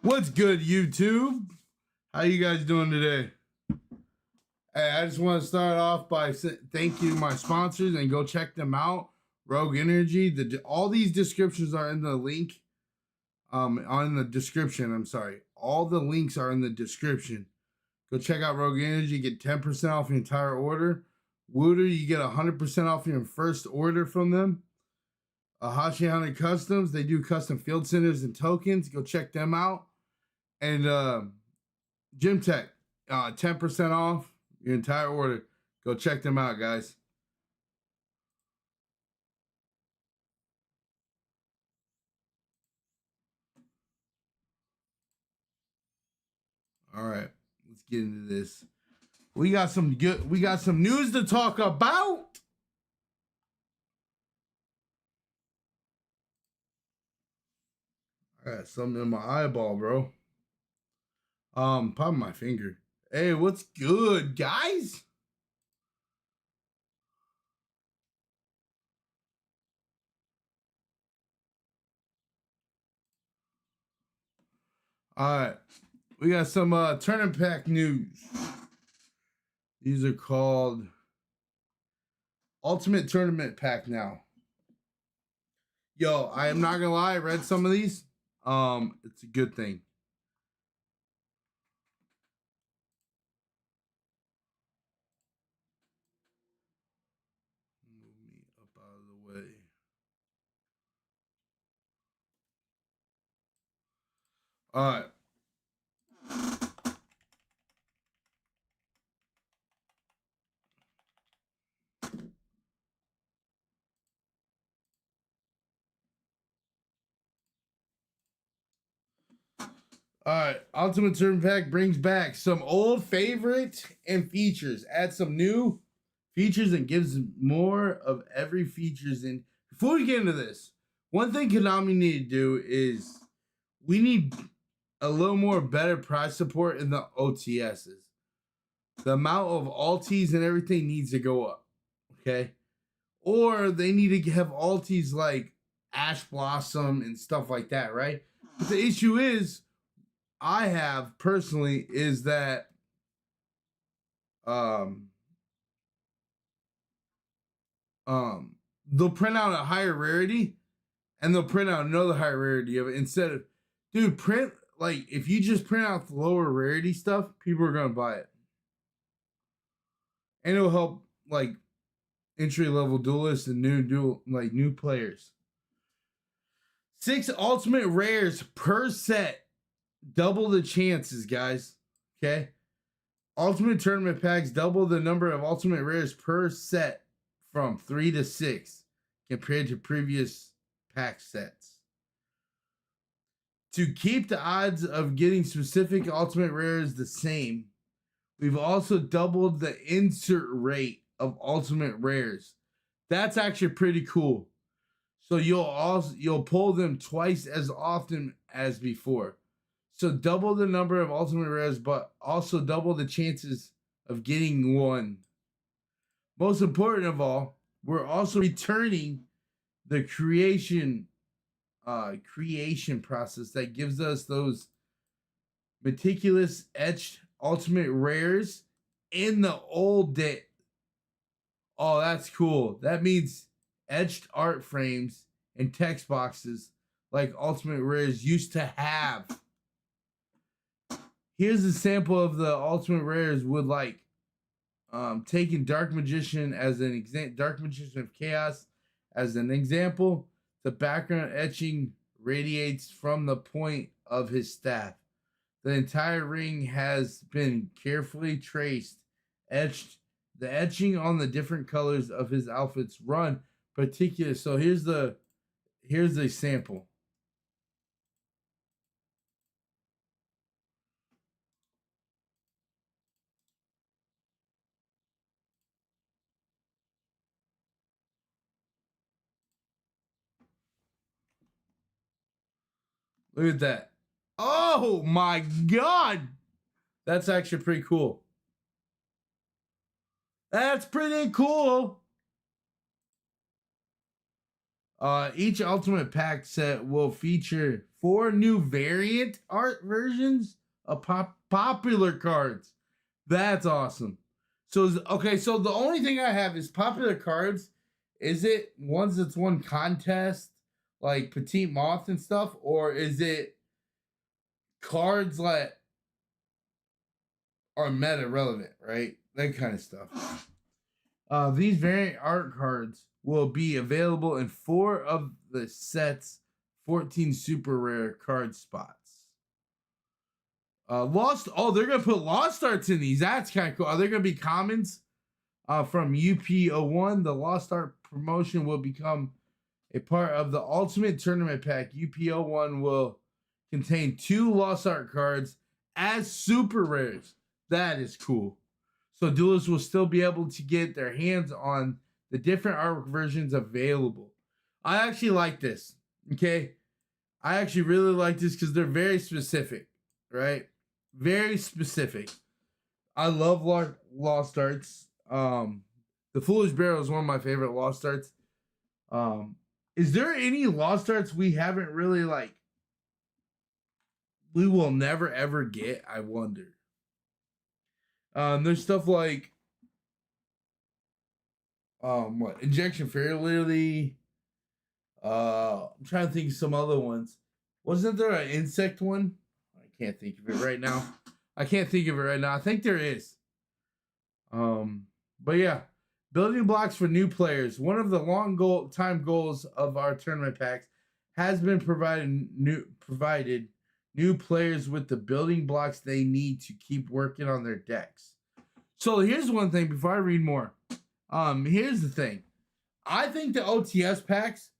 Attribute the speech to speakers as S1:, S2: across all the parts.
S1: What's good, YouTube? How you guys doing today? Hey, I just want to start off by thank you to my sponsors and go check them out. Rogue Energy. All these descriptions are in the link. On the description. I'm sorry. All the links are in the description. Go check out Rogue Energy. Get 10% off your entire order. Wooter, you get 100% off your first order from them. Hashi Hunter Customs. They do custom field centers and tokens. Go check them out. And Gym Tech, 10% off your entire order. Go check them out, guys. All right, let's get into this. We got some news to talk about. I got something in my eyeball, bro. Popping my finger. Hey, what's good, guys? All right, we got some tournament pack news. These are called Ultimate Tournament Pack now. Yo, I am not gonna lie, I read some of these. It's a good thing. Move me up out of the way. All right. All right, Ultimate Tournament Pack brings back some old favorites and features. Add some new features and gives more of every features in. Before we get into this, one thing Konami need to do is we need a little more better prize support in the OTSs. The amount of alties and everything needs to go up. Okay, or they need to have alties like Ash Blossom and stuff like that, right? But the issue is I have personally is that they'll print out a higher rarity and they'll print out another higher rarity of it instead of, dude, print, like, if you just print out the lower rarity stuff, people are gonna buy it. And it'll help like entry level duelists and new players. 6 ultimate rares per set. Double the chances, guys. Okay. Ultimate Tournament Packs double the number of ultimate rares per set from 3 to 6 compared to previous pack sets. To keep the odds of getting specific ultimate rares the same, we've also doubled the insert rate of ultimate rares. That's actually pretty cool. So you'll pull them twice as often as before. So double the number of ultimate rares, but also double the chances of getting one. Most important of all, we're also returning the creation process that gives us those meticulous etched ultimate rares in the old day. Oh, that's cool. That means etched art frames and text boxes like ultimate rares used to have. Here's a sample of the ultimate rares with like taking Dark Magician as an example, Dark Magician of Chaos as an example. The background etching radiates from the point of his staff. The entire ring has been carefully traced, etched. The etching on the different colors of his outfits run particular. So here's the sample. Look at that. Oh my God. That's actually pretty cool. That's pretty cool. Each Ultimate Pack set will feature 4 new variant art versions of popular cards. That's awesome. So okay, so the only thing I have is popular cards. Is it ones that's won contest like Petite Moth and stuff, or is it cards that are meta relevant, right? That kind of stuff. These variant art cards will be available in 4 of the set's 14 super rare card spots. Lost. Oh, they're gonna put lost arts in these. That's kind of cool. Are there gonna be commons? From UP01, the lost art promotion will become a part of the Ultimate Tournament Pack. UP01 will contain 2 lost art cards as super rares. That is cool. So duelists will still be able to get their hands on the different artwork versions available. I actually like this. Okay. I actually really like this because they're very specific, right? Very specific. I love lost arts. The Foolish Barrel is one of my favorite lost arts. Is there any lost arts we haven't really like? We will never ever get. I wonder. There's stuff like what Injection Fairly. I'm trying to think of some other ones. Wasn't there an insect one? I can't think of it right now. I think there is. But yeah, building blocks for new players. One of the time goals of our tournament packs has been provided new players with the building blocks they need to keep working on their decks. So here's one thing before I read more. Here's the thing. I think the OTS packs,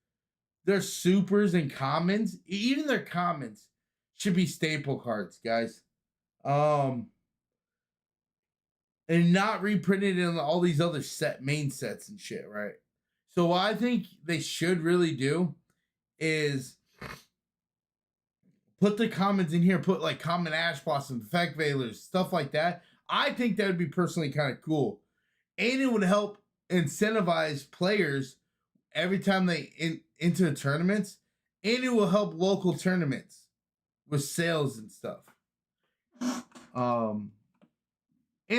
S1: their supers and commons, even their commons, should be staple cards, guys. And not reprinted in all these other main sets and shit, right? So what I think they should really do is put the commons in here, put like common Ash Blossom, Effect Veilers, stuff like that. I think that would be personally kind of cool. And it would help incentivize players every time they into the tournaments. And it will help local tournaments with sales and stuff. And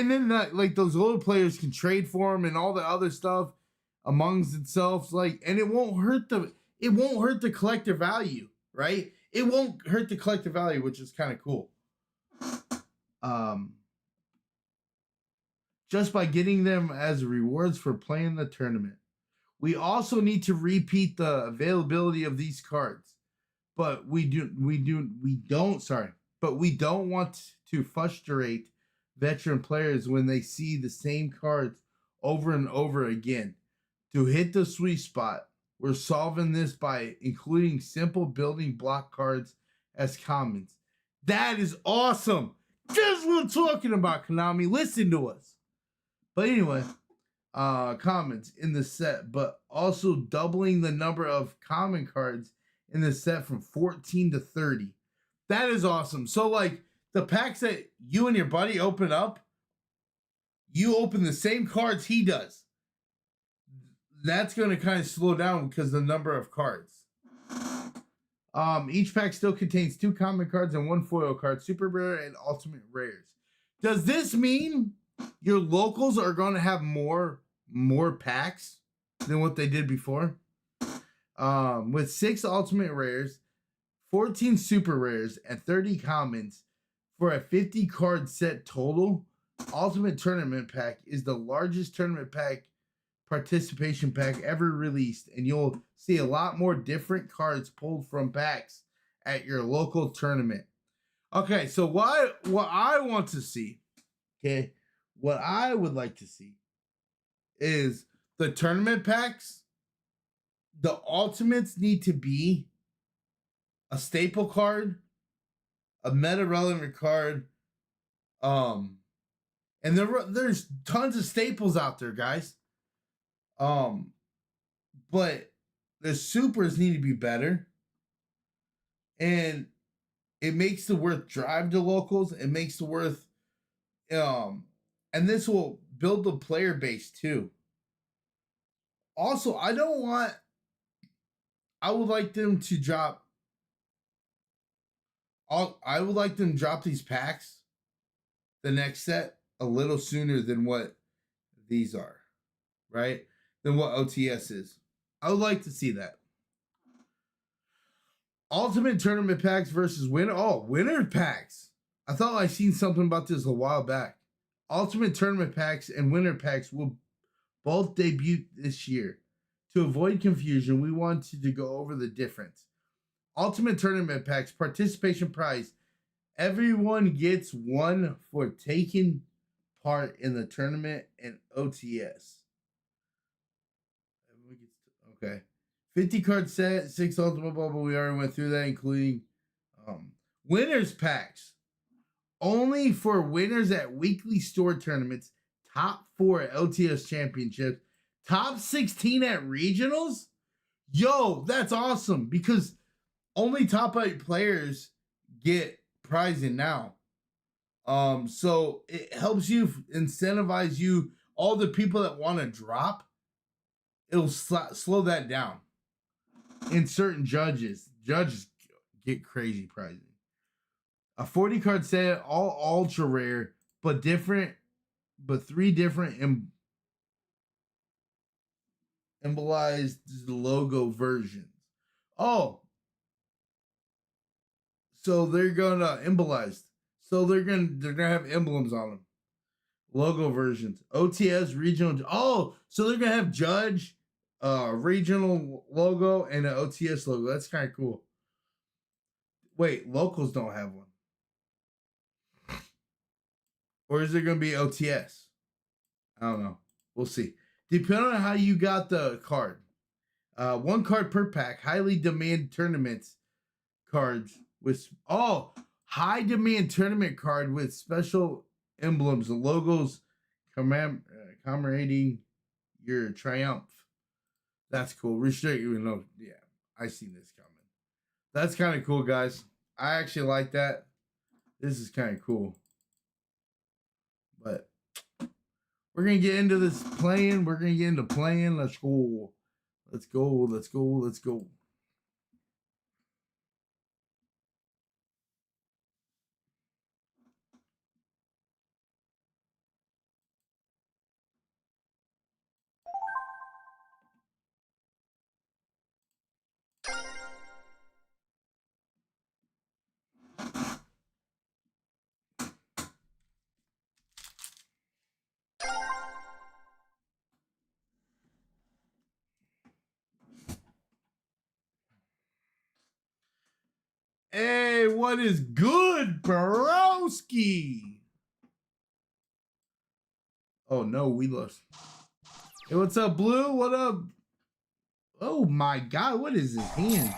S1: then like those little players can trade for them and all the other stuff amongst itself. Like, and it won't hurt the collector value, right? It won't hurt the collector value, which is kind of cool. Just by getting them as rewards for playing the tournament. We also need to repeat the availability of these cards, but we don't want to frustrate veteran players when they see the same cards over and over again. To hit the sweet spot, we're solving this by including simple building block cards as commons. That is awesome. Just what we're talking about, Konami. Listen to us. But anyway, commons in the set, but also doubling the number of common cards in the set from 14 to 30. That is awesome. So like the packs that you and your buddy open up, you open the same cards he does. That's going to kind of slow down because of the number of cards. Each pack still contains 2 common cards and 1 foil card, super rare and ultimate rares. Does this mean your locals are going to have more packs than what they did before? With 6 ultimate rares, 14 super rares, and 30 commons for a 50 card set total, Ultimate Tournament Pack is the largest tournament pack participation pack ever released, and you'll see a lot more different cards pulled from packs at your local tournament. Okay, so what I want to see, okay, what I would like to see is the tournament packs. The ultimates need to be a staple card, a meta relevant card, and there's tons of staples out there, guys. But the supers need to be better, and it makes the worth drive to locals. It makes the worth, and this will build the player base too. Also, I don't want I would like them to drop I would like them to drop these packs, the next set, a little sooner than what these are, right? Than what OTS is. I would like to see that. Ultimate tournament packs versus winner packs. I thought I seen something about this a while back. Ultimate tournament packs and winner packs will both debut this year. To avoid confusion, we wanted to go over the difference. Ultimate tournament packs participation prize. Everyone gets one for taking part in the tournament and OTS. Okay. 50 card set, 6 ultimate bubble. We already went through that, including winners packs. Only for winners at weekly store tournaments, top 4 at LTS championships, top 16 at regionals. Yo, that's awesome because only top 8 players get prizing now. So it helps you incentivize you. All the people that want to drop, it'll slow that down. In certain judges get crazy prizing. A 40 card set, all ultra rare, but 3 different embolized logo versions. Oh, so they're gonna embolized. So they're gonna have emblems on them. Logo versions. OTS regional. Oh, so they're gonna have judge, regional logo and an OTS logo. That's kind of cool. Wait, locals don't have one. Or is it gonna be OTS? I don't know. We'll see. Depending on how you got the card. 1 card per pack. Highly demand tournaments cards with high demand tournament card with special emblems and logos commemorating your triumph. That's cool. Restrict, even though, yeah, I seen this coming. That's kind of cool, guys. I actually like that. This is kind of cool. But we're gonna get into this playing. We're gonna get into playing. Let's go. Let's go. Let's go. Let's go. Hey, what is good, Borowski? Oh no, we lost. Hey, what's up, Blue? What up? Oh my God, what is his hand?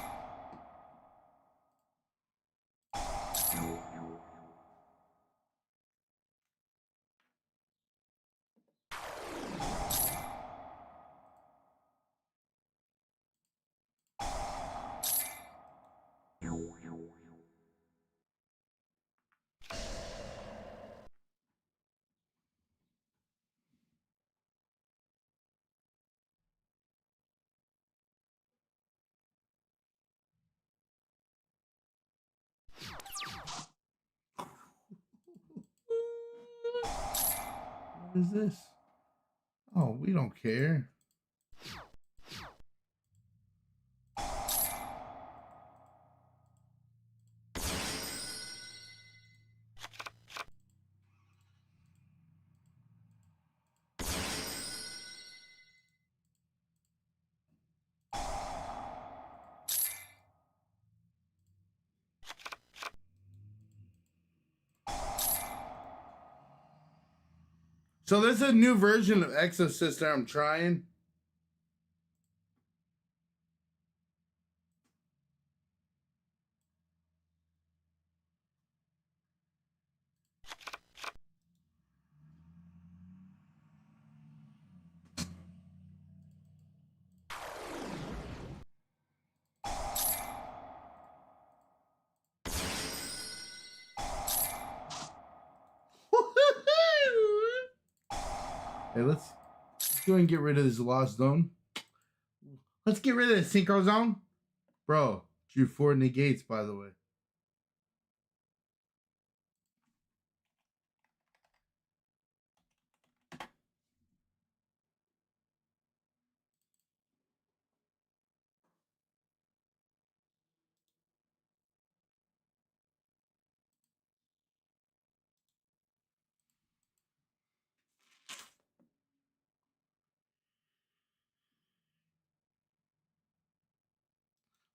S1: What is this? Oh, we don't care. So this is a new version of Exosister I'm trying. Hey, let's go and get rid of this lost zone. Let's get rid of the synchro zone. Bro, drew 4 negates, by the way.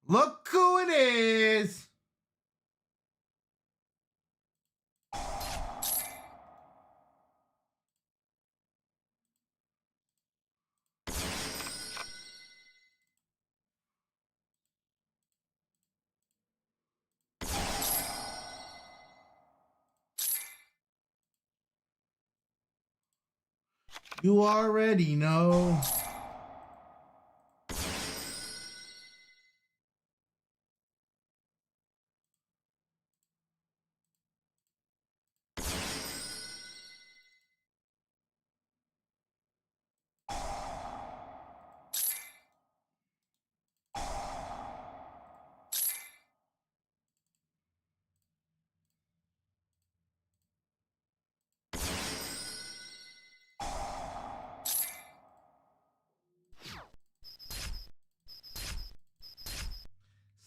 S1: Look who it is! You already know.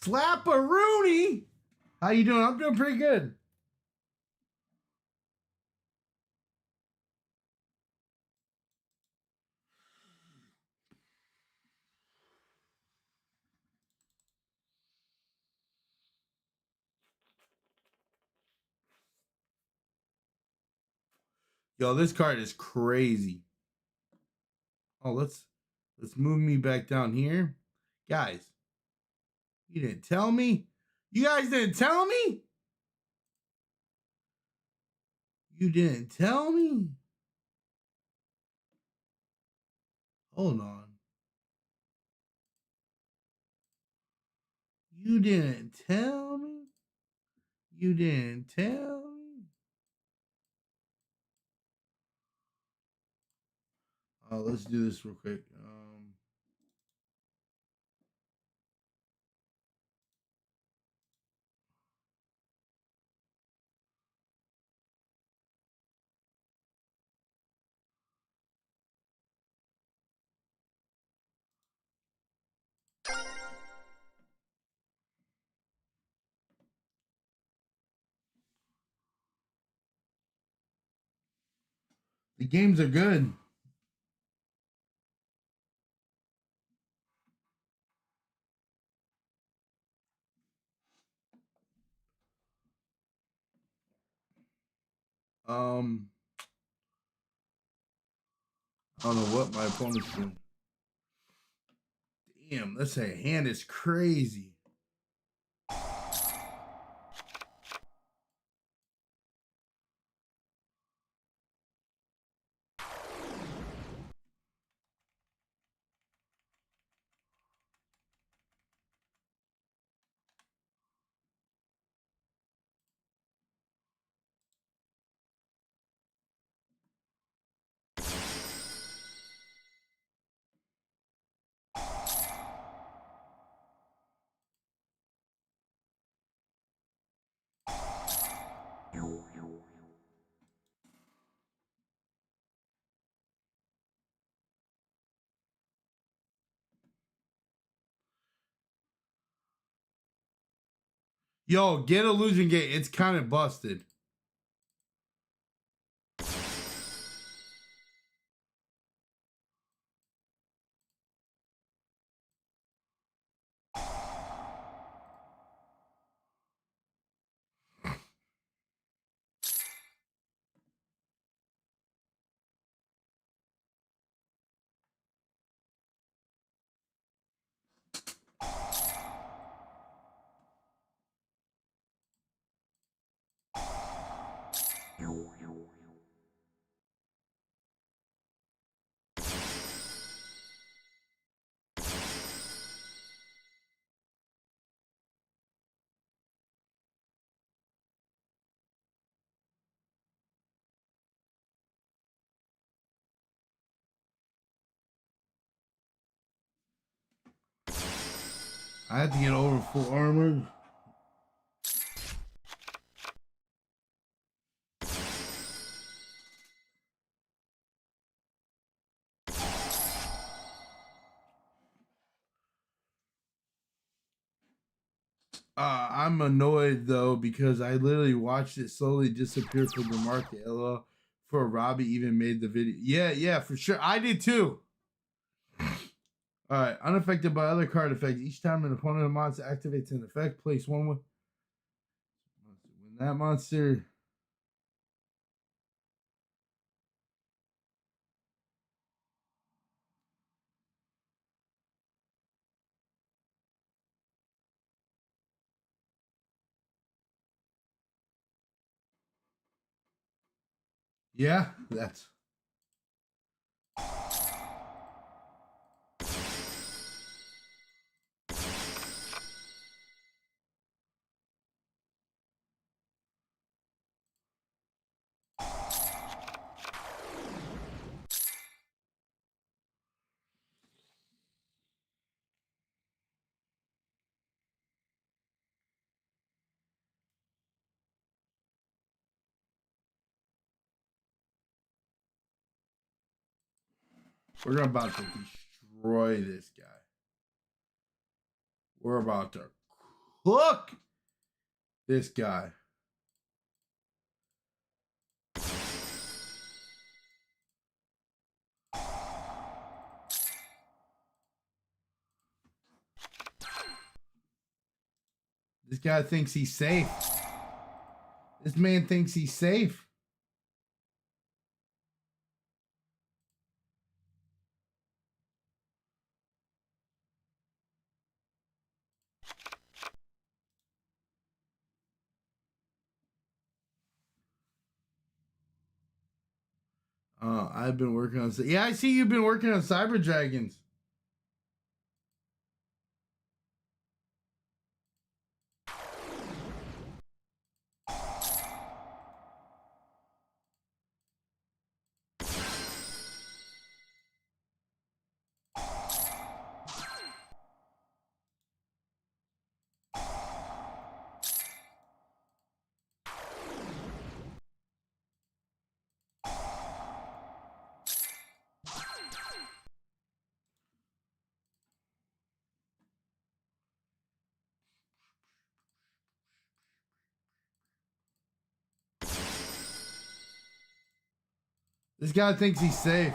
S1: Slap-a-rooney! How you doing? I'm doing pretty good. Yo, this card is crazy. Oh, let's move me back down here. Guys, you didn't tell me? You guys didn't tell me? You didn't tell me? Hold on. You didn't tell me? You didn't tell me? Oh, let's do this real quick. The games are good. I don't know what my opponent's doing. Damn, let's say hand is crazy. Yo, get illusion gate. It's kind of busted. I had to get over full armor. I'm annoyed though because I literally watched it slowly disappear from the market. LOL. For Robbie even made the video. Yeah, for sure. I did too. Alright, unaffected by other card effects. Each time an opponent of monster activates an effect, place one with when that monster. Yeah, that's we're about to destroy this guy. We're about to cook this guy. This guy thinks he's safe. This man thinks he's safe. I've been working on. Yeah, I see you've been working on Cyber Dragons. This guy thinks he's safe.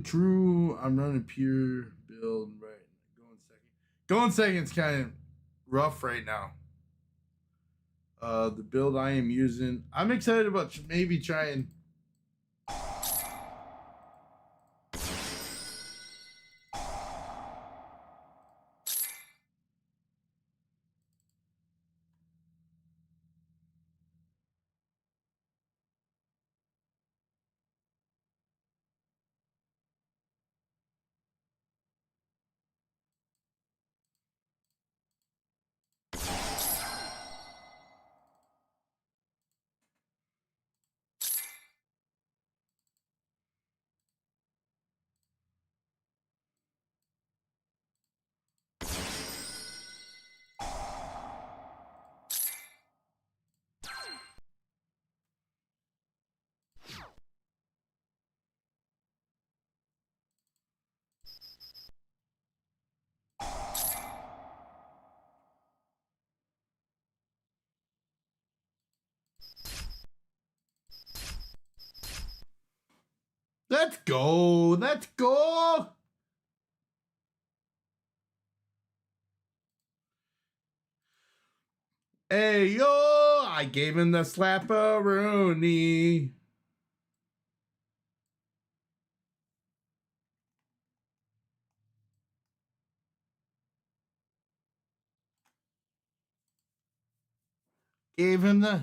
S1: True. I'm running pure build right. Going second. Going second's kind of rough right now. The build I am using. I'm excited about maybe trying. Let's go. Let's go. Hey yo, I gave him the slapperoonie. Gave him the...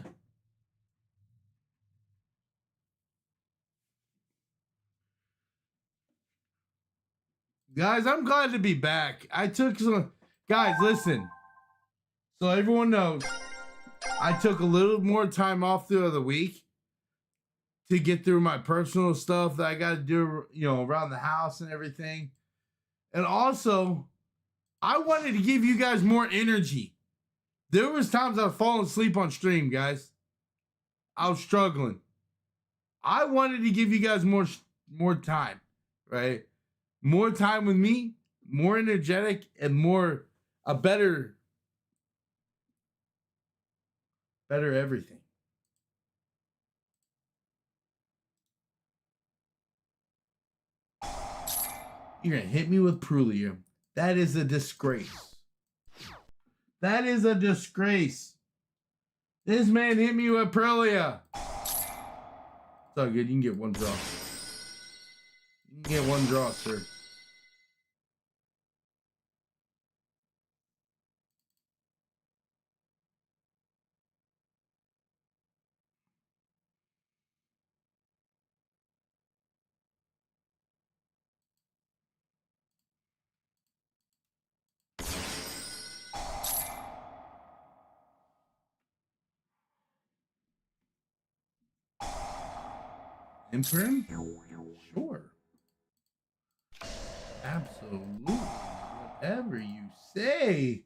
S1: Guys, I'm glad to be back. I took some... Guys, listen. So everyone knows, I took a little more time off throughout the week to get through my personal stuff that I got to do, you know, around the house and everything. And also, I wanted to give you guys more energy. There was times I was falling asleep on stream, guys. I was struggling. I wanted to give you guys more time, right? More time with me, more energetic, and a better everything. You're gonna hit me with Prulia. That is a disgrace. That is a disgrace. This man hit me with Prulia. It's all good. You can get one draw. You can get one draw, sir. Imperm? Sure. Absolutely. Whatever you say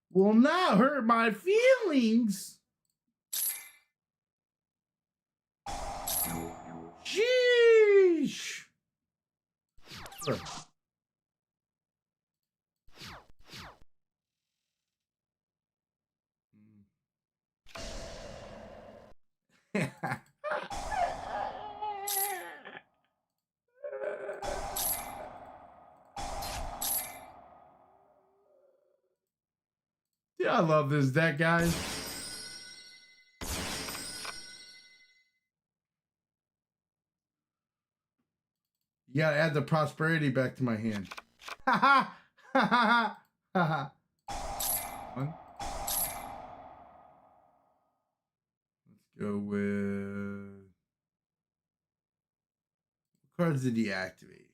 S1: will not hurt my feelings. Sheesh. Sure. Yeah, I love this deck, guys. You gotta add the prosperity back to my hand. Ha ha ha ha ha. One. Let's go with... What cards did he activate?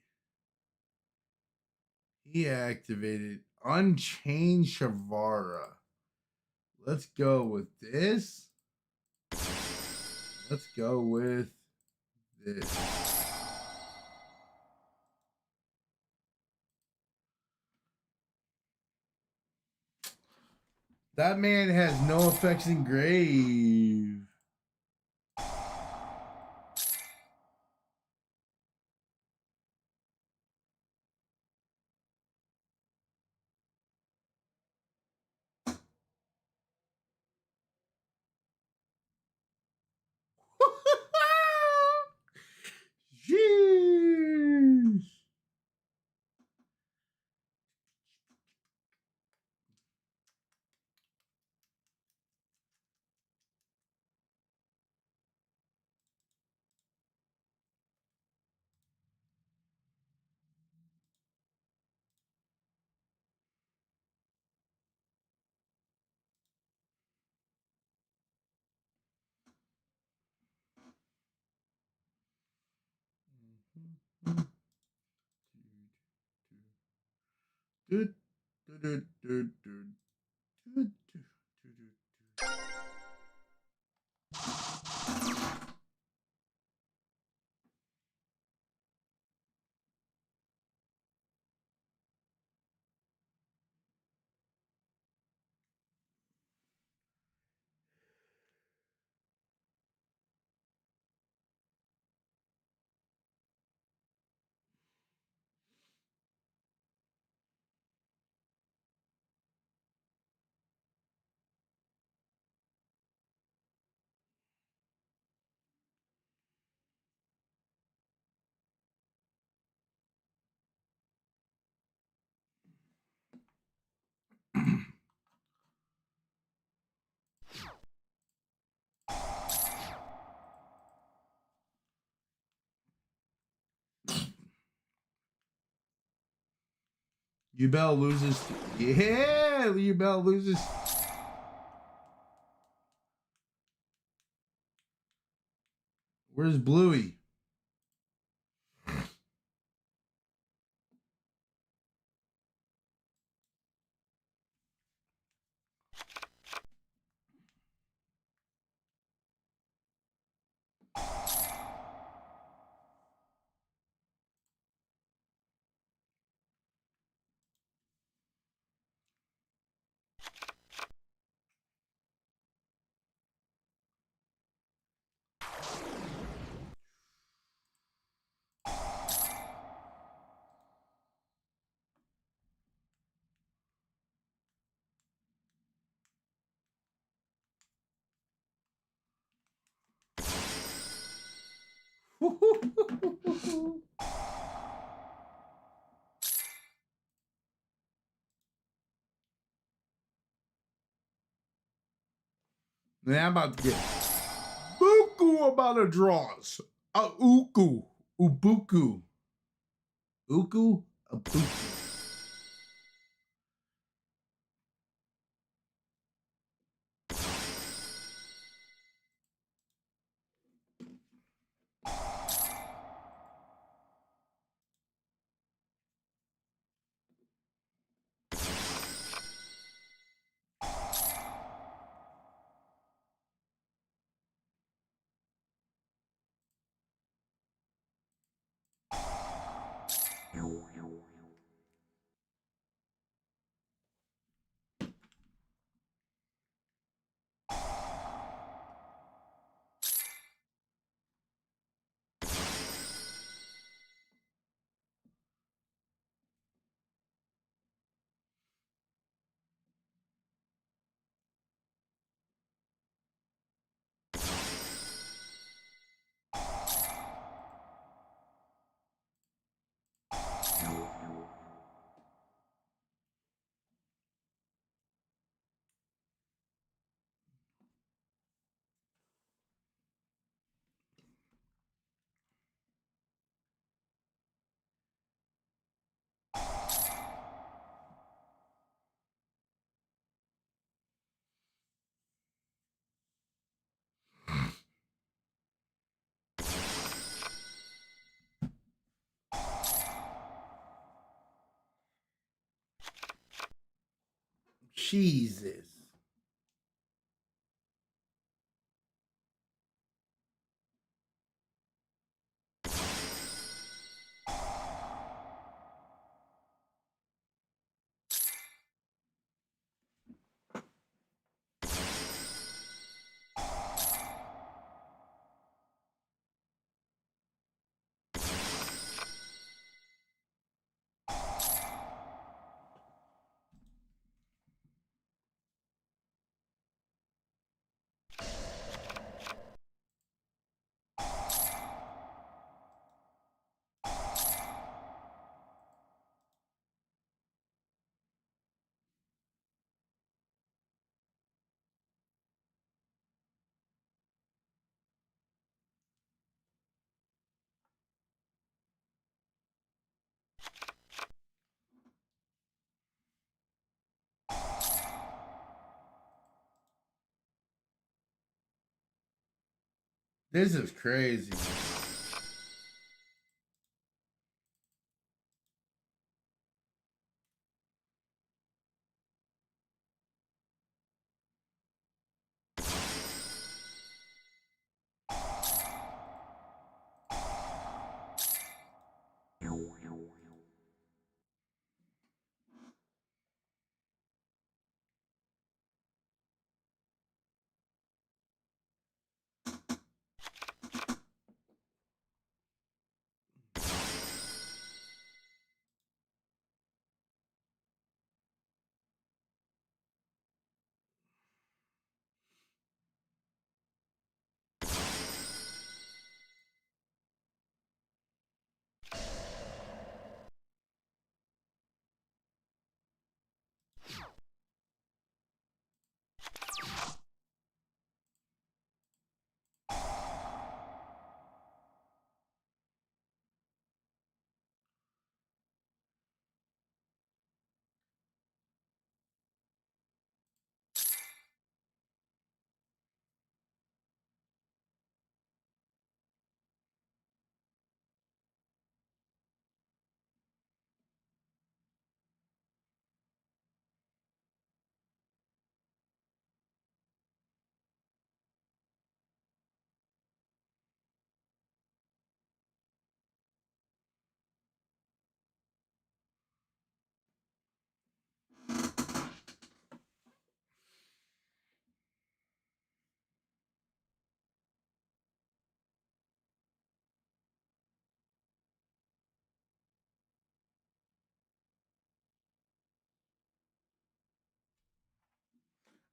S1: He activated Unchained Shavara. Let's go with this. Let's go with this. That man has no effects in grave. Jeez. Ubel loses. Yeah, Ubel loses. Where's Bluey? Man, I'm about to get buku about the draws. Uku. Ubuku. Uku? Ubuku. Jesus. This is crazy.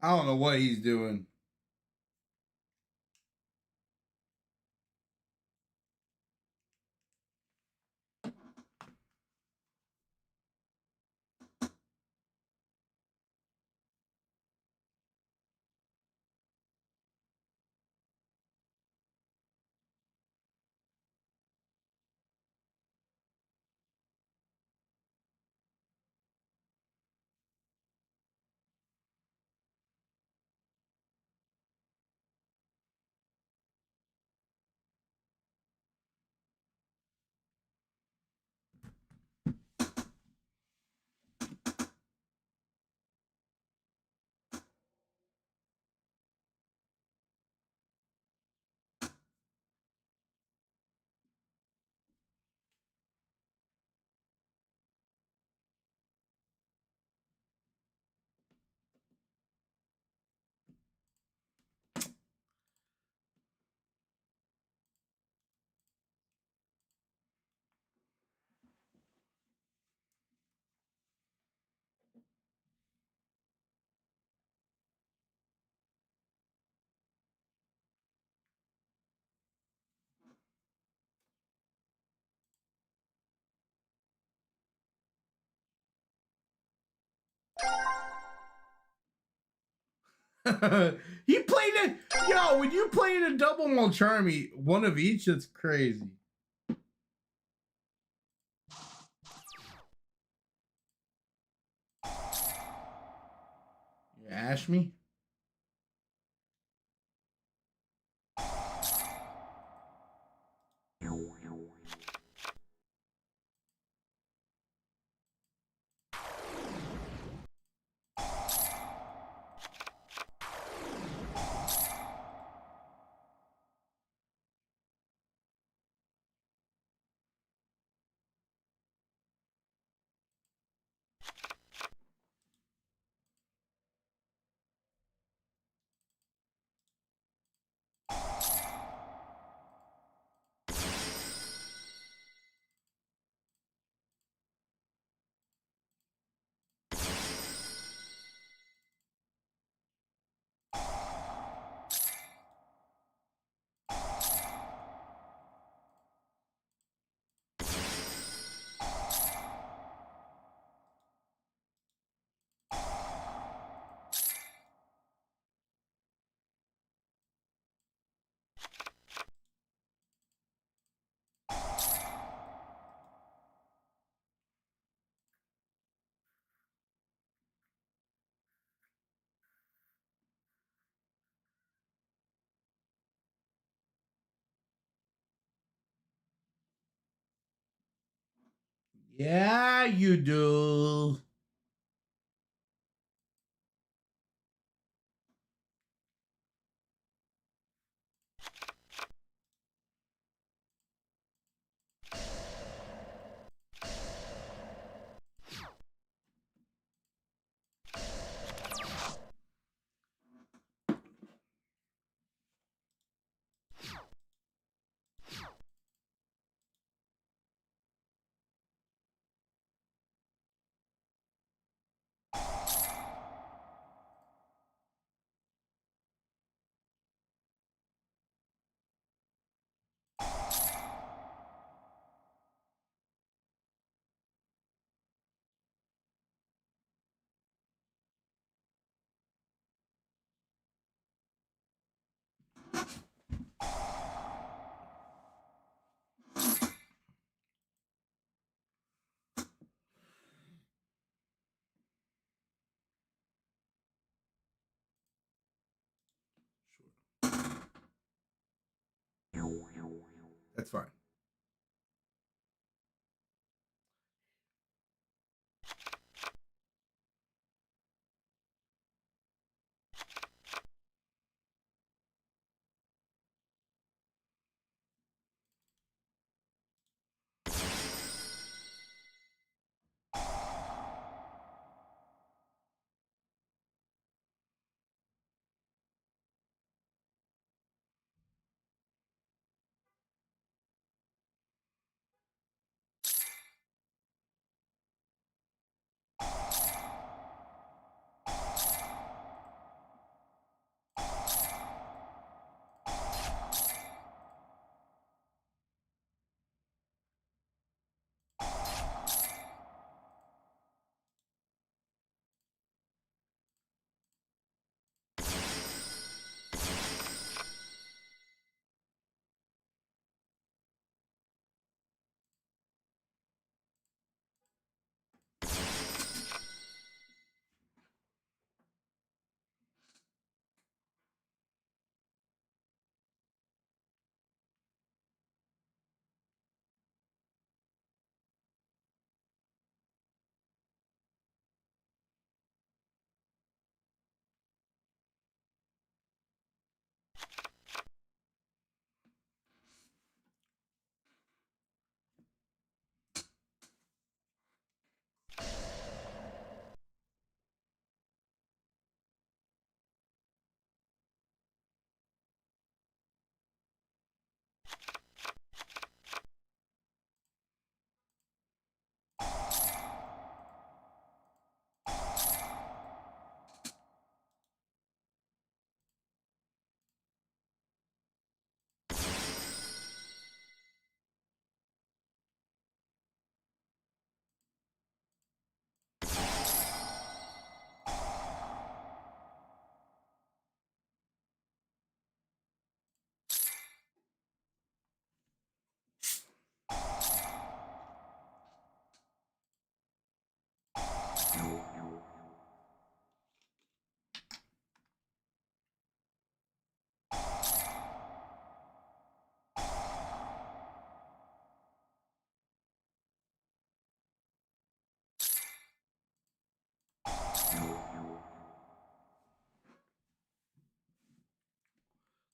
S1: I don't know what he's doing. He played it. Yo, when you play in a double Molcharmy, one of each, it's crazy. You ash me? Yeah, you do. That's fine.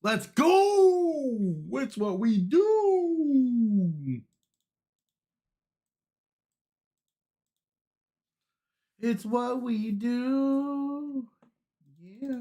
S1: Let's go! It's what we do! It's what we do. Yeah.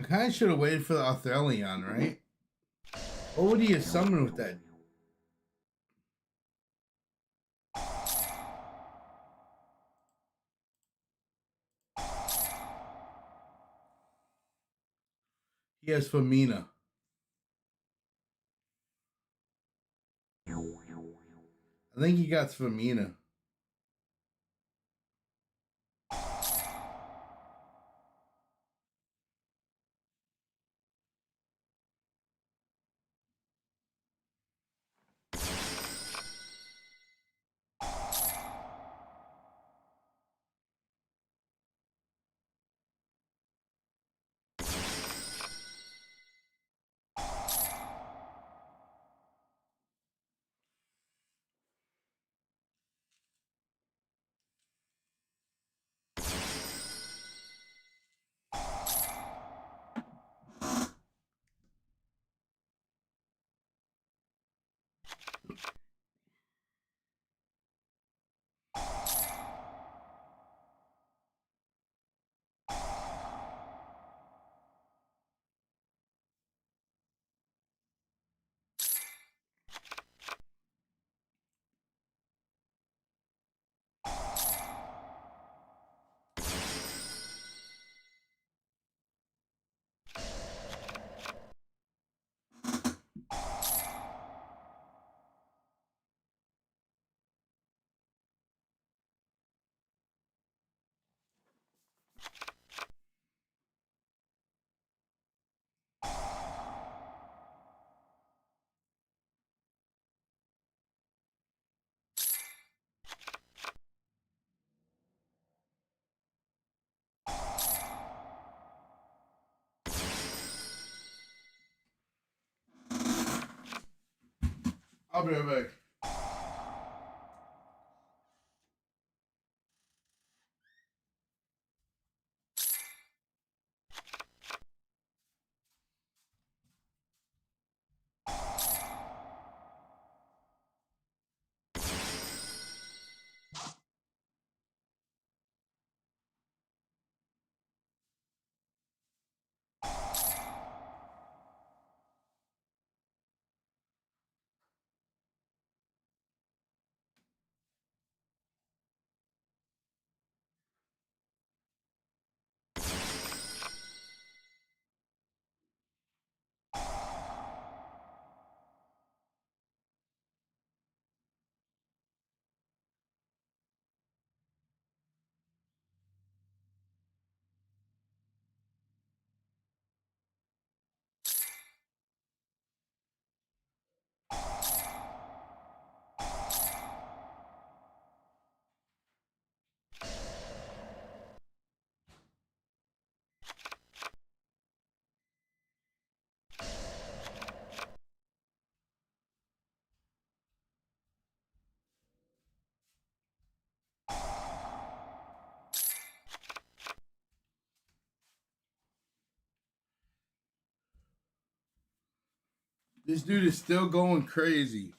S1: I kind of should have waited for the Arthelion, right? What would he have summoned with that? He has Famina. I think he got Famina. I'll be right back. This dude is still going crazy.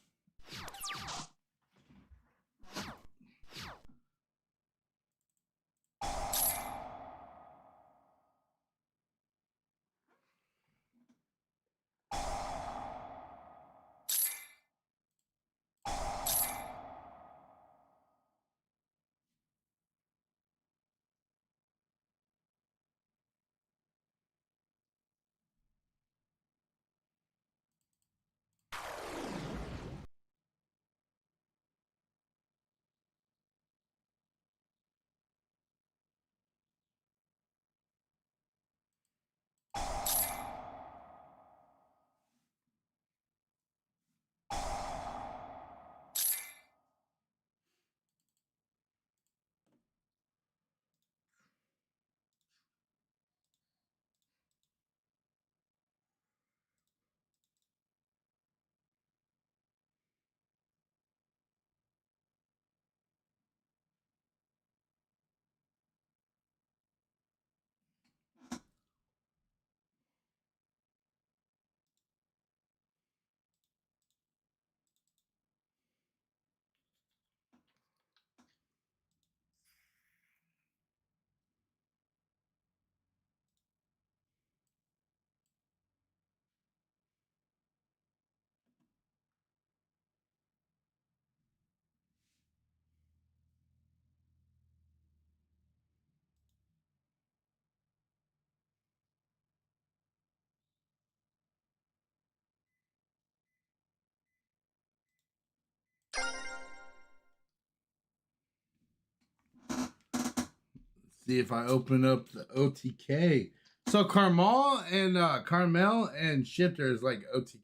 S1: See if I open up the OTK. So Carmel and Shifter is like OTK.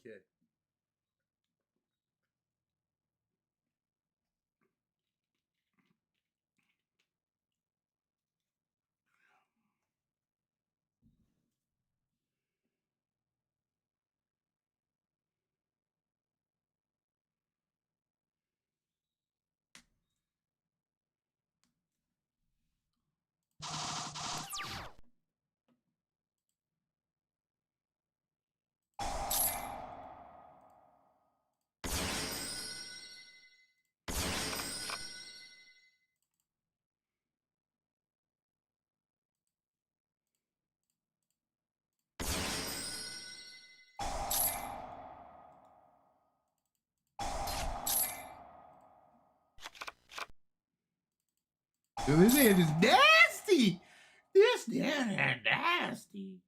S1: Dude, this hand is nasty. This hand nasty.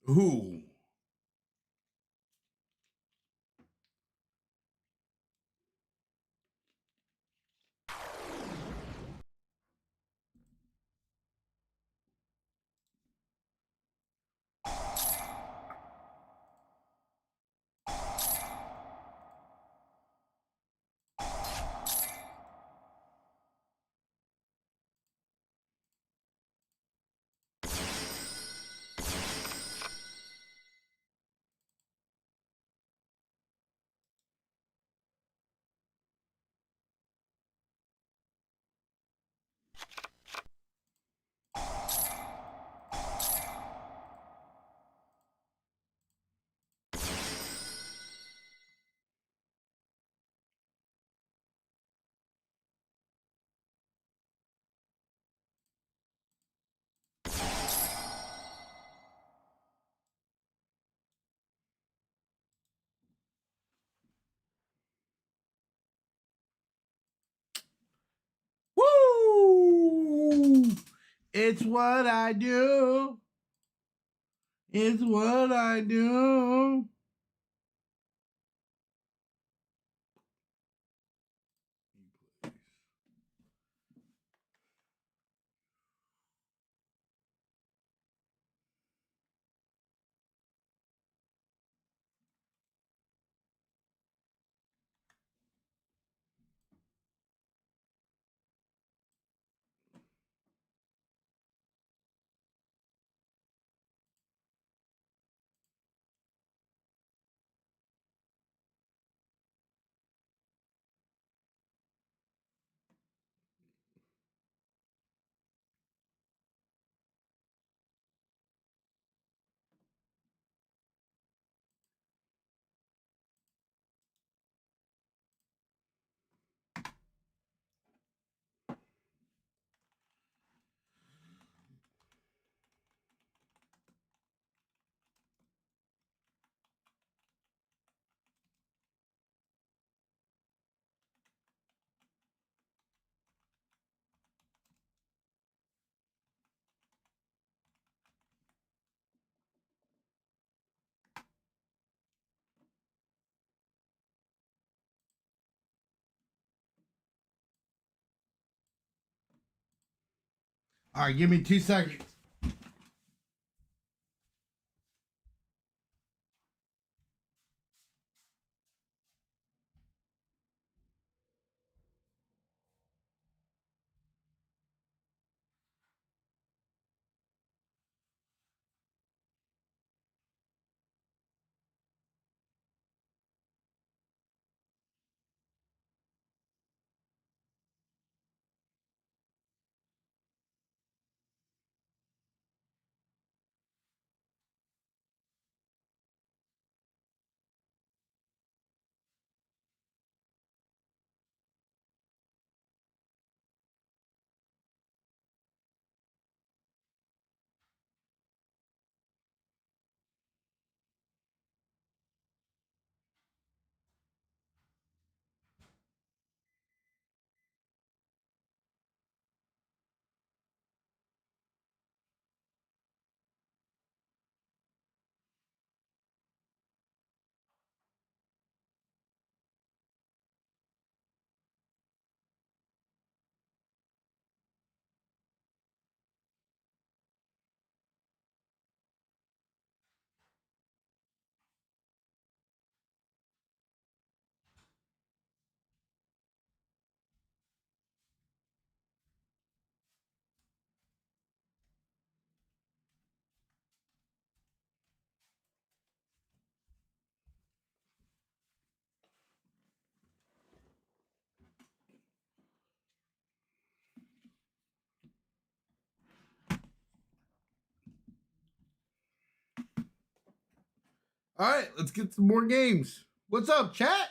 S1: Ooh. It's what I do. It's what I do. All right, give me 2 seconds. All right, let's get some more games. What's up, chat?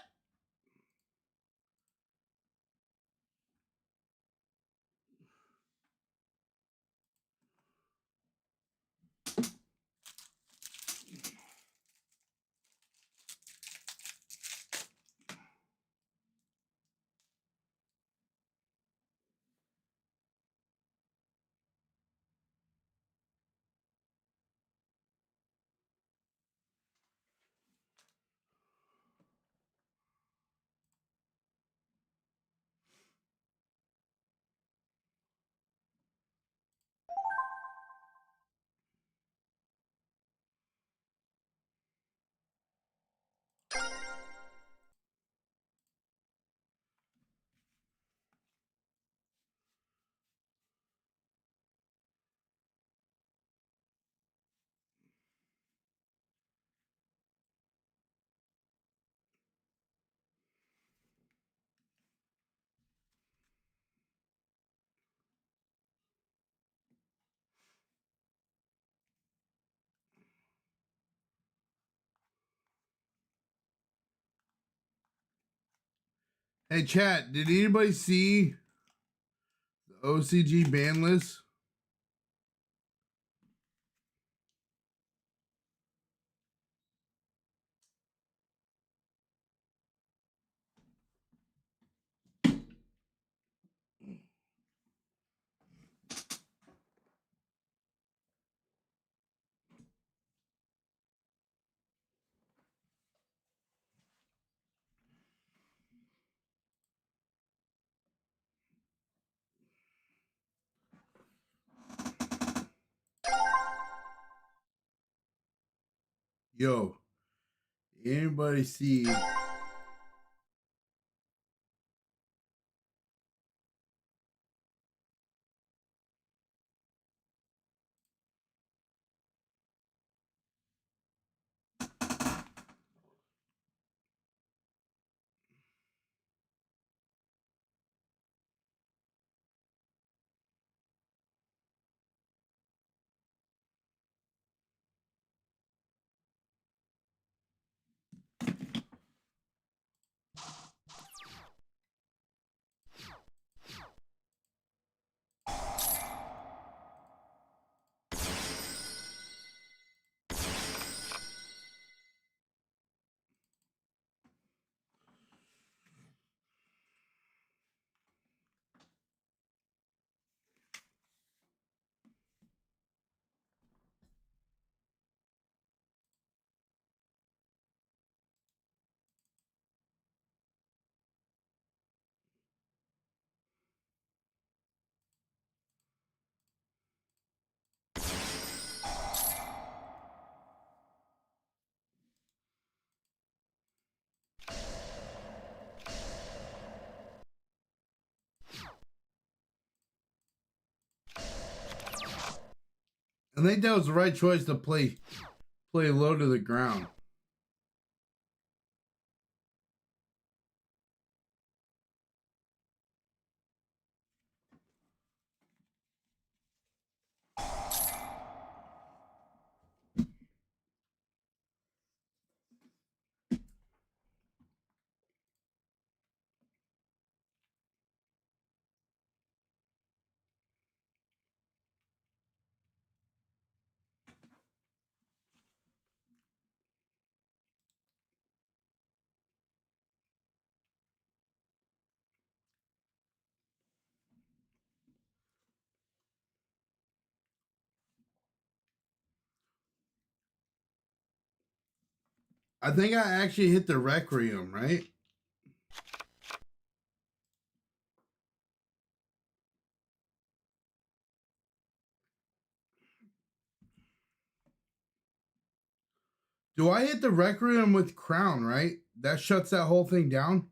S1: Hey, chat, did anybody see the OCG ban list? Yo, anybody see? I think that was the right choice to play low to the ground. I think I actually hit the Requiem, right? Do I hit the Requiem with Crown, right? That shuts that whole thing down?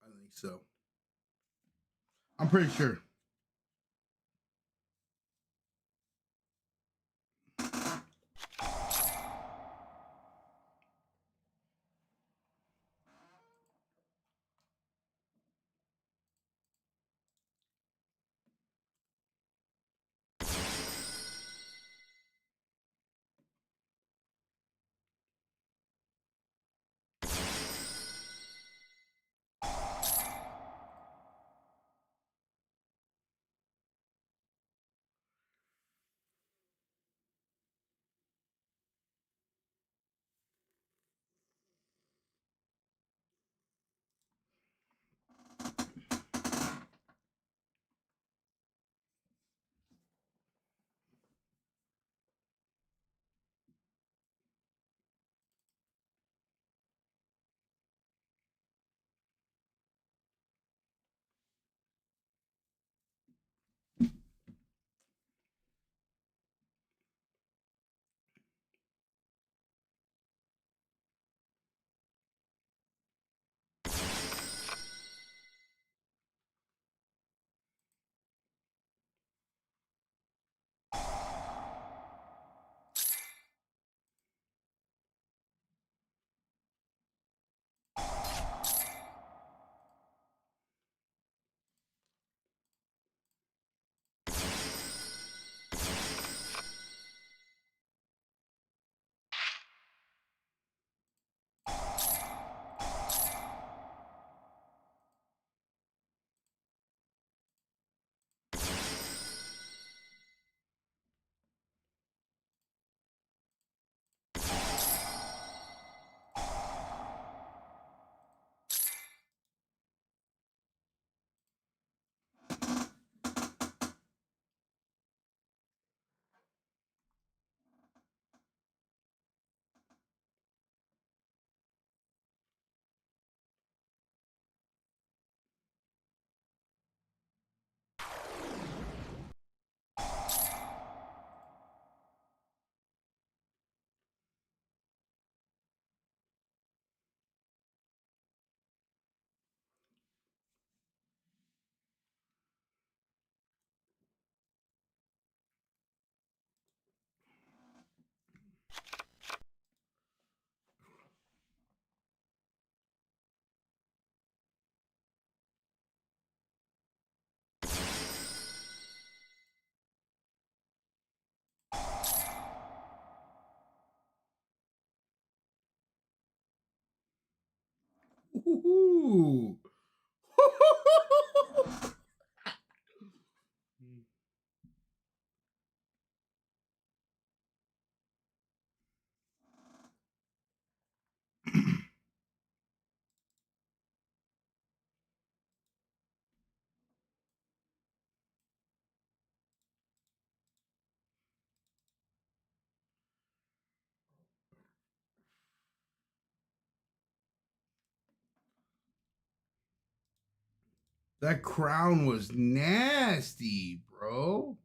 S1: I think so. I'm pretty sure. That crown was nasty, bro.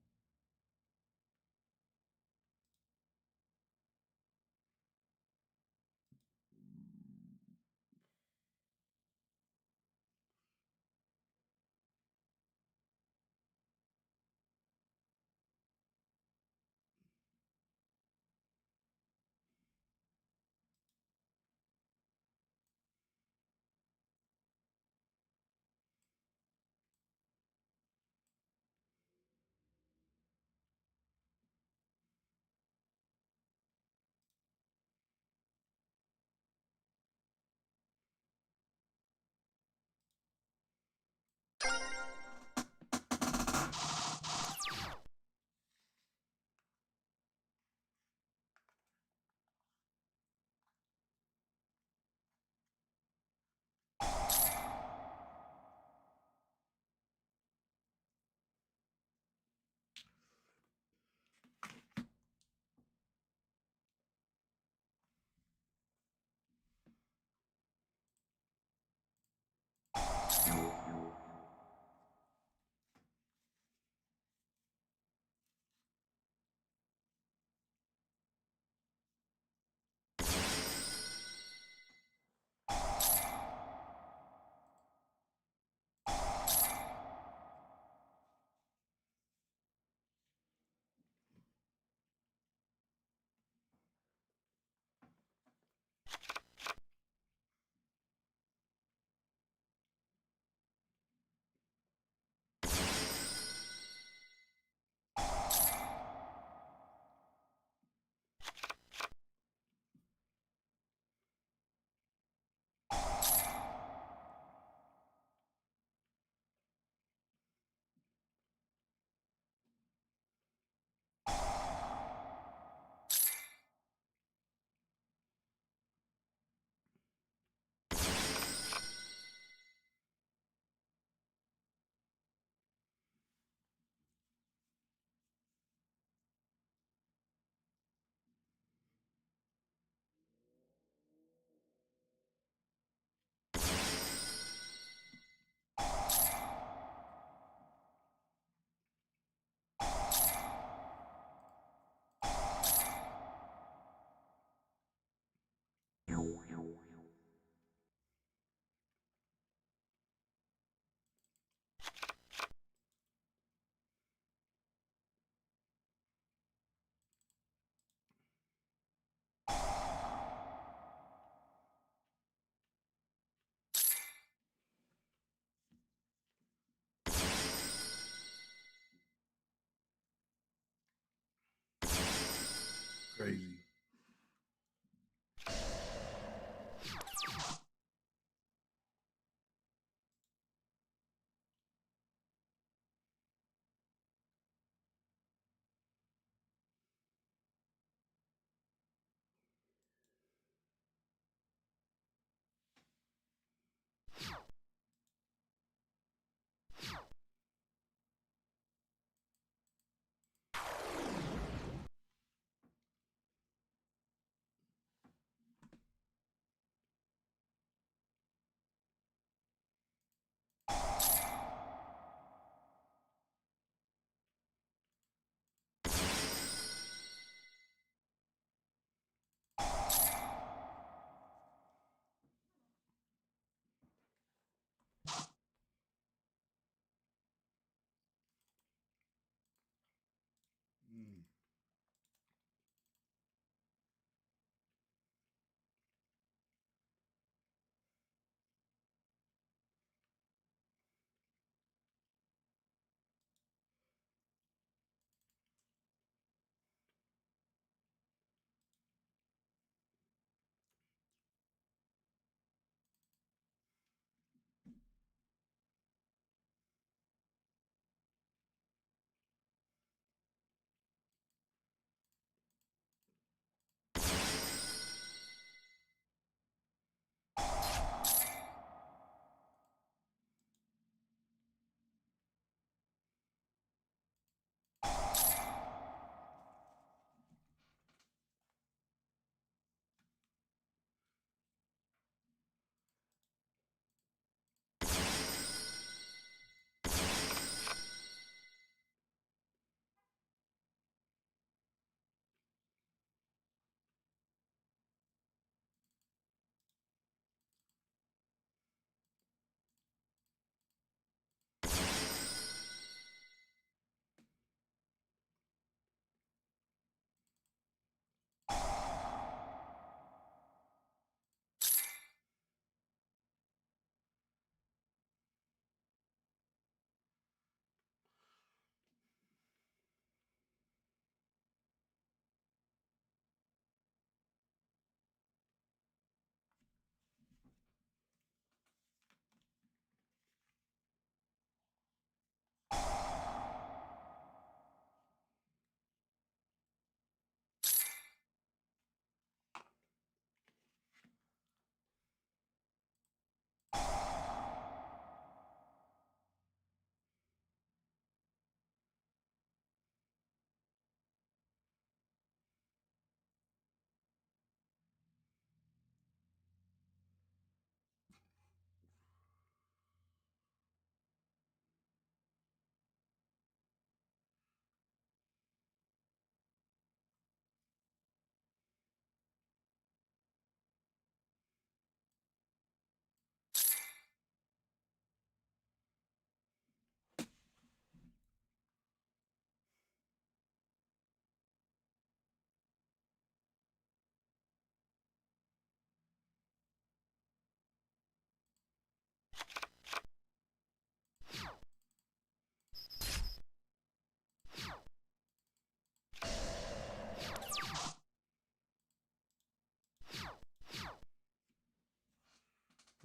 S1: Crazy.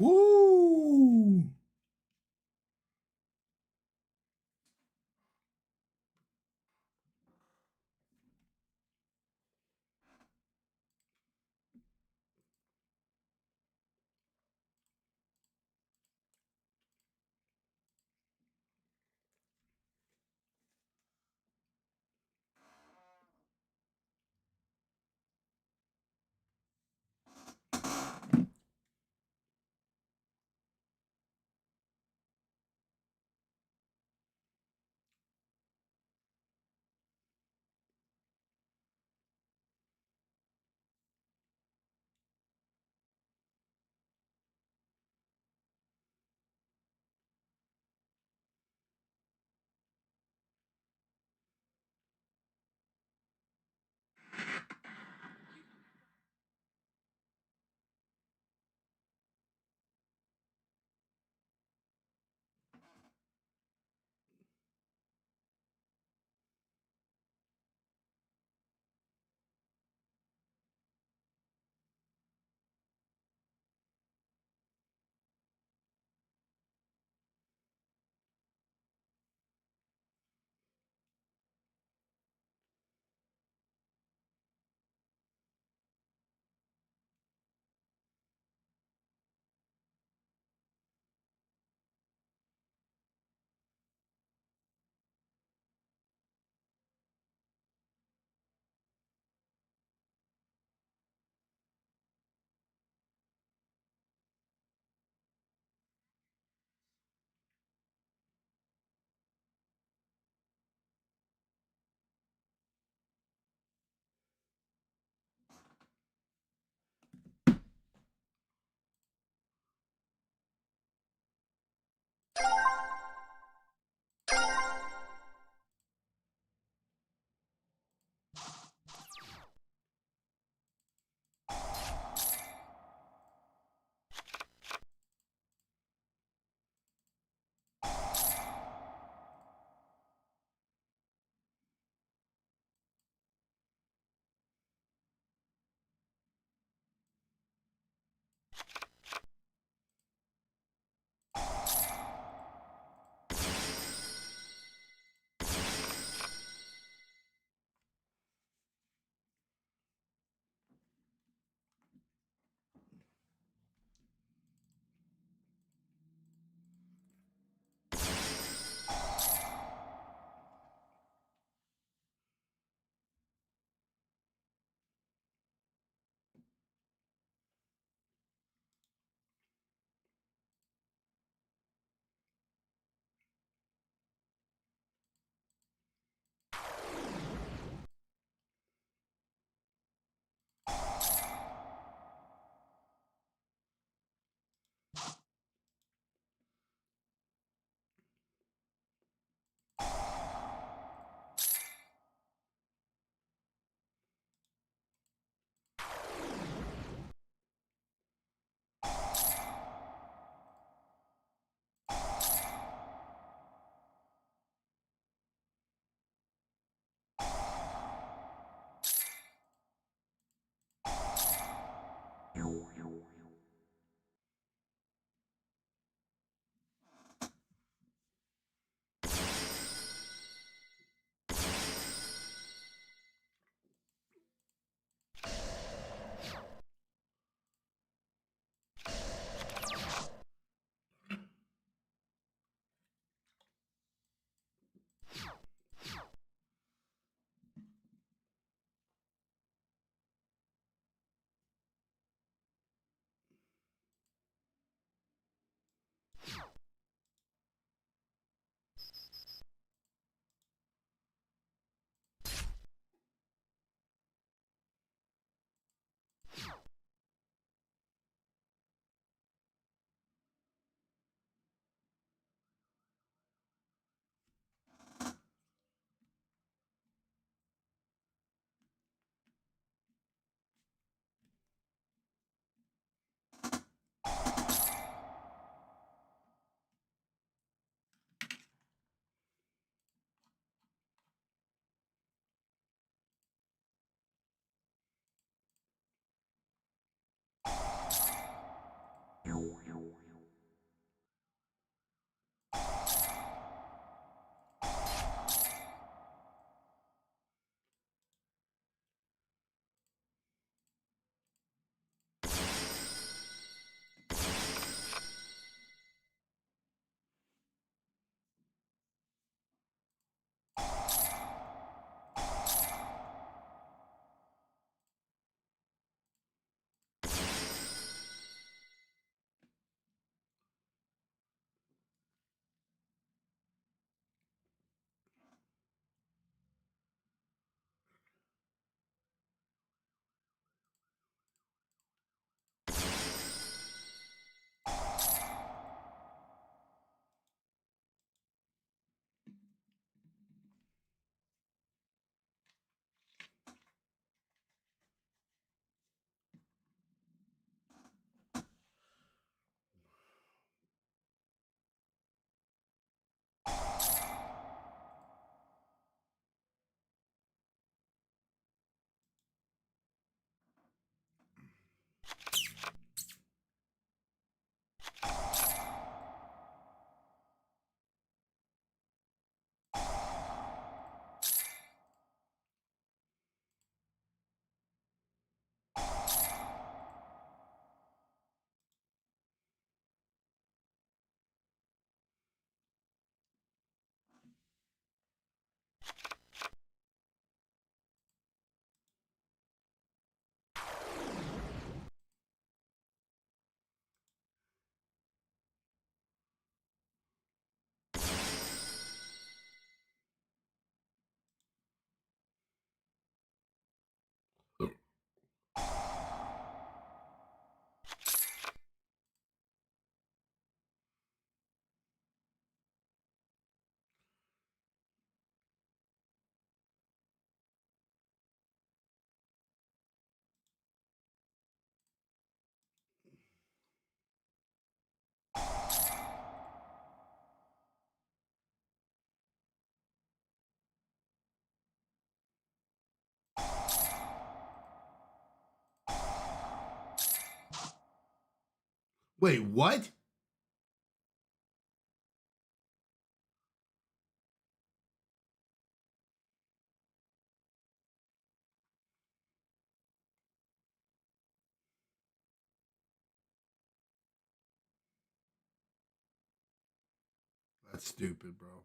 S1: Woo! Wait, what? That's stupid, bro.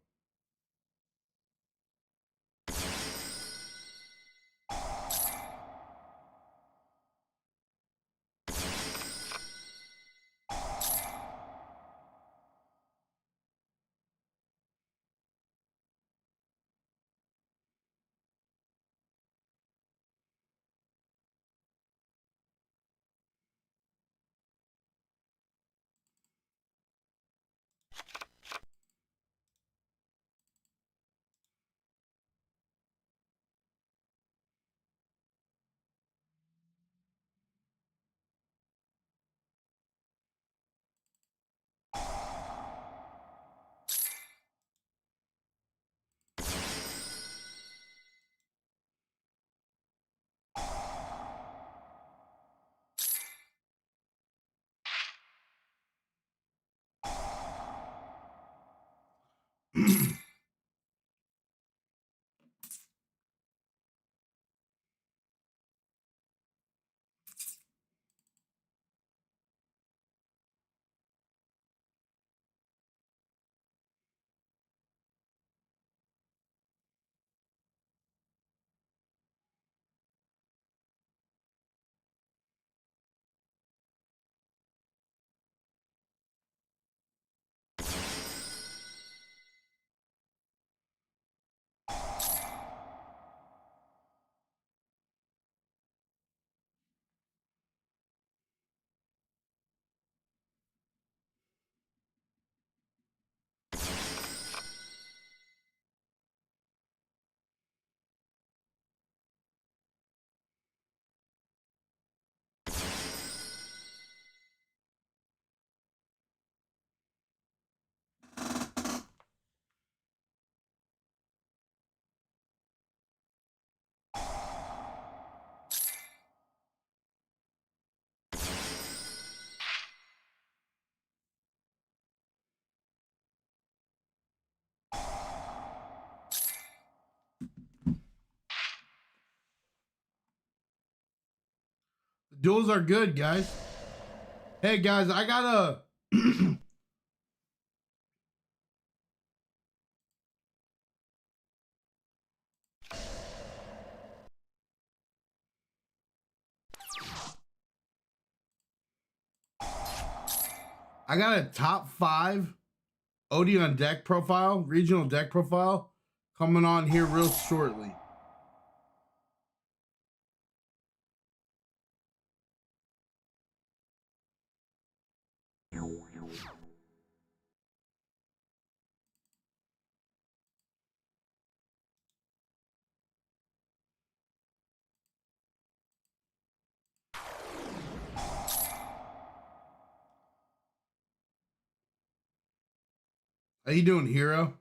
S1: Duels are good, guys. Hey, guys, I got a... I got a top 5 Odeon deck profile, regional deck profile, coming on here real shortly. How you doing, Hero?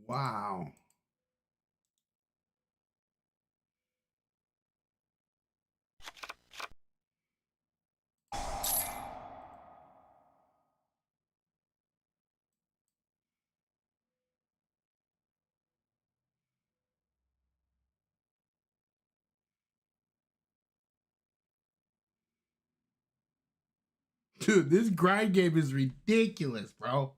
S1: Wow. Dude, this grind game is ridiculous, bro.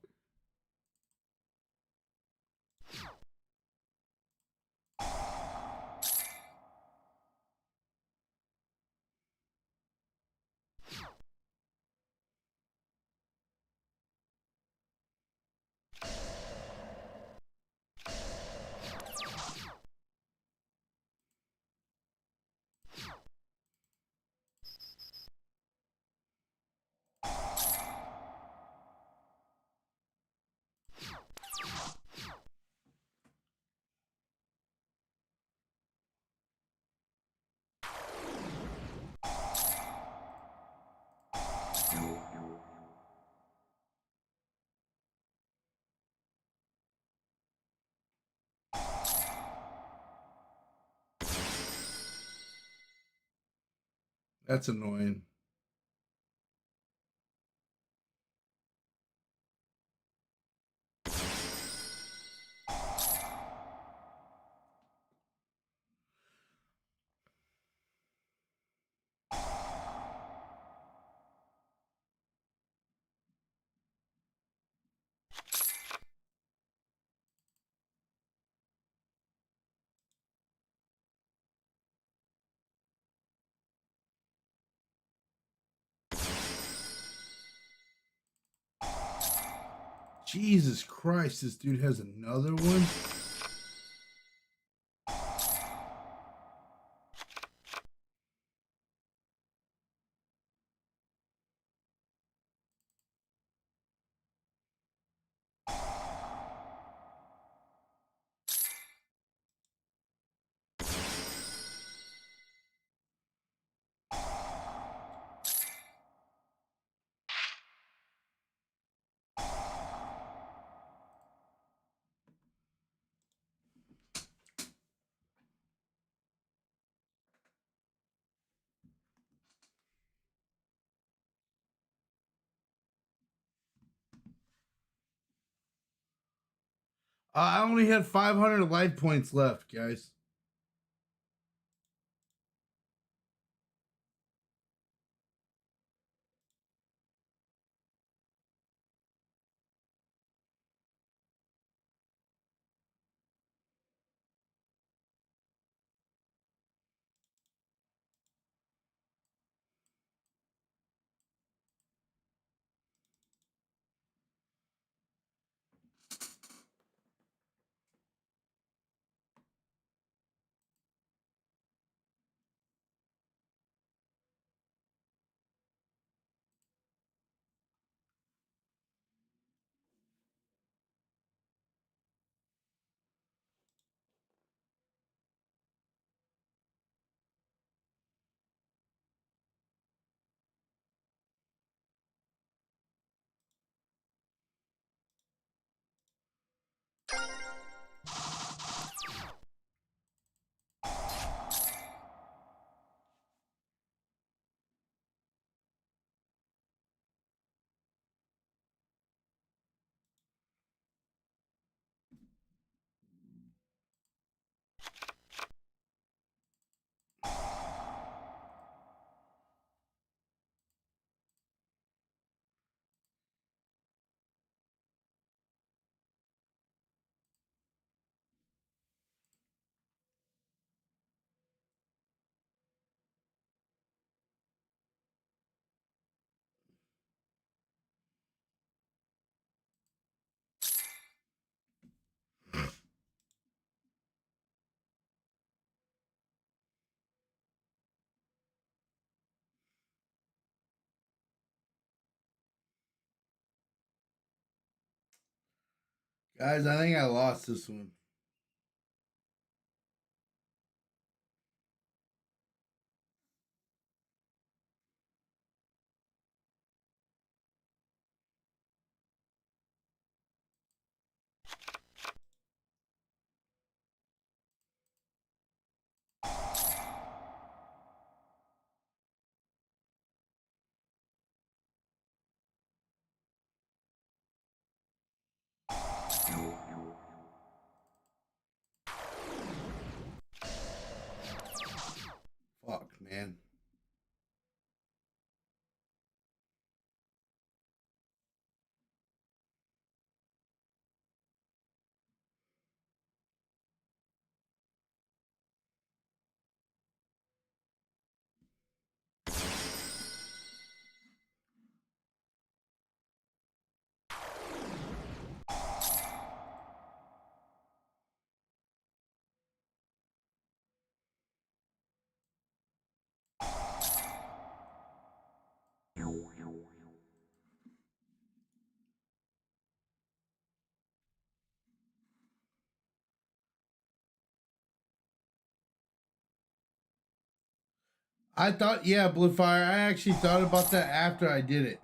S1: That's annoying. Jesus Christ, this dude has another one. I only had 500 life points left, guys. Guys, I think I lost this one. Fuck, man. I thought, yeah, Blue Fire. I actually thought about that after I did it.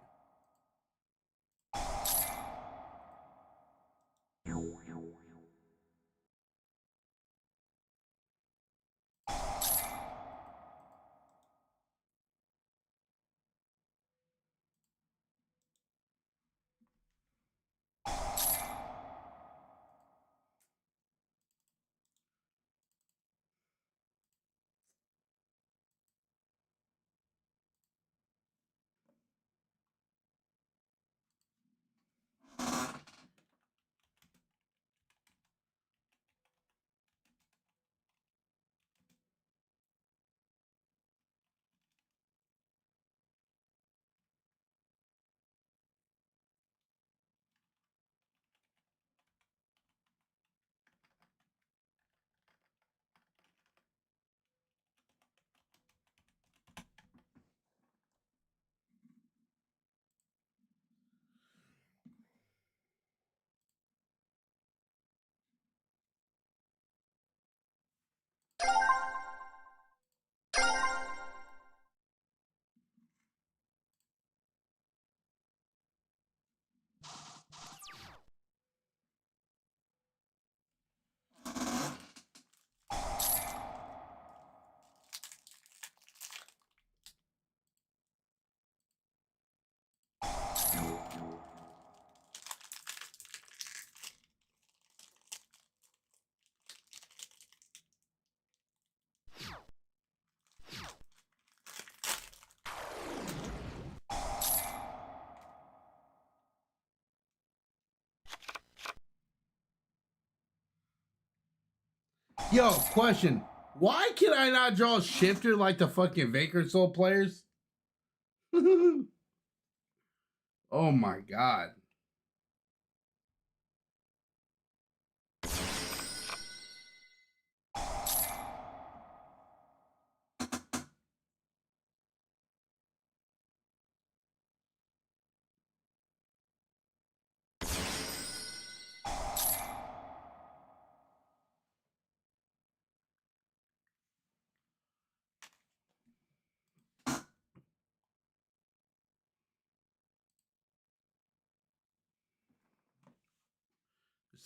S1: Yo, question. Why can I not draw shifter like the fucking Vacant Soul players? Oh my god.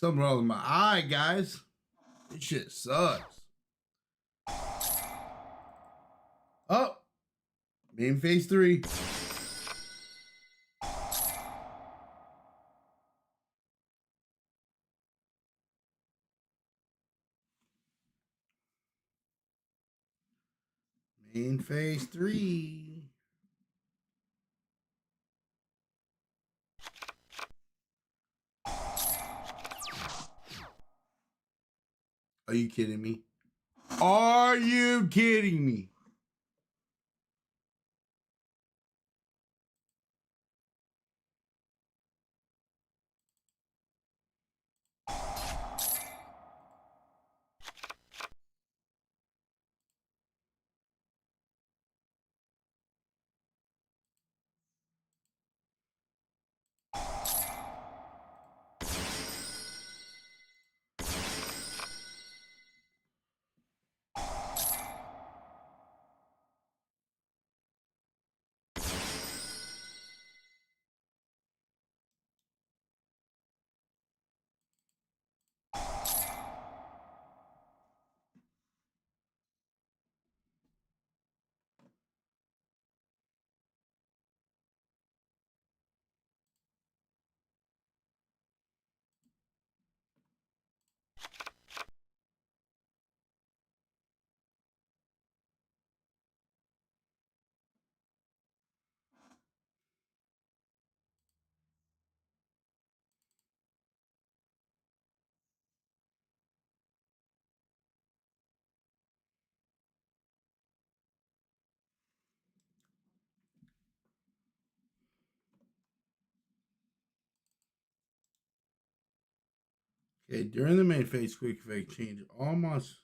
S1: There's something wrong with my eye, guys. This shit sucks. Oh, main phase 3. Main phase 3. Are you kidding me? Are you kidding me? Okay, during the main phase, quick effect change almost.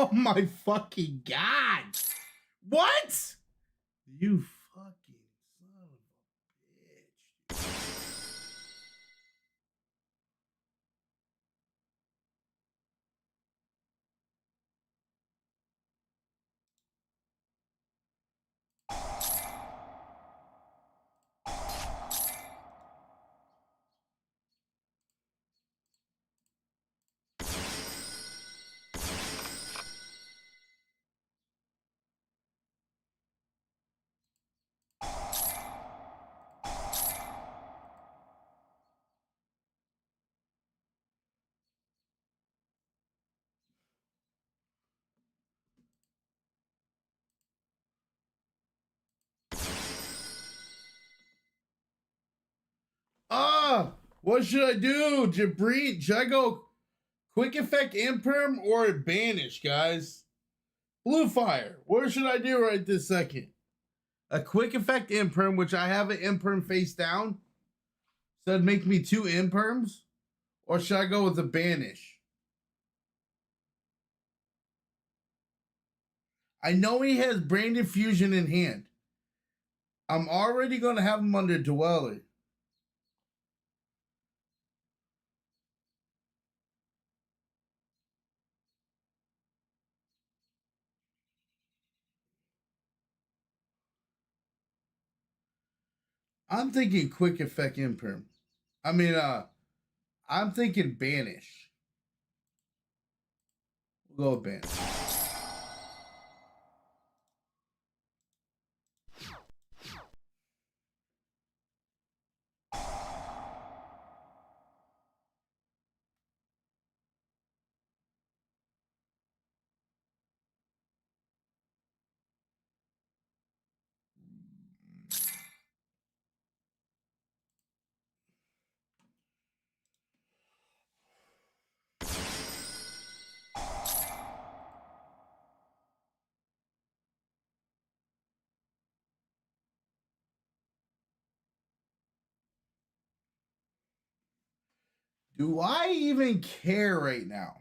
S1: Oh my fucking god! What? You fucking son of a bitch. What should I do? Jabri, should I go quick effect imperm or banish, guys? Blue fire. What should I do right this second? A quick effect imperm, which I have an imperm face down. So that'd make me 2 imperms. Or should I go with the banish? I know he has Brain Infusion in hand. I'm already going to have him under Dweller. I'm thinking quick effect imperm. I'm thinking banish. We'll go with banish. Do I even care right now?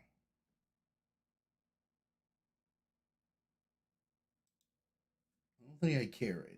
S1: I don't think I care right now.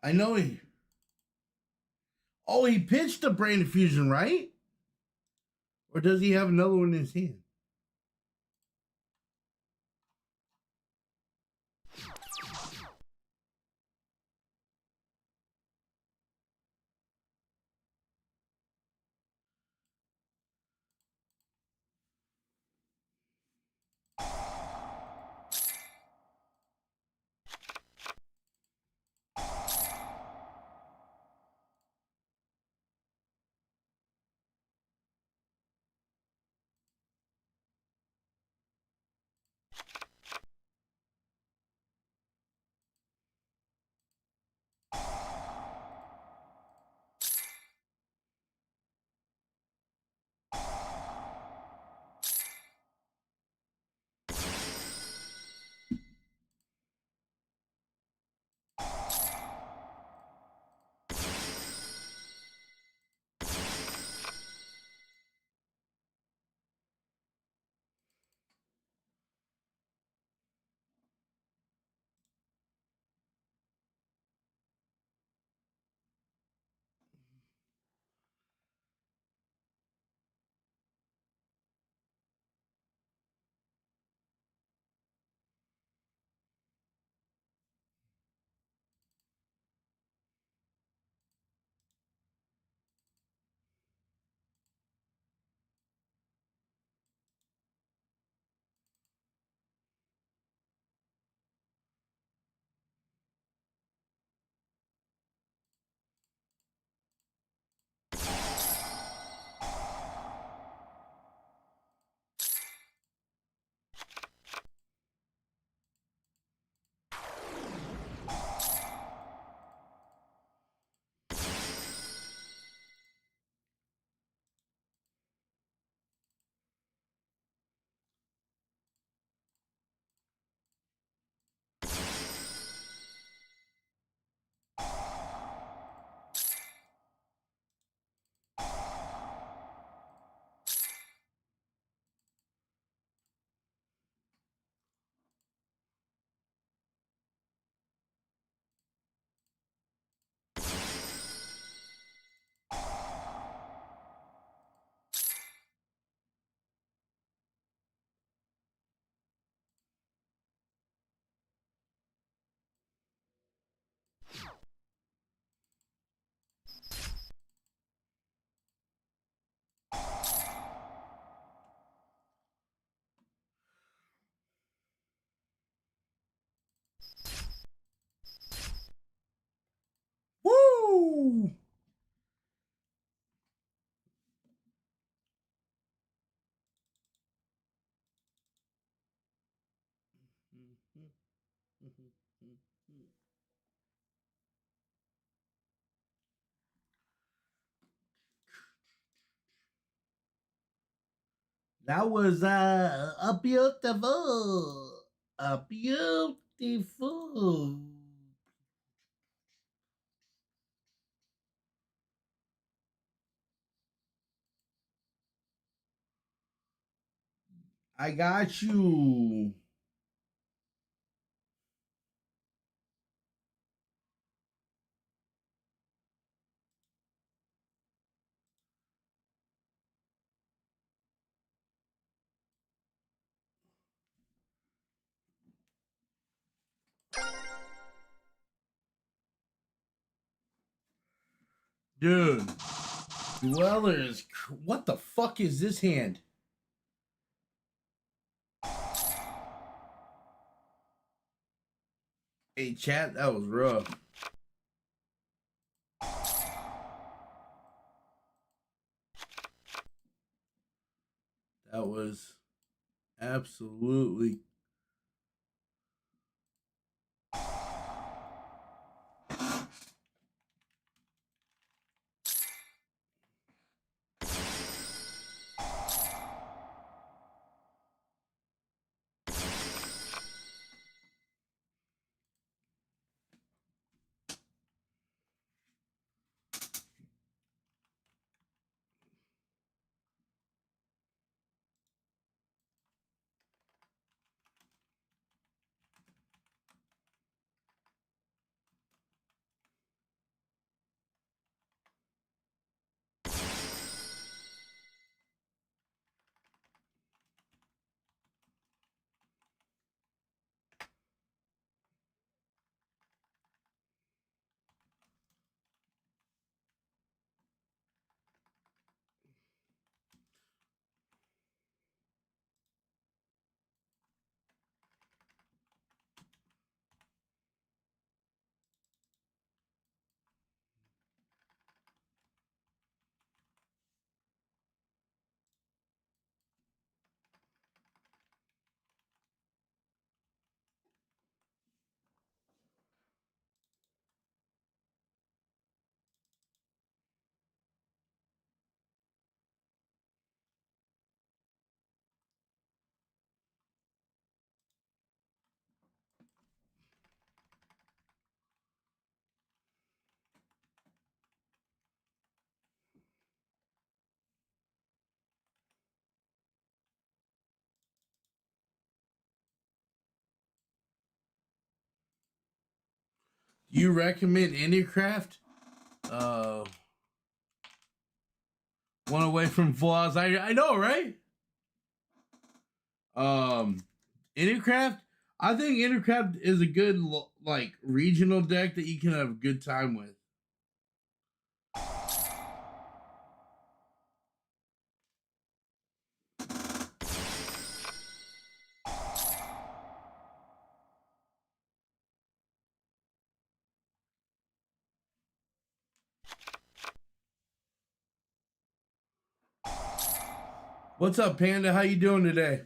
S1: I know he. Oh, he pitched a Brain Infusion, right? Or does he have another one in his hand? Woo! That was a beautiful. I got you. Dude, Dweller is. What the fuck is this hand? Hey, chat, that was rough. That was absolutely. Do you recommend Indiecraft? One away from flaws. I know, right? Um, Intercraft. I think Intercraft is a good like regional deck that you can have a good time with. What's up, Panda? How you doing today?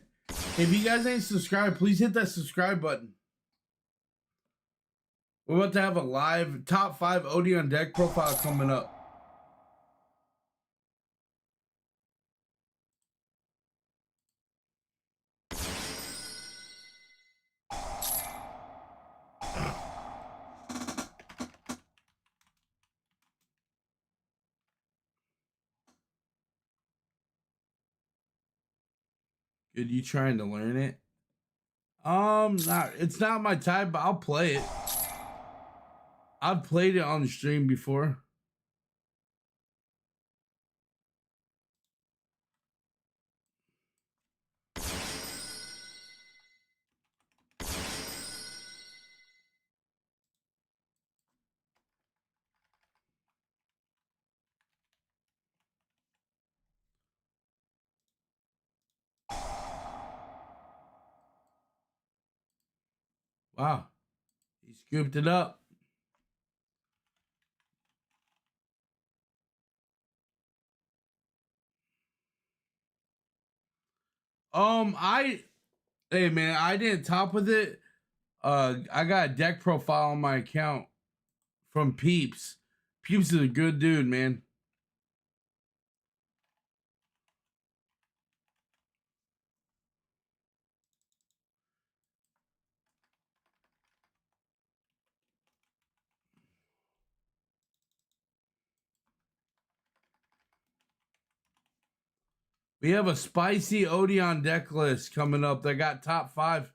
S1: If you guys ain't subscribed, please hit that subscribe button. We're about to have a live top 5 Odeon deck profile coming up. Good, you trying to learn it? It's not my type, but I'll play it. I've played it on the stream before. Wow, he scooped it up. Hey man, I didn't top with it. I got a deck profile on my account from Peeps. Peeps is a good dude, man. We have a spicy Odeon deck list coming up. They got top 5.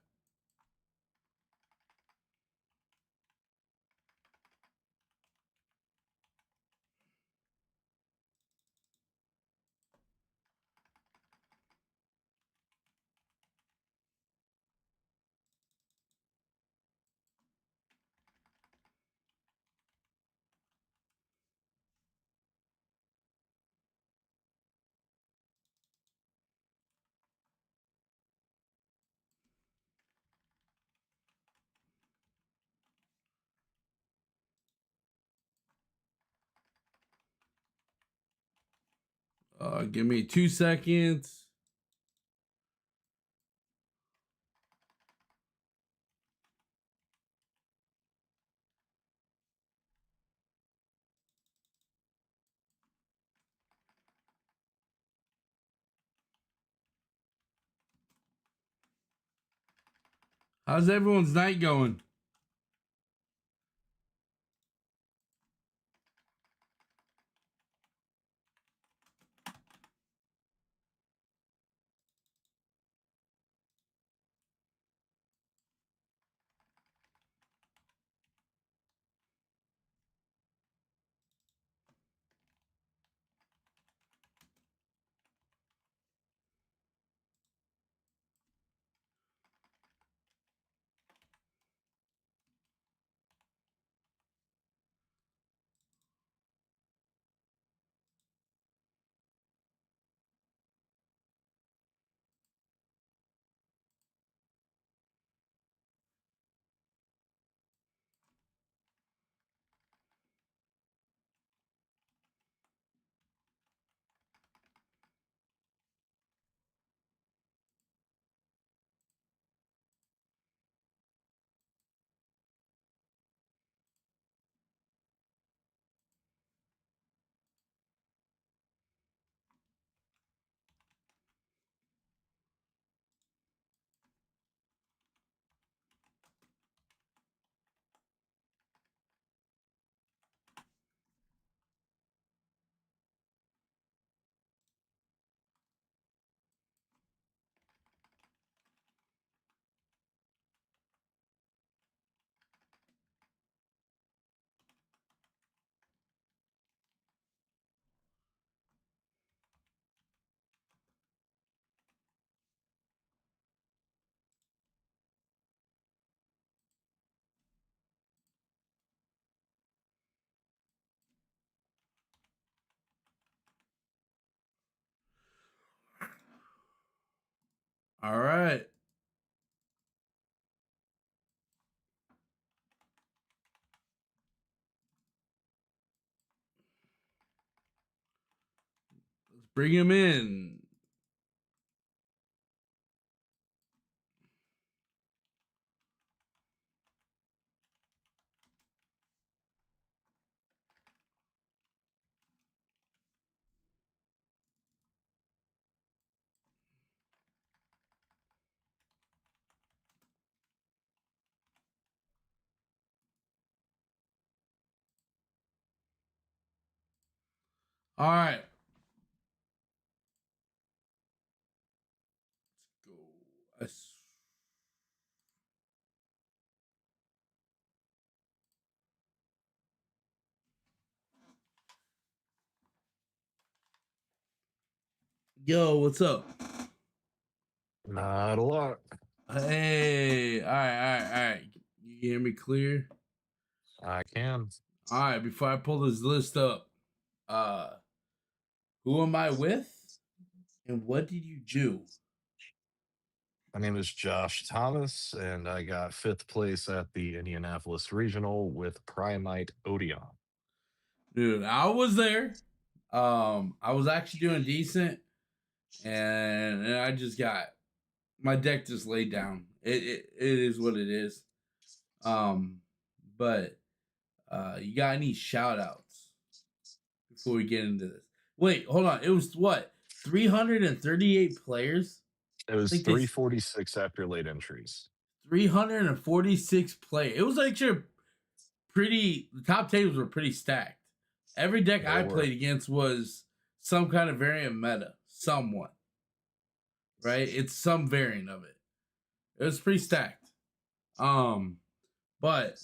S1: Give me 2 seconds. How's everyone's night going? All right. Let's bring him in. All right. Let's go. Yo, what's up?
S2: Not a lot.
S1: Hey, all right. You hear me clear?
S2: I can.
S1: All right, before I pull this list up, uh, who am I with, and what did you do?
S2: My name is Josh Thomas, and I got fifth place at the Indianapolis Regional with Primite Odeon.
S1: Dude, I was there. I was actually doing decent, and I just got my deck just laid down. It is what it is. Um, but you got any shout outs before we get into this? Wait, hold on. It was what? 338 players?
S2: It
S1: I
S2: was
S1: think they
S2: 346 after late entries.
S1: 346 players. It was actually pretty, the top tables were pretty stacked. Every deck
S2: They
S1: I
S2: were.
S1: played against was some kind of variant meta, somewhat, right? It's some variant of it. It was pretty stacked. Um, but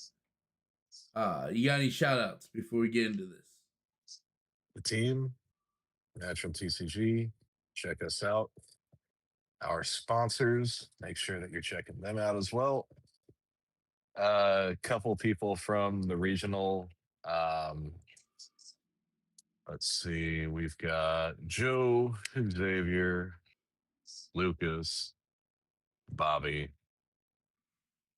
S1: you got any shout outs before we get into this?
S2: The team, Natural TCG, check us out. Our sponsors, make sure that you're checking them out as well. A couple people from the regional. Um, let's see, we've got Joe, Xavier, Lucas, Bobby,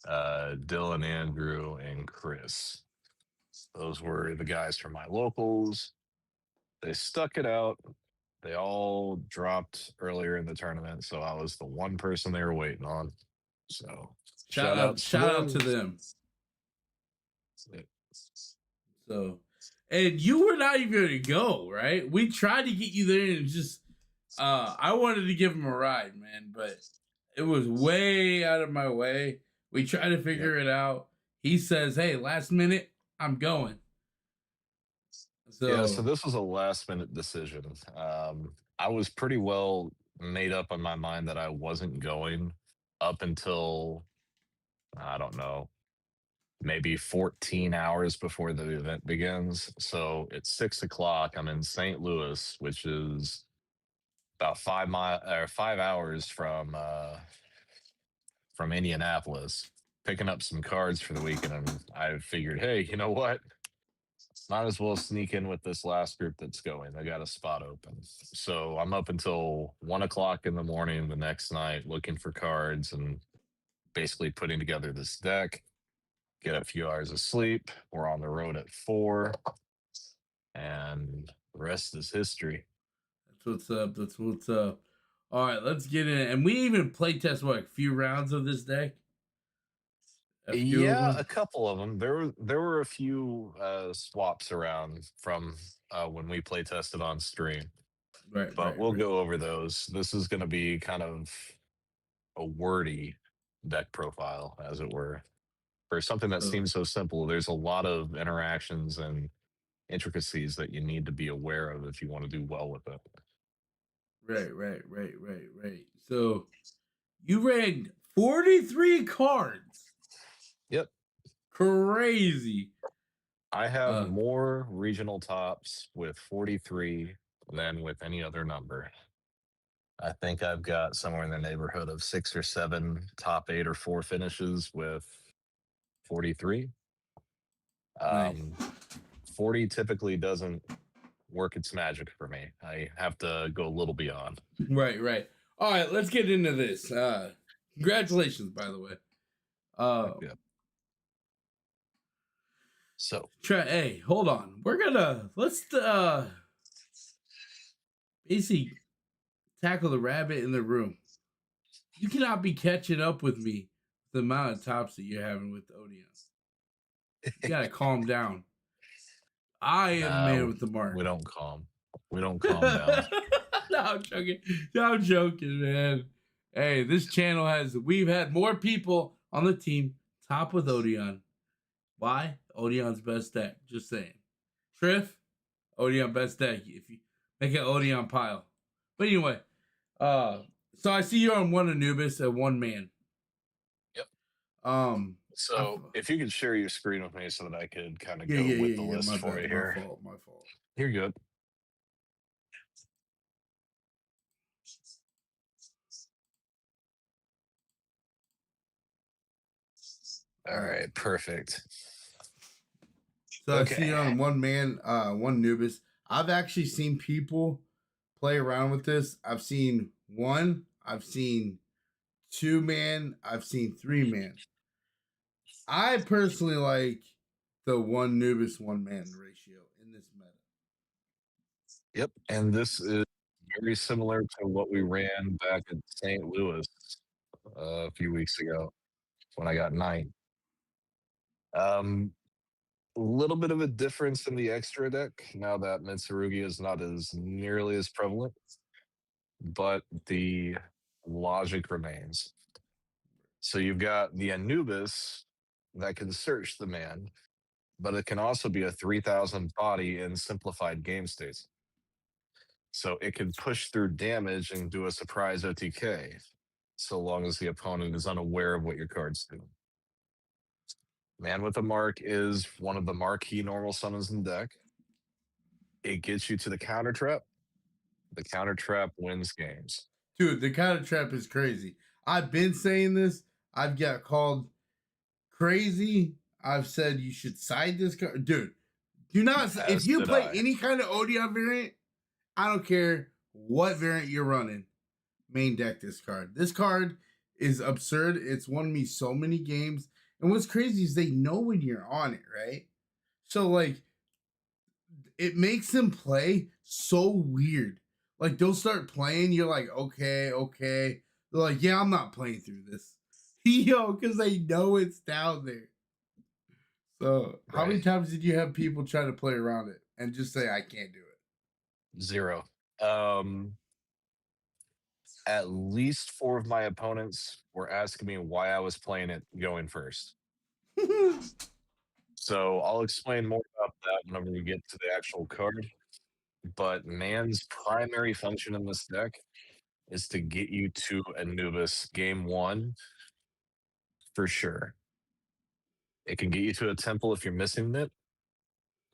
S2: Dylan, Andrew, and Chris. Those were the guys from my locals. They stuck it out. They all dropped earlier in the tournament, so I was the one person they were waiting on. So shout outs to
S1: Shout out to
S2: them.
S1: them. So, and you were not even going to go, right? We tried to get you there and just, I wanted to give him a ride, man, but it was way out of my way. We tried to
S2: Yep.
S1: figure it out. He says, "Hey, last minute, I'm going."
S2: Yeah, so
S1: So,
S2: this was a last minute decision. I was pretty well made up on my mind that I wasn't going up until, I don't know, maybe 14 hours before the event begins. So it's 6 o'clock. I'm in St. Louis, which is about 5 hours from Indianapolis, picking up some cards for the weekend. And I figured, hey, you know what? Might as well sneak in with this last group that's going. They got a spot open. So I'm up until 1 o'clock in the morning the next night looking for cards and basically putting together this deck. Get a few hours of sleep. We're on the road at 4, and the rest is history.
S1: that's what's up. That's what's up. All right, let's get in. And we even play test what, a few rounds of this deck? A few of
S2: Yeah, a
S1: them?
S2: couple of them. There were a few swaps around from when we play tested on stream,
S1: Right,
S2: but
S1: right,
S2: we'll
S1: right.
S2: go over those. This is going to be kind of a wordy deck profile, as it were. For something that
S1: So,
S2: seems so simple, there's a lot of interactions and intricacies that you need to be aware of if you want to do well with it.
S1: right. So, you ran 43 cards.
S2: Yep.
S1: Crazy.
S2: I have
S1: Uh,
S2: more regional tops with 43 than with any other number. I think I've got somewhere in the neighborhood of 6 or 7 top 8 or 4 finishes with 43.
S1: nice.
S2: Um, 40 typically doesn't work its magic for me. I have to go a little beyond.
S1: Right, right. All right, let's get into this. Congratulations, by the way.
S2: Yeah. So
S1: Hey, hold on. Let's basically tackle the rabbit in the room. You cannot be catching up with me the amount of tops that you're having with Odeon. You gotta calm down. I am the man
S2: no,
S1: with the mark.
S2: we don't calm. We don't calm down.
S1: No, I'm joking. No, I'm joking, man. Hey, this channel we've had more people on the team top with Odeon. Why? Odeon's best deck. Just saying. Triff, Odeon best deck. If you make an Odeon pile. But anyway, uh, so I see you're on one Anubis and one man.
S2: Yep.
S1: Um, I,
S2: So if you could share your screen with me so that I could kind of
S1: yeah,
S2: go
S1: yeah,
S2: with
S1: yeah,
S2: the
S1: yeah.
S2: list
S1: My
S2: for
S1: bad.
S2: you
S1: My
S2: here.
S1: fault. My fault.
S2: You're good.
S1: All
S2: All
S1: right.
S2: right, perfect.
S1: So I see
S2: Okay.
S1: you on one man, one Anubis. I've actually seen people play around with this. I've seen one. I've seen two man. I've seen three man. I personally like the one Nubis one man ratio in this meta.
S2: Yep. And this is very similar to what we ran back at St. Louis a few weeks ago when I got 9. Um, a little bit of a difference in the extra deck now that Mitsurugi is not as nearly as prevalent, but the logic remains. So you've got the Anubis that can search the man, but it can also be a 3,000 body in simplified game states. So it can push through damage and do a surprise OTK, so long as the opponent is unaware of what your cards do. Man with a Mark is one of the marquee normal summons in the deck. It gets you to the counter trap. The counter trap wins games.
S1: Dude, the counter trap is crazy. I've been saying this. I've got called crazy. I've said you should side this card. Dude, do not. If
S2: As
S1: you
S2: did
S1: play
S2: I.
S1: any kind of Odeon variant, I don't care what variant you're running, main deck this card. This card is absurd. It's won me so many games. And what's crazy is they know when you're on it, right? So, like, it makes them play so weird. Like they'll start playing, you're like, okay, okay. They're like, yeah, I'm not playing through this. Yo, because they know it's down there. So how
S2: Right.
S1: many times did you have people try to play around it and just say I can't do
S2: 0. At least 4 of my opponents were asking me why I was playing it going first.
S1: it?
S2: So I'll explain more about that whenever we get to the actual card. But Man's primary function in this deck is to get you to Anubis game 1 for sure. It can get you to a temple if you're missing it,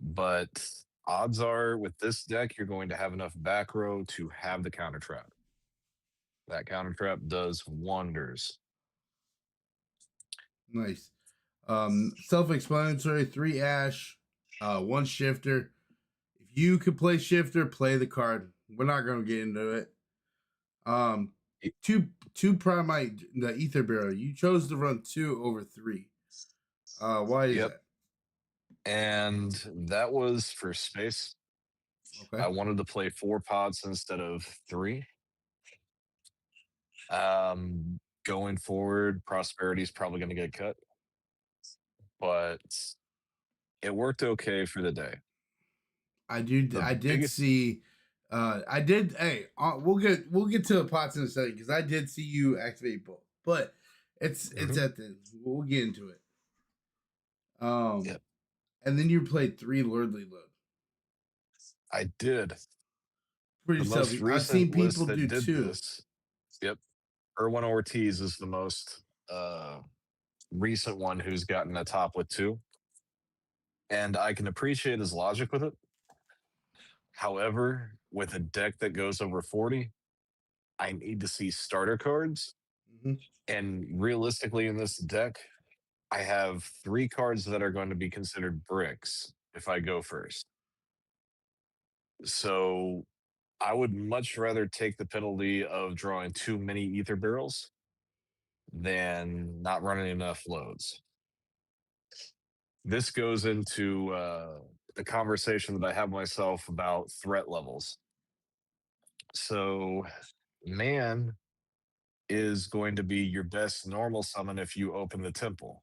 S2: but odds are with this deck, you're going to have enough back row to have the counter trap. That counter trap does wonders.
S1: Nice. Self-explanatory, 3 ash, 1 shifter. If you could play shifter, play the card. We're not gonna get into it. Um,
S2: Y-
S1: two primite the ether barrel. You chose to run 2 over 3. Why is
S2: Yep.
S1: that?
S2: And that was for space.
S1: Okay,
S2: I wanted to play 4 pods instead of 3. Going forward, prosperity is probably going to get cut, but it worked okay for the day.
S1: I do.
S2: The
S1: I did
S2: biggest,
S1: see. I did. Hey, we'll get to the pots in a second because I did see you activate both, but it's
S2: Mhm.
S1: at the we'll get into it. Um,
S2: Yep,
S1: and then you played 3 lordly load.
S2: I did.
S1: Pretty
S2: The most
S1: selfie. I've seen
S2: recent
S1: people
S2: list
S1: do
S2: that did
S1: 2.
S2: this, yep, Erwin Ortiz is the most recent one who's gotten a top with 2. And I can appreciate his logic with it. However, with a deck that goes over 40, I need to see starter cards.
S1: Mm-hmm.
S2: And realistically, in this deck, I have 3 cards that are going to be considered bricks if I go first. So I would much rather take the penalty of drawing too many ether barrels than not running enough loads. This goes into the conversation that I have myself about threat levels. So, man is going to be your best normal summon if you open the temple.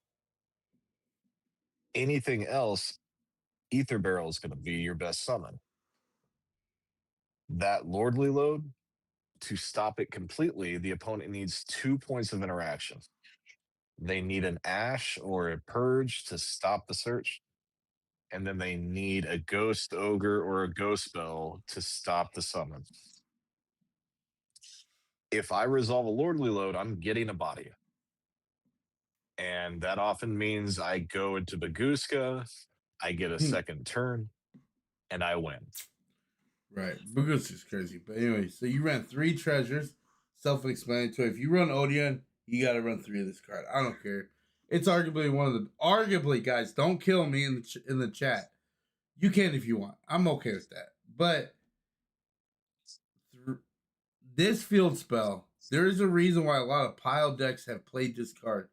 S2: Anything else, ether barrel is going to be your best summon. That lordly load, to stop it completely, the opponent needs 2 points of interaction. They need an Ash or a Purge to stop the search, and then they need a Ghost Ogre or a Ghost Spell to stop the summon. If I resolve a Lordly Load, I'm getting a body. And that often means I go into Baguska, I get a second turn, and I win.
S1: Right. Bugus is crazy. But anyway, so you ran 3 treasures, self-explanatory. If you run Odeon, you got to run 3 of this card. I don't care. It's arguably one of the guys. Don't kill me in the chat. You can if you want. I'm okay with that. But this field spell, there is a reason why a lot of pile decks have played this card.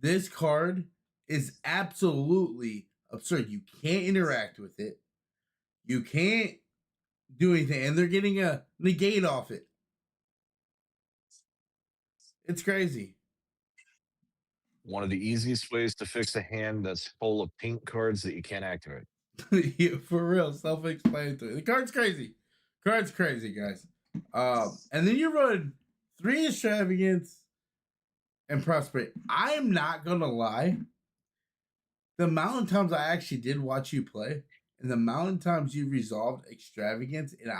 S1: This card is absolutely absurd. You can't interact with it. You can't do anything, and they're getting a negate off it. It's crazy.
S2: One of the easiest ways to fix a hand that's full of pink cards that you can't activate.
S1: Yeah, for real, self-explanatory. The card's crazy. Card's crazy, guys. And then you run 3 extravagance and prosperity. I am not gonna lie. The amount of times I actually did watch you play, and the amount of times you resolved extravagance, and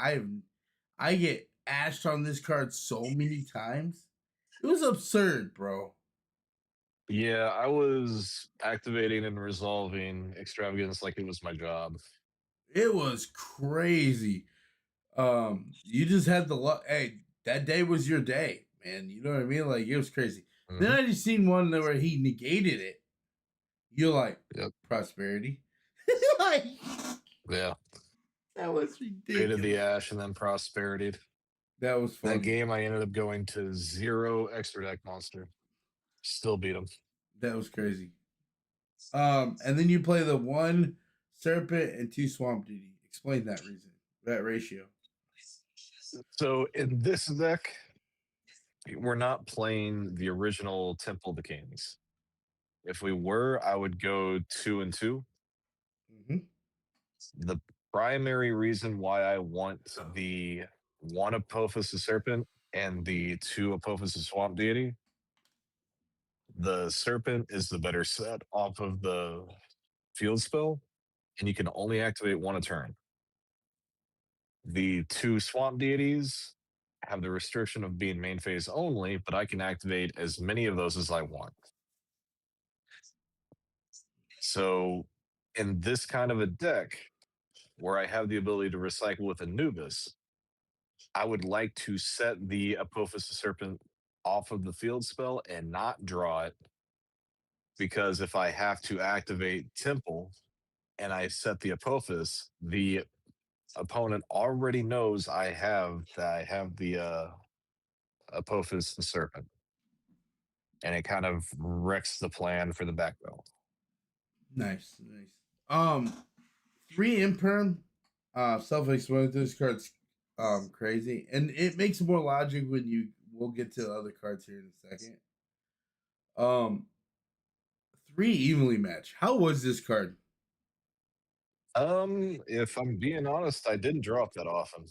S1: I get ashed on this card so many times. It was absurd, bro.
S2: Yeah, I was activating and resolving extravagance like it was my job.
S1: It was crazy. You just had the luck. Hey, that day was your day, man. You know what I mean? Like it was crazy.
S2: Mm-hmm.
S1: Then I just seen one where he negated it. You're like,
S2: yep.
S1: Prosperity. Like,
S2: yeah,
S1: that was ridiculous.
S2: Created the Ash and then prosperity.
S1: That was funny.
S2: That game, I ended up going to 0 extra deck monster. Still beat him.
S1: That was crazy. And then you play the 1 serpent and 2 swamp duty. Explain that reason, that ratio.
S2: So in this deck, we're not playing the original Temple of the Kings. If we were, I would go 2 and 2.
S1: Mm-hmm.
S2: The primary reason why I want the 1 Apophis the Serpent and the 2 Apophis the Swamp Deity, the Serpent is the better set off of the field spell, and you can only activate 1 a turn. The 2 Swamp Deities have the restriction of being main phase only, but I can activate as many of those as I want. So in this kind of a deck, where I have the ability to recycle with Anubis, I would like to set the Apophis the Serpent off of the field spell and not draw it, because if I have to activate Temple and I set the Apophis, the opponent already knows I have the Apophis the Serpent, and it kind of wrecks the plan for the back row.
S1: Nice. 3 imperm, self-explanatory. This card's crazy, and it makes more logic when we'll get to other cards here in a second. 3 evenly match. How was this card?
S2: If I'm being honest, I didn't draw up that often.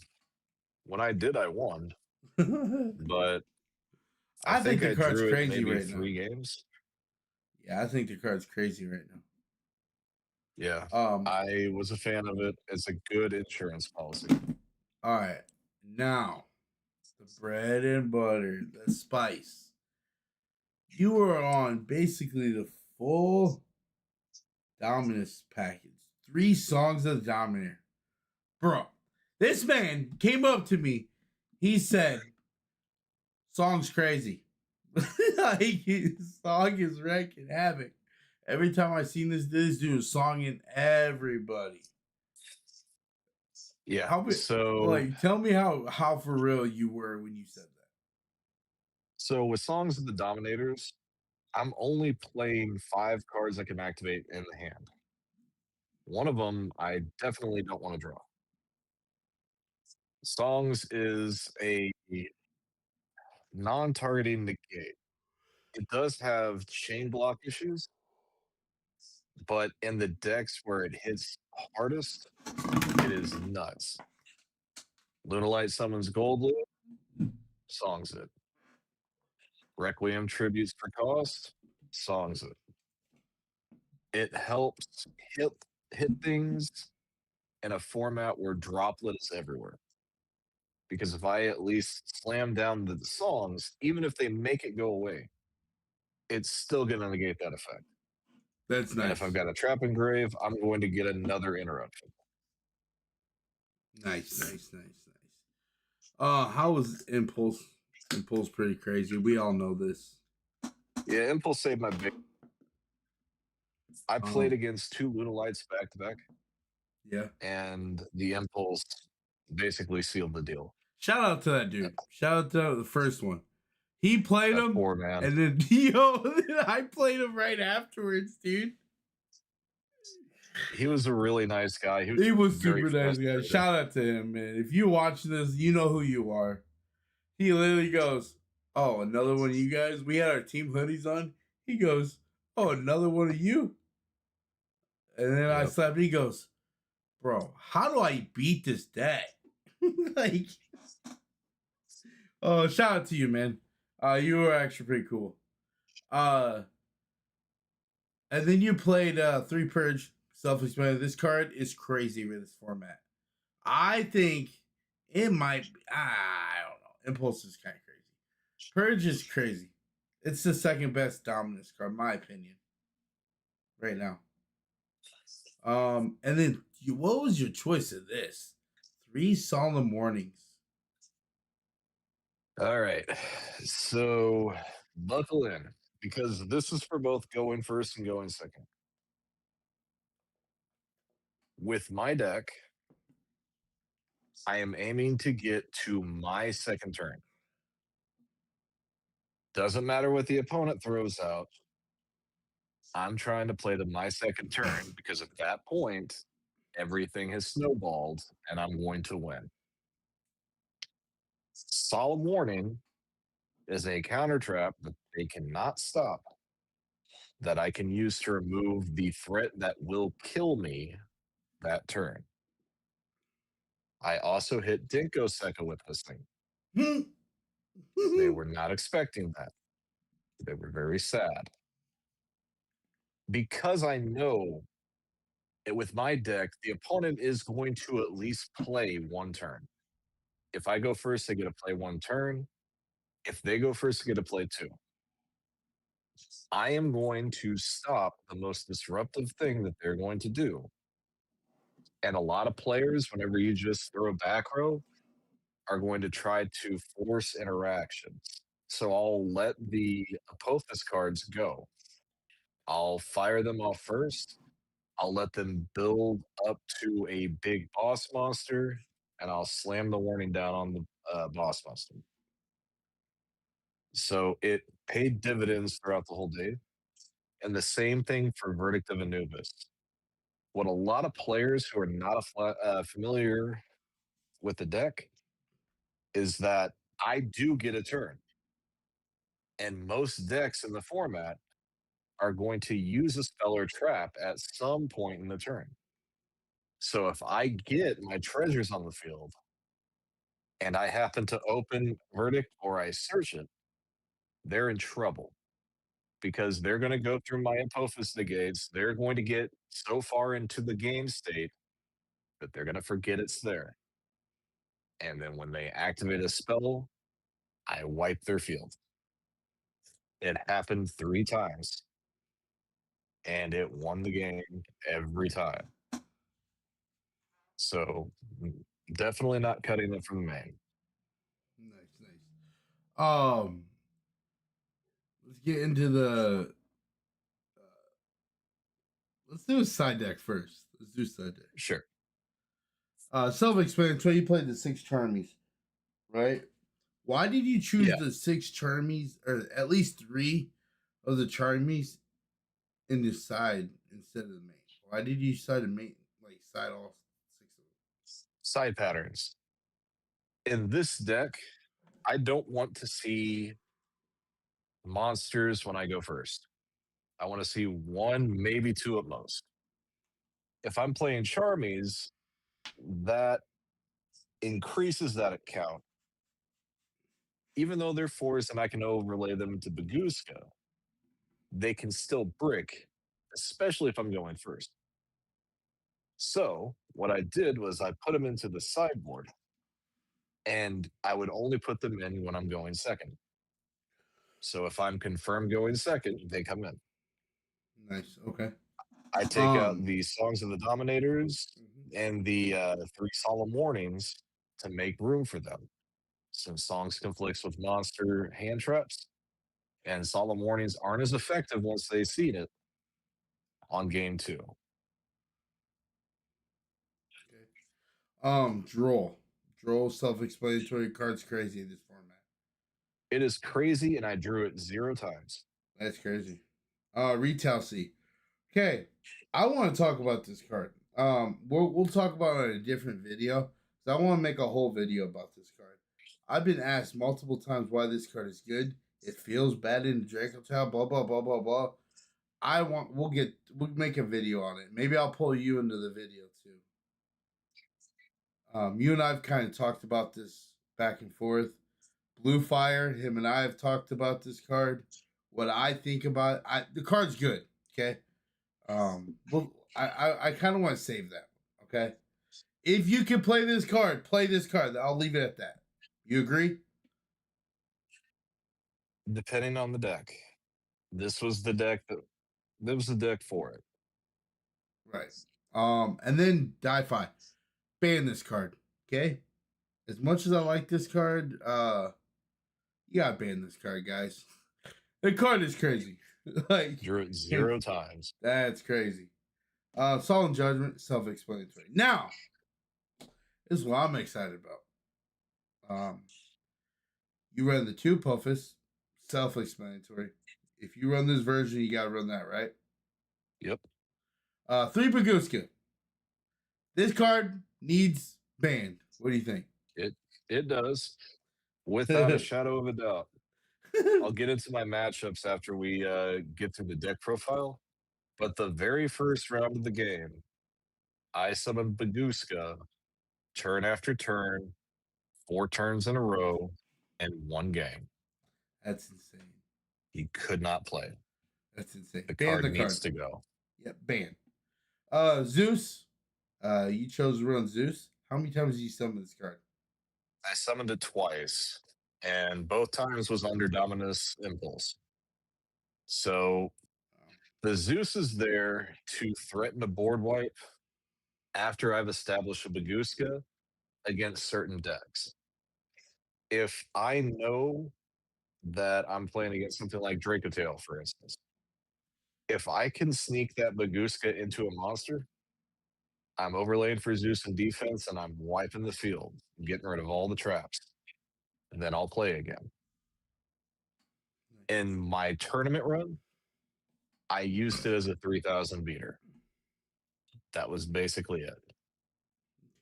S2: When I did, I won. But I think
S1: the
S2: I
S1: card's
S2: drew it
S1: crazy
S2: maybe
S1: right
S2: 3
S1: now.
S2: games.
S1: Yeah, I think the card's crazy right now.
S2: Yeah. I was a fan of it. It's a good insurance policy.
S1: All right. Now, the bread and butter, the spice. You are on basically the full Dominus package. 3 songs of the Dominator. Bro, this man came up to me. He said, song's crazy. Like, his song is wrecking havoc. Every time I seen this dude is songing everybody.
S2: Yeah.
S1: How
S2: So
S1: tell me how for real you were when you said that.
S2: so with Songs of the Dominators, I'm only playing 5 cards I can activate in the hand. One of them I definitely don't want to draw. Songs is a non-targeting negate. It does have chain block issues, but in the decks where it hits hardest, it is nuts. Lunalight summons Gold, songs it. Requiem tributes for cost, songs it. It helps hit hit things in a format where droplet is everywhere. Because if I at least slam down the songs, even if they make it go away, it's still going to negate that effect.
S1: That's
S2: And if I've
S1: nice.
S2: got a trap engrave, I'm going to get another interruption.
S1: Nice. How was Impulse? Impulse pretty crazy. We all know this.
S2: Yeah, Impulse saved my big. I played
S1: Um,
S2: against 2 Lunalights back to back,
S1: yeah.
S2: and the Impulse basically sealed the deal.
S1: Shout out to that dude. Shout out to the first one. He played
S2: That
S1: him,
S2: poor man.
S1: and then I played him right afterwards, dude.
S2: He was a really nice guy. He was
S1: He was
S2: very
S1: super nice guy.
S2: frustrated.
S1: Shout out to him, man. If you watch this, you know who you are. He literally goes, "Oh, another one of you guys." We had our team hoodies on. He goes, "Oh, another one of you." And then I
S2: Yep.
S1: slapped. He goes, "Bro, how do I beat this deck?" Like, oh, shout out to you, man. You were actually pretty cool. Uh, and then you played 3 Purge. Self-explanatory. This card is crazy with this format. I think it might be, I don't know. Impulse is kind of crazy. Purge is crazy. It's the second best dominance card, in my opinion, right now. And then what was your choice of this? 3 Solemn Warnings.
S2: All right. So buckle in because this is for both going first and going second. With my deck, I am aiming to get to my second turn. Doesn't matter what the opponent throws out. I'm trying to play to my second turn because at that point, everything has snowballed and I'm going to win. Solemn Warning is a counter trap that they cannot stop that I can use to remove the threat that will kill me that turn. I also hit Dinko Seka with this thing. They were not expecting that. They were very sad. Because I know it, with my deck, the opponent is going to at least play 1 turn. If I go first, they get to play 1 turn. If they go first, they get to play 2. I am going to stop the most disruptive thing that they're going to do. And a lot of players, whenever you just throw back row, are going to try to force interactions. So I'll let the Apophis cards go. I'll fire them off first. I'll let them build up to a big boss monster, and I'll slam the warning down on the boss monster. So it paid dividends throughout the whole day. And the same thing for Verdict of Anubis. What a lot of players who are not familiar with the deck is that I do get a turn. And most decks in the format are going to use a spell or trap at some point in the turn. So if I get my treasures on the field and I happen to open Verdict or I search it, they're in trouble because they're going to go through my Apophis negates. They're going to get so far into the game state that they're going to forget it's there. And then when they activate a spell, I wipe their field. It happened 3 times and it won the game every time. So definitely not cutting it from the main.
S1: Nice. Let's get into the. Let's do a side deck first. Let's do side deck.
S2: Sure.
S1: Self-explanatory. You played the 6 Charmies, right? Why did you choose
S2: Yeah.
S1: the 6 Charmies, or at least 3 of the Charmies in the side instead of the main? Why did you decide to make like side all 6 of them?
S2: Side patterns. In this deck, I don't want to see monsters when I go first. I want to see one, maybe two at most. If I'm playing Charmies, that increases that count. Even though they're fours and I can overlay them into Baguska, they can still brick, especially if I'm going first. So what I did was I put them into the sideboard, and I would only put them in when I'm going second. So if I'm confirmed going second, they come in.
S1: Nice. Okay.
S2: I take out
S1: Um.
S2: the Songs of the Dominators
S1: Mhm.
S2: and the Three Solemn Warnings to make room for them. Since Songs conflicts with monster hand traps, and Solemn Warnings aren't as effective once they see it on game two.
S1: Okay. Droll self-explanatory cards crazy in this format.
S2: It is crazy, and I drew it 0 times.
S1: That's crazy. Retail C. Okay, I want to talk about this card. We'll talk about it in a different video. So I want to make a whole video about this card. I've been asked multiple times why this card is good. It feels bad in the Draco Town. Blah blah blah blah blah. We'll make a video on it. Maybe I'll pull you into the video too. You and I've kind of talked about this back and forth. Blue Fire, him and I have talked about this card. What I think about the card's good. Okay. Well, I kind of want to save that. Okay. If you can play this card, play this card. I'll leave it at that. You agree?
S2: Depending on the deck, this was the deck that was the deck for it.
S1: Right. And then Di-Fi. Ban this card. Okay. As much as I like this card, you gotta ban this card, guys. The card is crazy. Like
S2: Drew it 0 times.
S1: that's crazy. Solemn Judgment, self-explanatory. Now, this is what I'm excited about. You run the 2 Puffus, self-explanatory. If you run this version, you gotta run that, right?
S2: Yep.
S1: 3 Baguska. This card needs banned. What do you think?
S2: It does, without a shadow of a doubt. I'll get into my matchups after we get through the deck profile. But the very first round of the game, I summoned Baguska turn after turn, 4 turns in a row, and 1 game.
S1: That's insane.
S2: He could not play.
S1: That's insane.
S2: The
S1: Ban
S2: card
S1: the
S2: needs
S1: card.
S2: to go.
S1: Yep, ban. Zeus. You chose to run Zeus. How many times did you summon this card?
S2: I summoned it twice, and both times was under Dominus Impulse. So the Zeus is there to threaten a board wipe after I've established a Baguska against certain decks. If I know that I'm playing against something like Draco Tail, for instance, if I can sneak that Baguska into a monster, I'm overlaying for Zeus in defense and I'm wiping the field, getting rid of all the traps, and then I'll play again. In my tournament run, I used it as a 3,000 beater. That was basically it.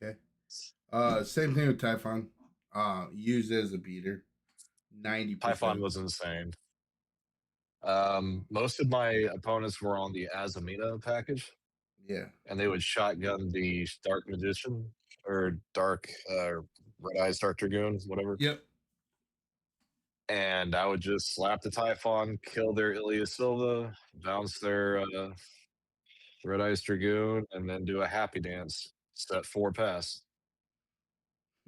S1: Okay. Same thing with Typhon. Used as a beater. 90%.
S2: Typhon was insane. Most of my opponents were on the Azamina package,
S1: Yeah.
S2: and they would shotgun the Dark Magician or Dark Red Eyes Dark Dragoon, whatever.
S1: Yep.
S2: And I would just slap the Typhon, kill their Ilya Silva, bounce their Red Eyes Dragoon, and then do a happy dance. Set 4 pass.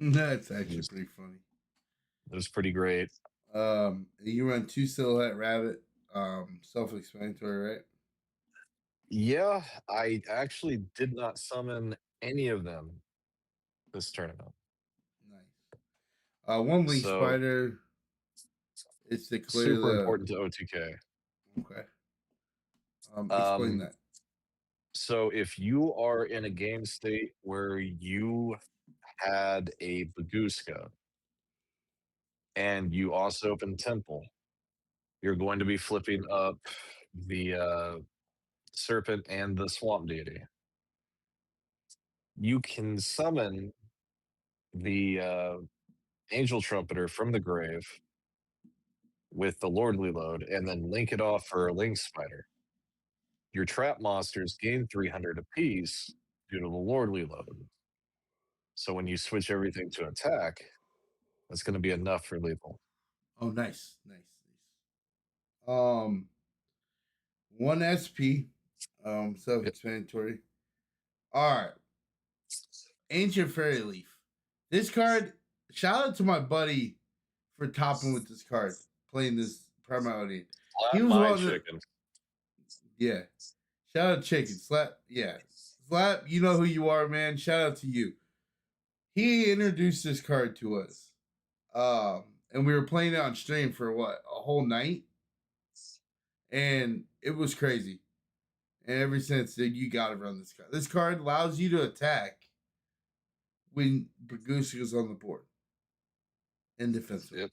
S1: That's actually pretty funny.
S2: It was pretty great.
S1: You run 2 Silhouette Rabbit. Self-explanatory, right?
S2: Yeah, I actually did not summon any of them this tournament.
S1: Nice. 1 Link
S2: So,
S1: Spider. It's to clear
S2: super
S1: the.
S2: important to OTK.
S1: Okay. Explain that.
S2: So if you are in a game state where you had a Baguska and you also open Temple, you're going to be flipping up the Serpent and the Swamp Deity. You can summon the Angel Trumpeter from the grave with the Lordly Load and then link it off for a Link Spider. Your trap monsters gain 300 apiece due to the Lordly Load. So when you switch everything to attack, that's going to be enough for lethal.
S1: Oh, nice, nice, nice. 1 SP,
S2: Yep.
S1: self-explanatory. All right, Ancient Fairy Leaf. This card. Shout out to my buddy for topping with this card, playing this primarily. He
S2: Slap
S1: was
S2: my
S1: one of the
S2: chicken.
S1: yeah. Shout out Chicken Slap. Yeah, Slap. You know who you are, man. Shout out to you. He introduced this card to us, and we were playing it on stream for what, a whole night, and it was crazy. And ever since then, you got to run this card. This card allows you to attack when Bragusa is on the board and defensive.
S2: Yep.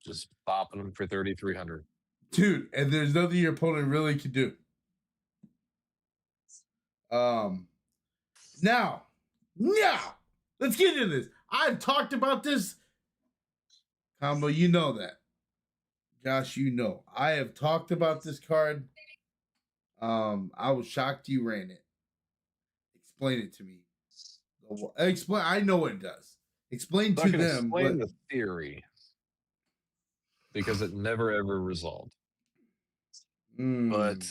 S2: Just bopping them for 3,300.
S1: Dude, and there's nothing your opponent really can do. Now, let's get into this. I've talked about this combo. You know that, Josh. You know I have talked about this card. I was shocked you ran it. Explain it to me. Explain. I know what it does. Explain to them.
S2: Explain the theory because it never ever resolved. But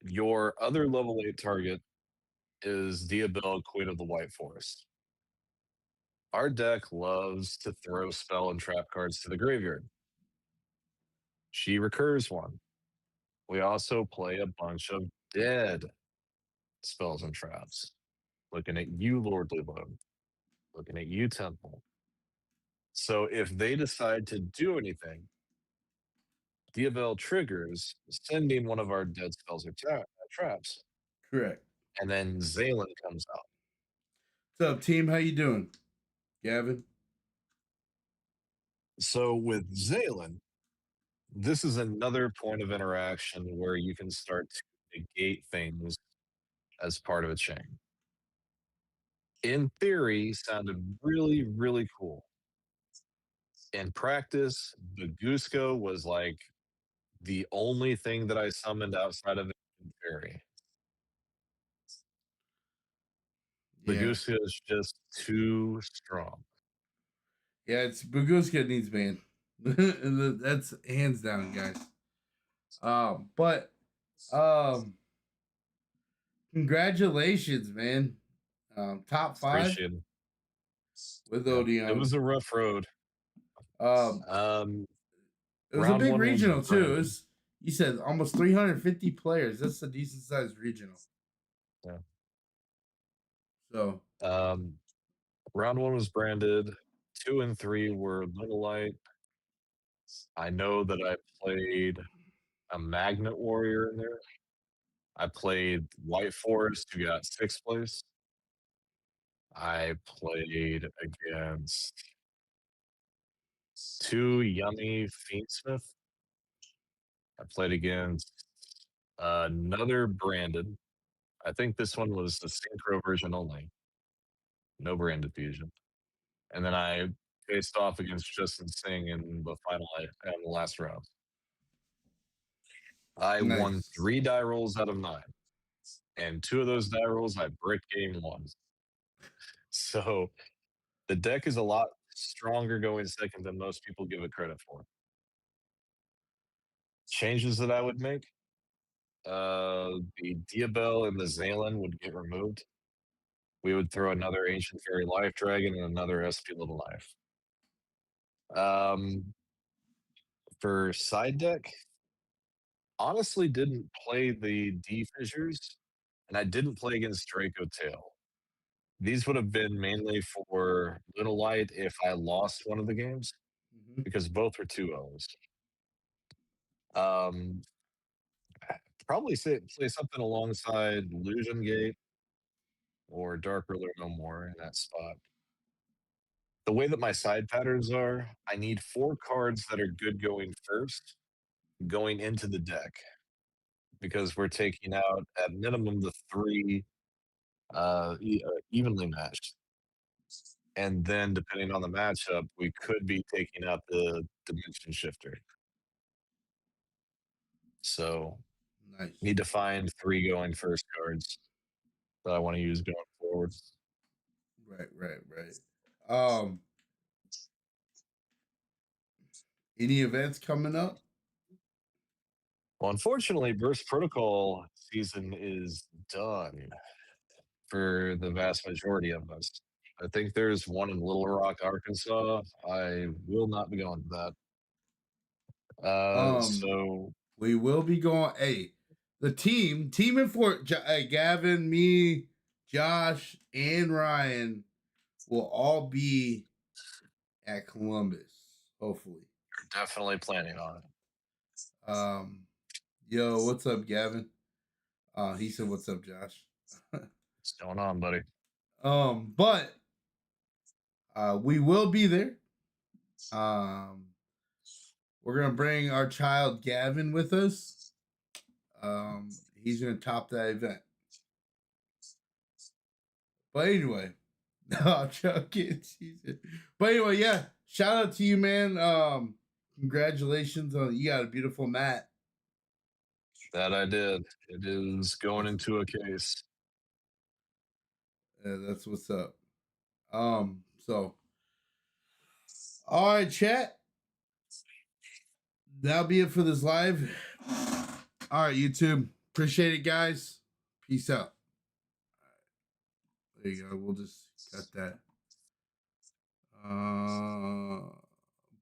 S2: your other level 8 target is Diabell, Queen of the White Forest. Our deck loves to throw spell and trap cards to the graveyard. She recurs one. We also play a bunch of dead spells and traps. Looking at you, Lordly Load. Looking at you, Temple. So if they decide to do anything, Diabell triggers sending one of our dead spells or traps.
S1: Correct.
S2: And then Zalen comes out.
S1: What's up, team? How you doing, Gavin?
S2: So with Zalen, this is another point of interaction where you can start to negate things as part of a chain. In theory, sounded really, really cool. In practice, Bagusko was like the only thing that I summoned outside of Fairy.
S1: Yeah.
S2: Baguska is just too strong.
S1: Yeah, it's Baguska needs ban. That's hands down, guys. But congratulations, man. Top 5
S2: Appreciate it.
S1: with
S2: Yeah,
S1: Odeon.
S2: it was a rough road.
S1: It was a big regional too. It was, you said almost 350 players. That's a decent sized regional.
S2: Yeah.
S1: So
S2: round 1 was branded. 2 and 3 were Little Light. I know that I played a Magnet Warrior in there. I played White Forest, who got 6th place. I played against 2 Yummy Fiendsmith. I played against another branded. I think this one was the synchro version only. No branded fusion. And then I faced off against Justin Singh in the final in the last round. I won 3 die rolls out of 9. And 2 of those die rolls I brick game 1. So the deck is a lot stronger going second than most people give it credit for. Changes that I would make, the Diabell and the Zalen would get removed. We would throw another Ancient Fairy Life Dragon and another SP Little Life. For side deck, honestly didn't play the D Fissures, and I didn't play against Draco Tail. These would have been mainly for Little Light if I lost one of the games, because both were 2-0s. Probably play something alongside Illusion Gate, or Dark Ruler no more in that spot. The way that my side patterns are, I need 4 cards that are good going first, going into the deck, because we're taking out at minimum the 3 evenly matched. And then depending on the matchup, we could be taking out the dimension shifter. So
S1: Nice.
S2: need to find 3 going first cards that I want to use going forward.
S1: Right, right, right. Um, any events coming up?
S2: Well, unfortunately, Burst Protocol season is done for the vast majority of us. I think there's one in Little Rock, Arkansas. I will not be going to that.
S1: Um,
S2: So
S1: we will be going. Hey, the team in Fort. Gavin, me, Josh, and Ryan will all be at Columbus. Hopefully.
S2: definitely planning on it.
S1: Um, yo, what's up, Gavin? He said, "What's up, Josh?"
S2: What's going on, buddy?
S1: But we will be there. Um, we're gonna bring our child Gavin with us. He's gonna top that event. But anyway, no, I'm joking. Jesus. But anyway, yeah. Shout out to you, man. Congratulations on you got a beautiful mat.
S2: That I did. It is going
S1: That's
S2: into a case.
S1: that's what's up. So all right, chat. That'll be it for this live. All right, YouTube. Appreciate it, guys. Peace out. There you go. We'll just cut that.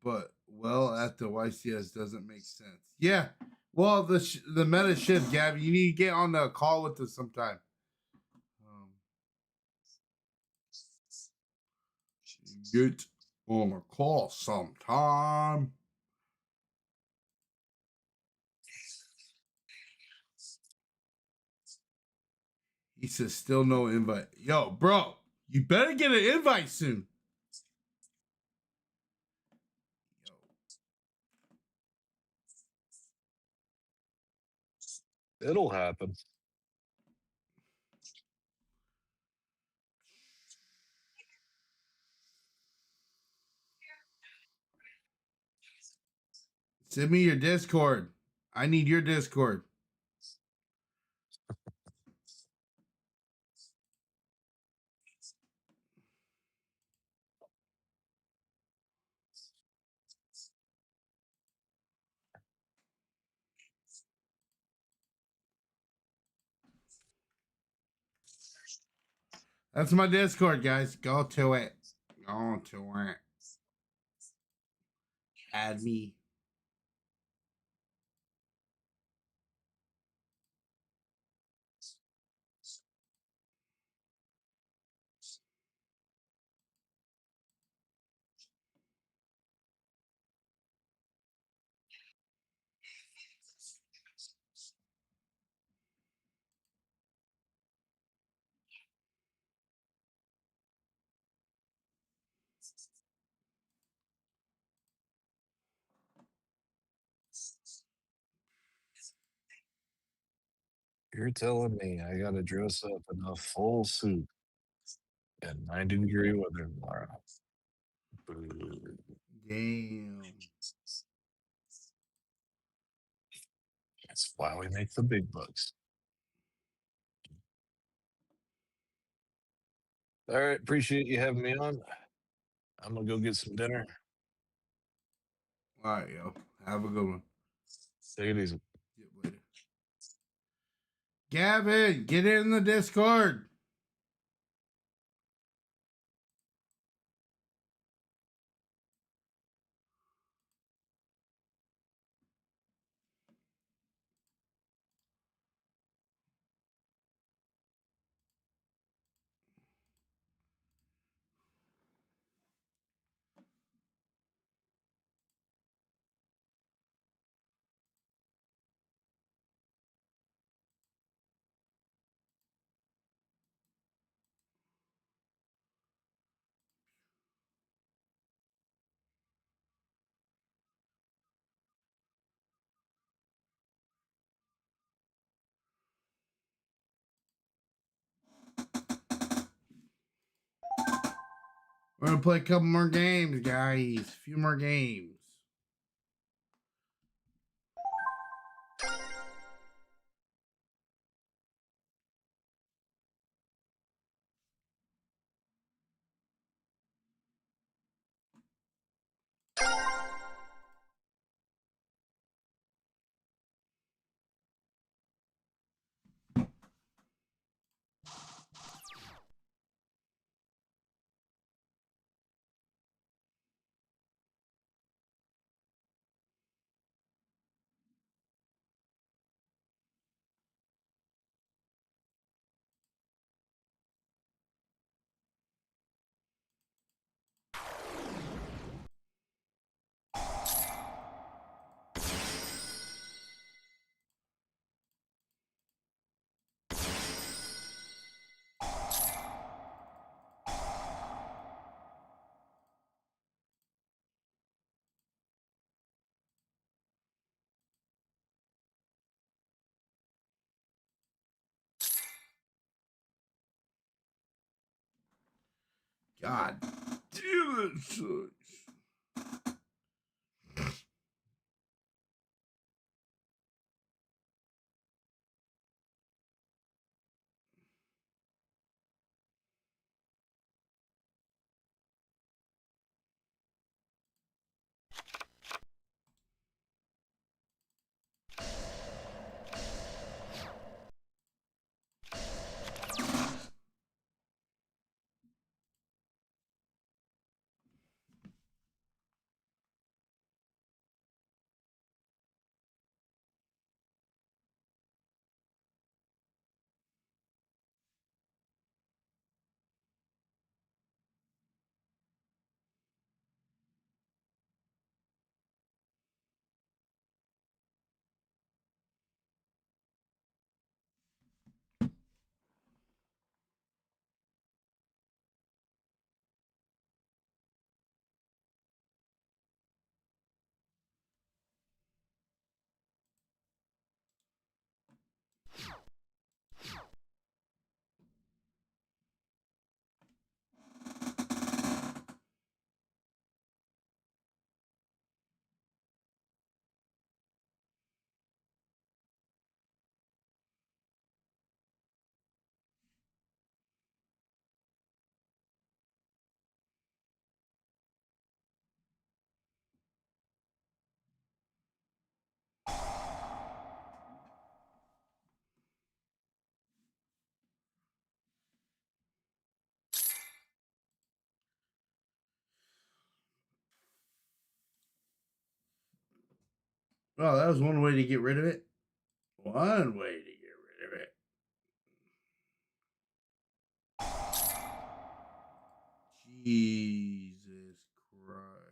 S1: But well, at the YCS doesn't make sense. Yeah. Well, the meta shift, Gabby. You need to get on the call with us sometime. Um, get on a call sometime. He says still no invite. Yo, bro, you better get an invite soon. Yo.
S2: It'll happen.
S1: Send me your Discord. I need your Discord. That's my Discord, guys. Go to it. Go to it. Add me.
S2: You're telling me I gotta dress up in a full suit in 90-degree weather tomorrow. Boo.
S1: Damn.
S2: That's why we make the big bucks. All right, appreciate you having me on. I'm gonna go get some dinner.
S1: All right, yo. Have a good one.
S2: Take it easy.
S1: Yep, later. Gavin, get in the Discord. We're gonna play a couple more games, guys. A few more games. God damn it, sucks. Well, that was one way to get rid of it. One way to get rid of it. Jesus Christ.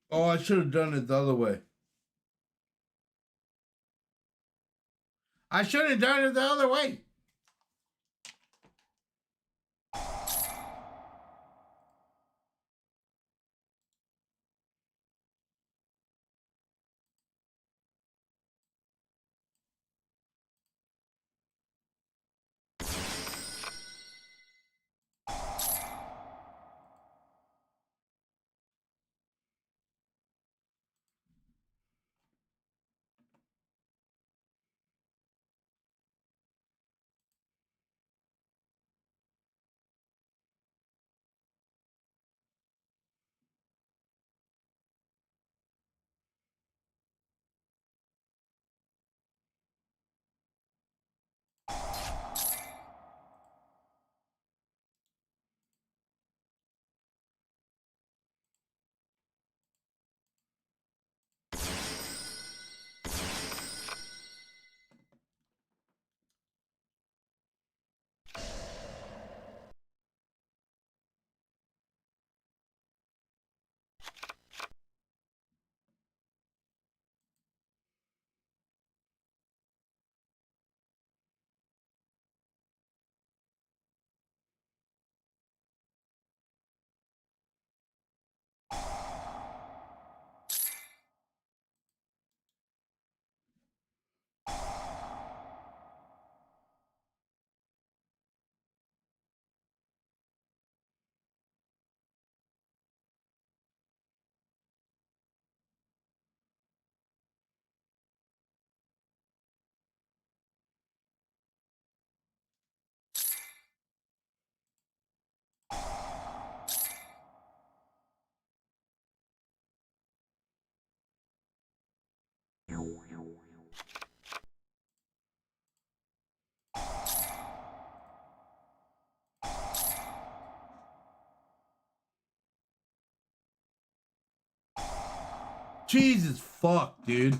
S1: Oh, I should have done it the other way. I should have done it the other way. Jesus fuck, dude.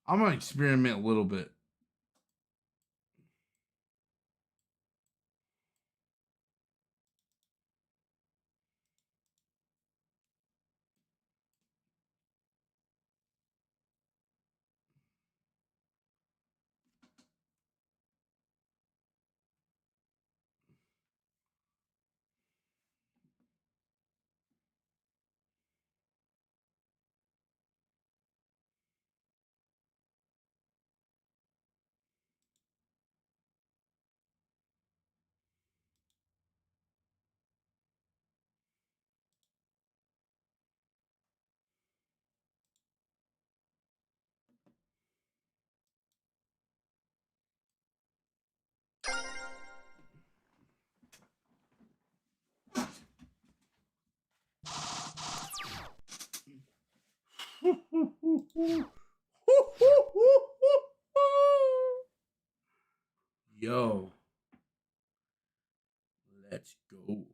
S1: I'm gonna experiment a little bit. Yo, let's go.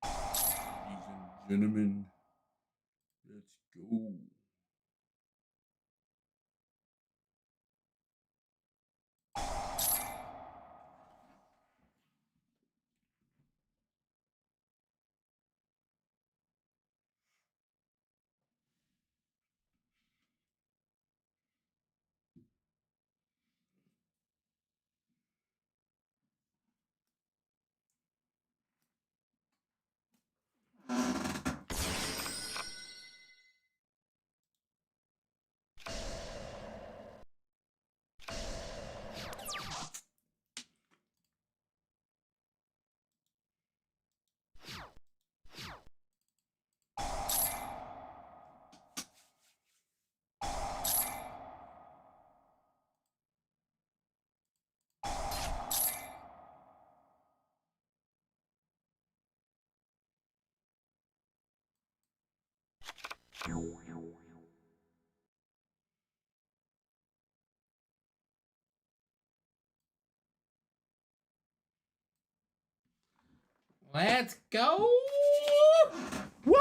S1: Ladies and gentlemen, let's go. Let's go. Woo!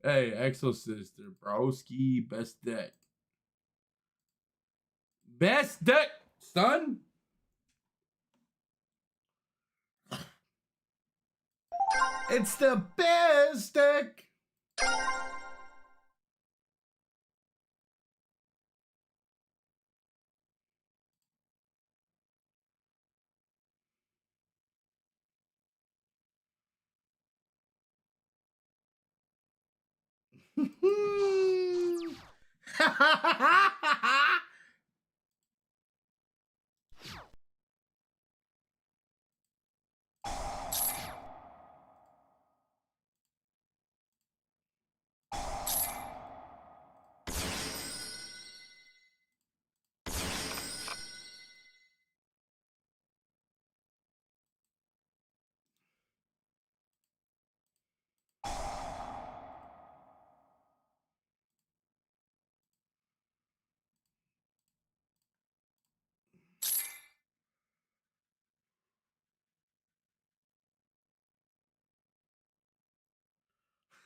S1: Hey, Exosister, broski, best deck. Best deck, son. It's the best deck.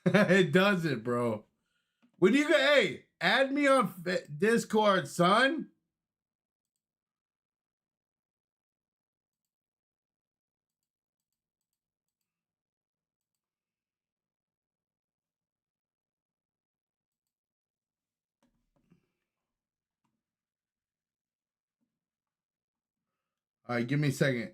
S1: It doesn't, bro. When you go, hey, add me on Discord, son. All right, give me a second.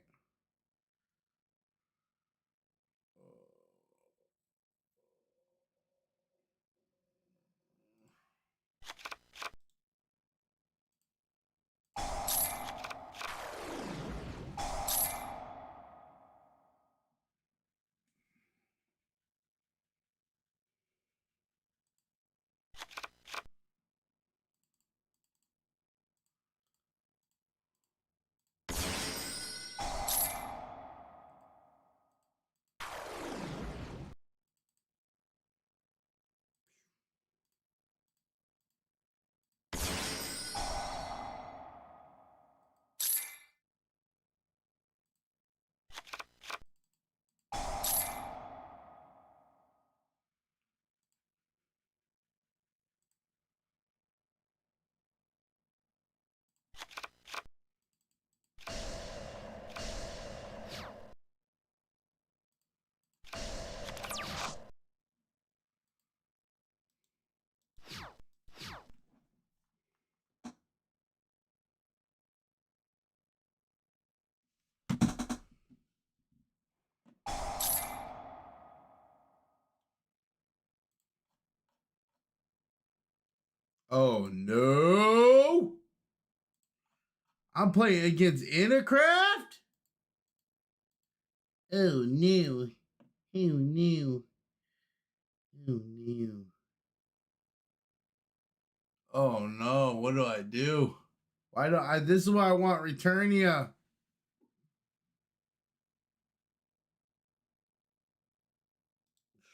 S1: Oh no! I'm playing against Intercraft? Oh no. Oh no. Oh no. Oh no, what do I do? Why don't I? This is why I want Returnia.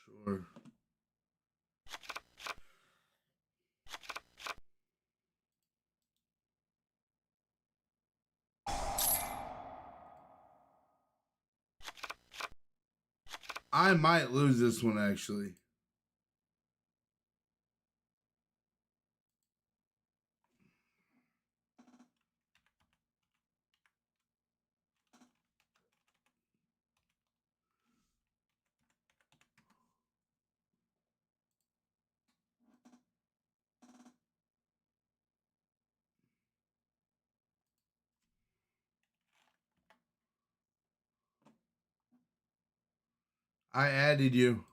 S1: Sure. I might lose this one actually. I added you.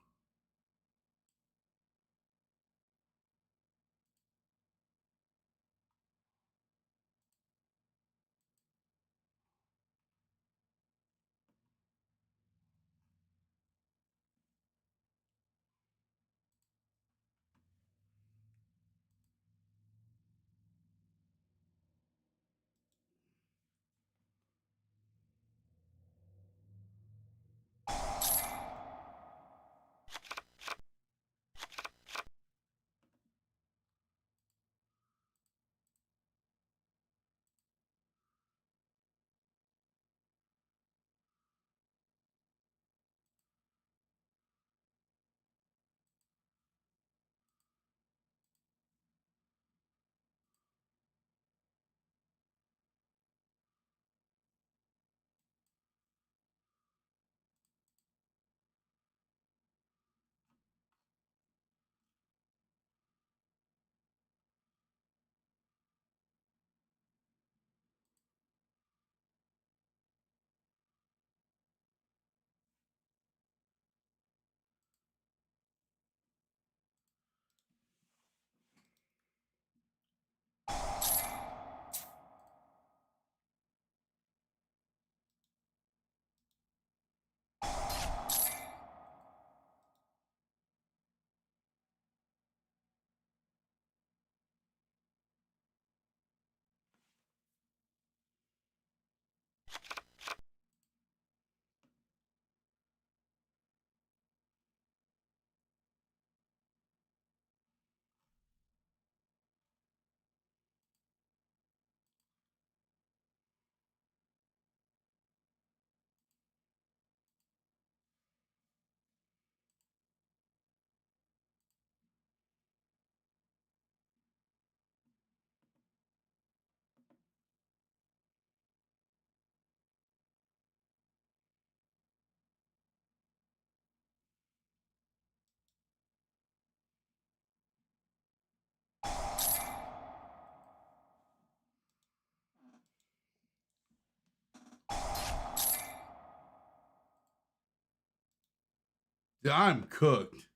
S1: Dude, I'm cooked.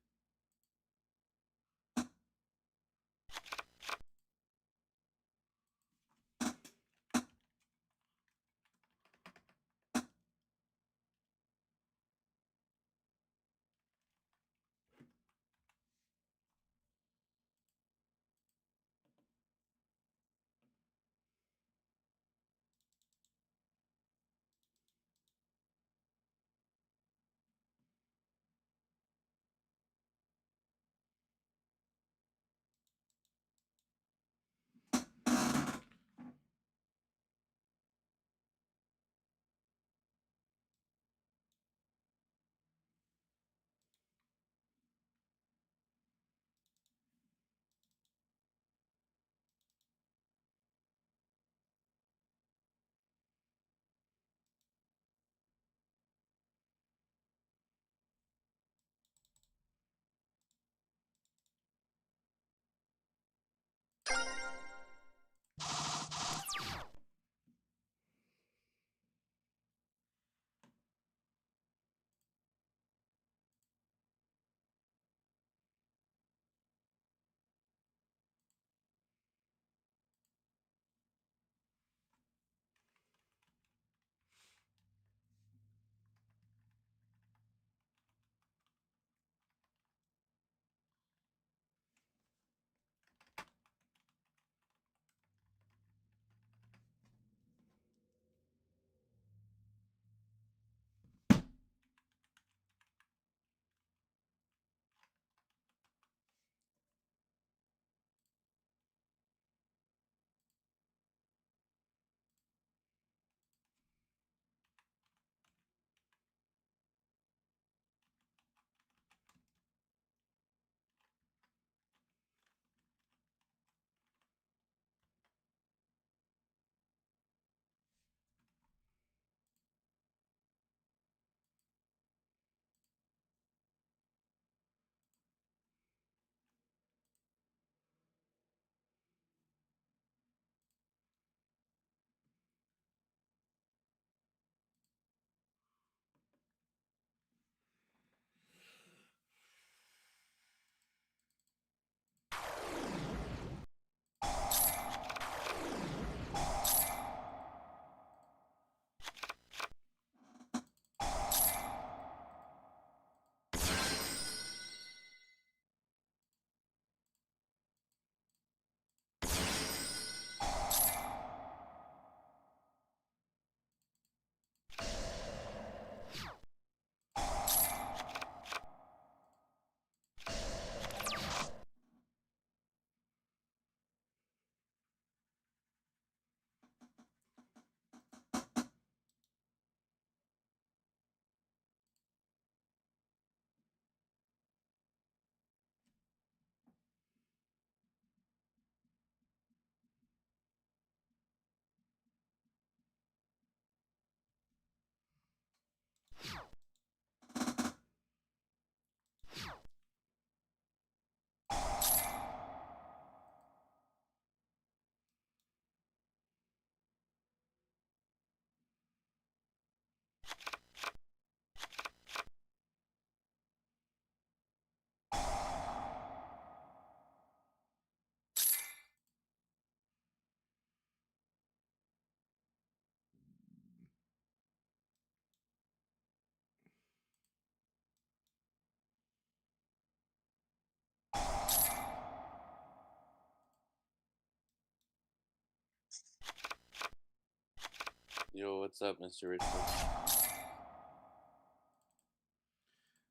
S3: Yo, what's up, Mr. Richard?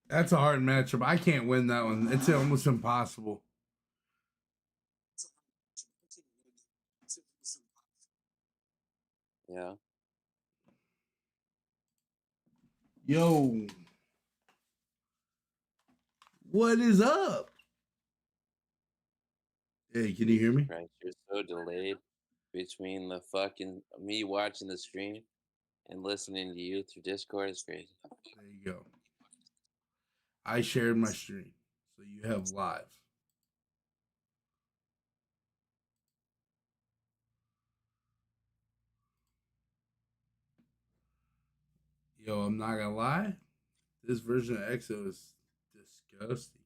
S1: That's a hard matchup. I can't win that one. It's almost impossible.
S3: Yeah.
S1: Yo, what is up? Hey, can you hear me?
S3: Christ, you're so delayed between the fucking me watching the stream and listening to you through Discord is crazy.
S1: There you go. I shared my stream, so you have live. Yo, I'm not gonna lie. This version of EXO is disgusting.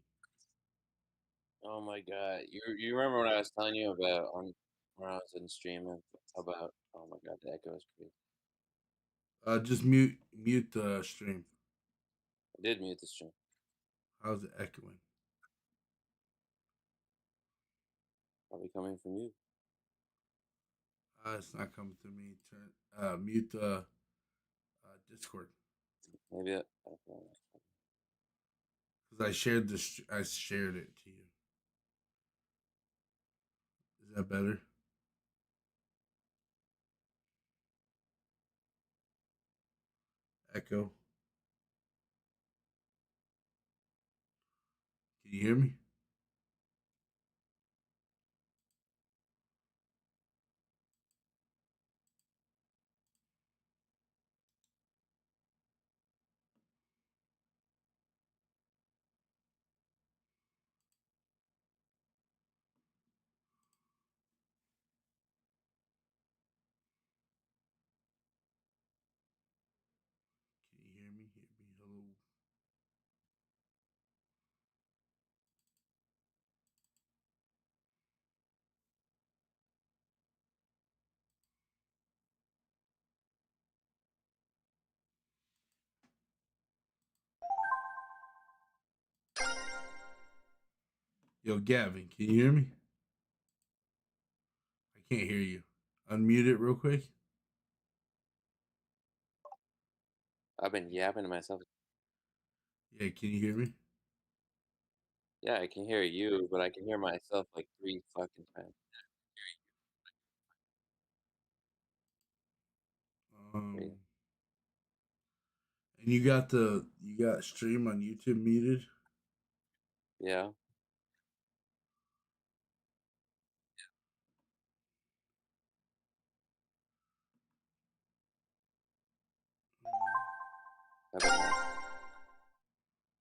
S3: Oh my god. You remember what I was telling you about on when I was in stream about oh my god, the echo is crazy.
S1: Just mute the stream.
S3: I did mute the stream.
S1: How's it echoing?
S3: Probably coming from you.
S1: It's not coming through me. Turn mute Discord
S3: Maybe
S1: because I shared this. I shared it to you. Is that better? Echo. Can you hear me? Can you hear me? Hear me? Hello. Yo, Gavin, can you hear me? I can't hear you. Unmute it real quick.
S3: I've been yapping to myself.
S1: Yeah, can you hear me?
S3: Yeah, I can hear you, but I can hear myself like 3 fucking times.
S1: Um, and you got stream on YouTube muted.
S3: Yeah.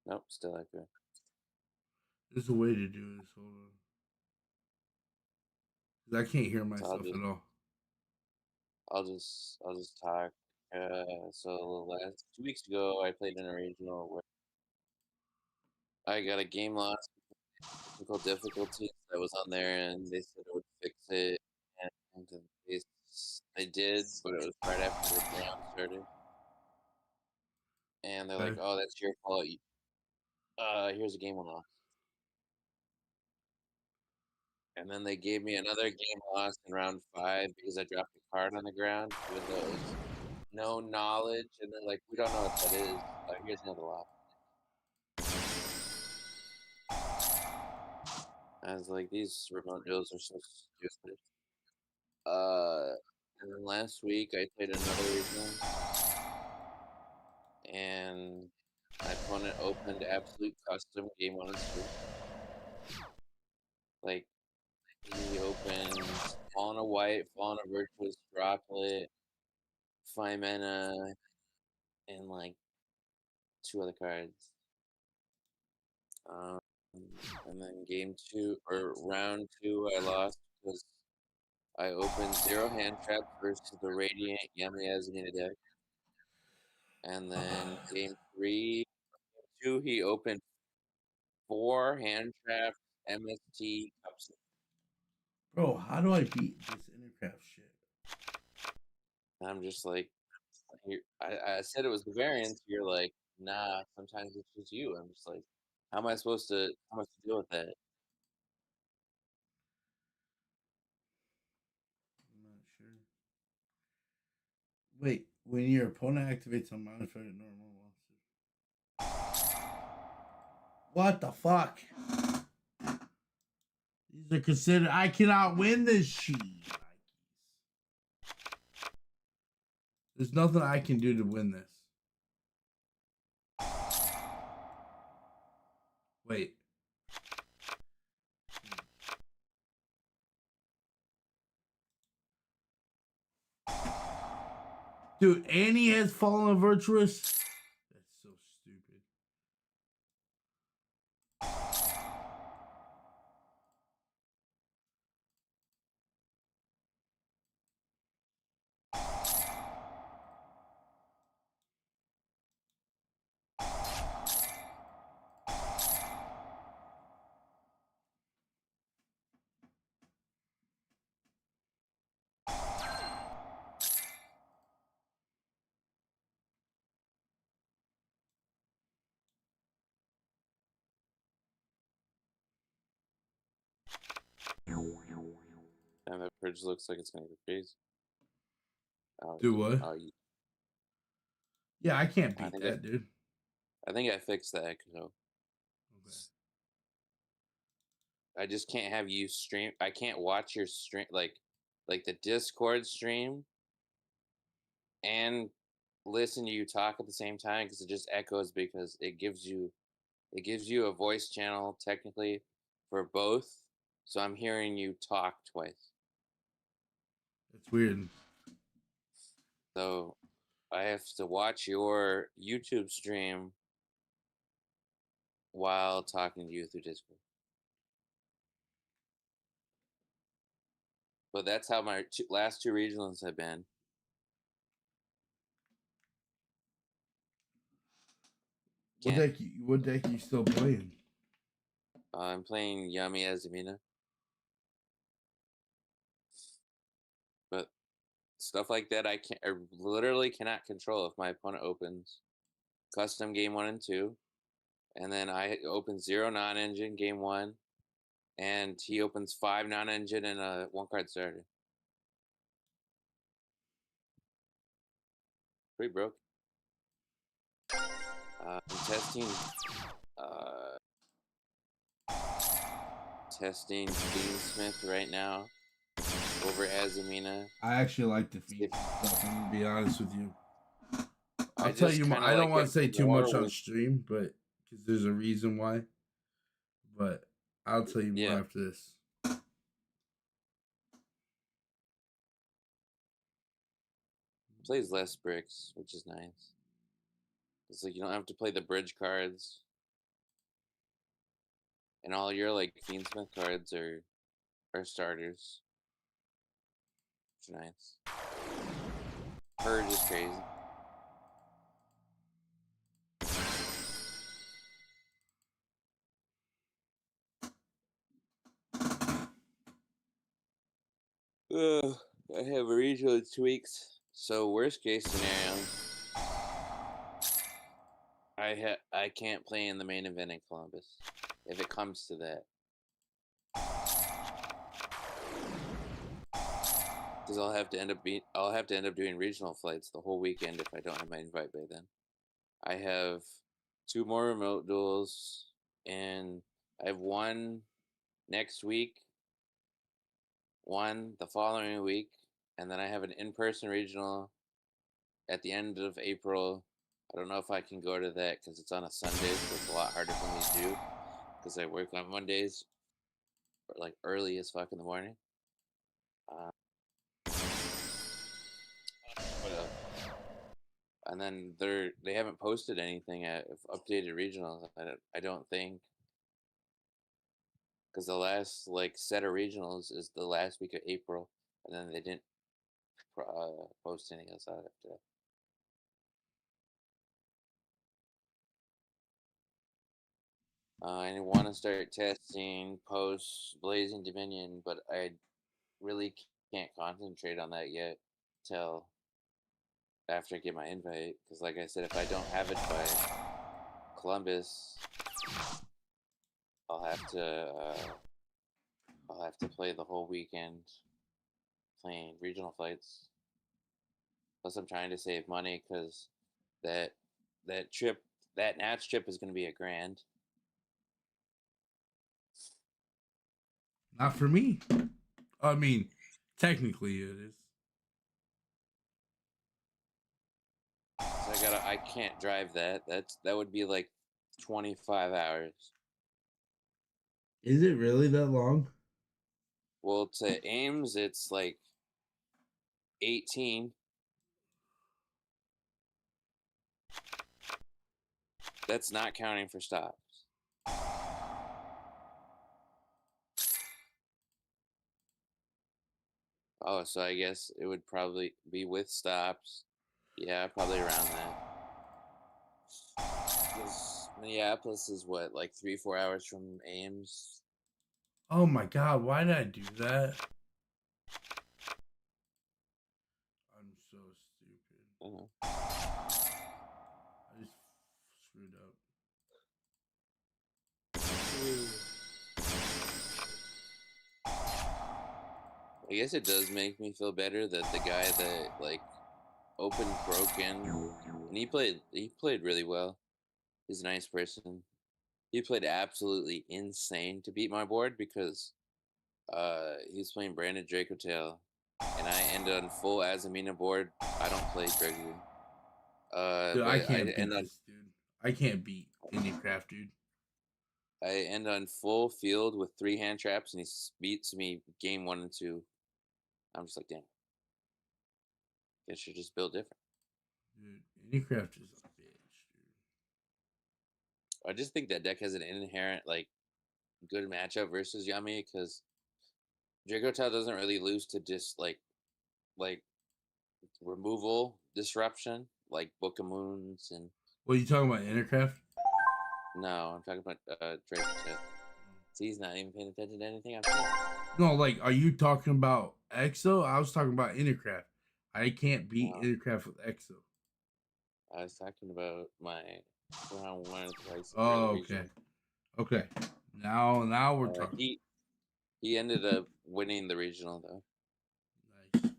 S3: Nope, still echoing.
S1: There's a way to do this. Hold on. 'Cause I can't hear myself at all.
S3: I'll just talk. So last 2 weeks ago, I played in a regional where I got a game loss, technical difficulties that was on there, and they said it would fix it, and they did, but it was right after the round started, and they're like,
S1: Okay.
S3: "Oh, that's your fault. Here's a game loss." And then they gave me another game loss in round 5 because I dropped a card on the ground, even though it was no knowledge, and they're like, "We don't know what that is. Here's another loss." I was like, these remote deals are so stupid. And then last week I played another regional, and my opponent opened absolute custom game 1 and 2. Like, he opened Fall on a White, Fall on a Virtuous, Droplet, Mana, and like 2 other cards. And then game 2 or round 2, I lost because I opened 0 hand traps versus the Radiant Yamiazina deck. And then game 2, he opened 4 hand traps, MST, cups.
S1: Bro, how do I beat this Intercraft shit?
S3: And I'm just like, I said it was the variance. You're like, nah, sometimes it's just you. I'm just like, how am I supposed to deal with that?
S1: I'm not sure. Wait, When your opponent activates a modifier normal monster. What the fuck? These are considered. I cannot win this shit. There's nothing I can do to win this. Wait. Dude, Annie has fallen virtuous. That's so stupid.
S3: And that bridge looks like it's gonna go crazy.
S1: Do what? Yeah, I can't
S3: I
S1: beat
S3: think
S1: that, dude.
S3: I think I fixed the echo.
S1: Okay.
S3: I just can't have you stream. I can't watch your stream like the Discord stream and listen to you talk at the same time because it just echoes because it gives you a voice channel technically for both. So I'm hearing you talk twice.
S1: It's weird.
S3: So I have to watch your YouTube stream while talking to you through Discord. But that's how my last two regionals have been.
S1: What deck you still playing?
S3: I'm playing Yami Azumina. But stuff like that I literally cannot control. If my opponent opens custom game 1 and 2, and then I open 0 non-engine game 1, and he opens 5 non-engine and a 1-card starter. Pretty broke. I'm testing Smith right now over Azumina.
S1: I actually like the feed stuff. I'm gonna be honest with you. I'll
S3: I
S1: tell you. I don't want to say too much on
S3: with...
S1: stream, but because there's a reason why. But I'll tell you more after this.
S3: Plays less bricks, which is nice. It's like you don't have to play the bridge cards, and all your like Fiendsmith cards are starters. Which is nice. Purge is crazy. I have a regional in 2 weeks. So worst case scenario, I can't play in the main event in Columbus if it comes to that. Because I'll have to end up doing regional flights the whole weekend if I don't have my invite by then. I have 2 more remote duels, and I have 1 next week, 1 the following week, and then I have an in-person regional at the end of April. I don't know if I can go to that because it's on a Sunday, so it's a lot harder for me to do because I work on Mondays, like early as fuck in the morning. And then they haven't posted anything at updated regionals. I don't think, because the last like set of regionals is the last week of April, and then they didn't post anything else out after that. I want to start testing post Blazing Dominion, but I really can't concentrate on that yet till after I get my invite. Because, like I said, if I don't have it by Columbus, I'll have to play the whole weekend playing regional fights. Plus, I'm trying to save money because that trip, that Nats trip, is going to be $1,000.
S1: Not for me. I mean, technically it is.
S3: So I can't drive that. That would be like 25 hours.
S1: Is it really that long?
S3: Well, to Ames, it's like 18. That's not counting for stops. Oh, so I guess it would probably be with stops. Yeah, probably around that. 'Cause Minneapolis is what, like 3-4 hours from Ames?
S1: Oh my god, why did I do that? I'm so stupid.
S3: I don't know.
S1: I just screwed up.
S3: I guess it does make me feel better that the guy that like opened broken, and he played really well. He's a nice person. He played absolutely insane to beat my board because he's playing Brandon Draco Tail, and I end on full Azamina board. I don't play Gregory.
S1: Dude, I
S3: But I
S1: can't beat
S3: end on
S1: this dude. I can't beat IndieCraft, dude.
S3: I end on full field with 3 hand traps, and he beats me game 1 and 2. I'm just like, damn. Guess you just build different.
S1: Dude, IndieCraft is a bitch, dude.
S3: I just think that deck has an inherent like good matchup versus Yami because Draco Tail doesn't really lose to just like removal disruption like Book of Moons and
S1: What are you talking about, IndieCraft?
S3: no, I'm talking about Draco Tail. See, he's not even paying attention to anything I'm saying.
S1: No, like, are you talking about EXO? I was talking about IndieCraft. I can't beat
S3: No,
S1: IndieCraft with EXO.
S3: I was talking about my round 1 twice
S1: Oh,
S3: early
S1: okay.
S3: regional.
S1: Okay. Now we're talking.
S3: He ended up winning the regional though.
S1: Nice.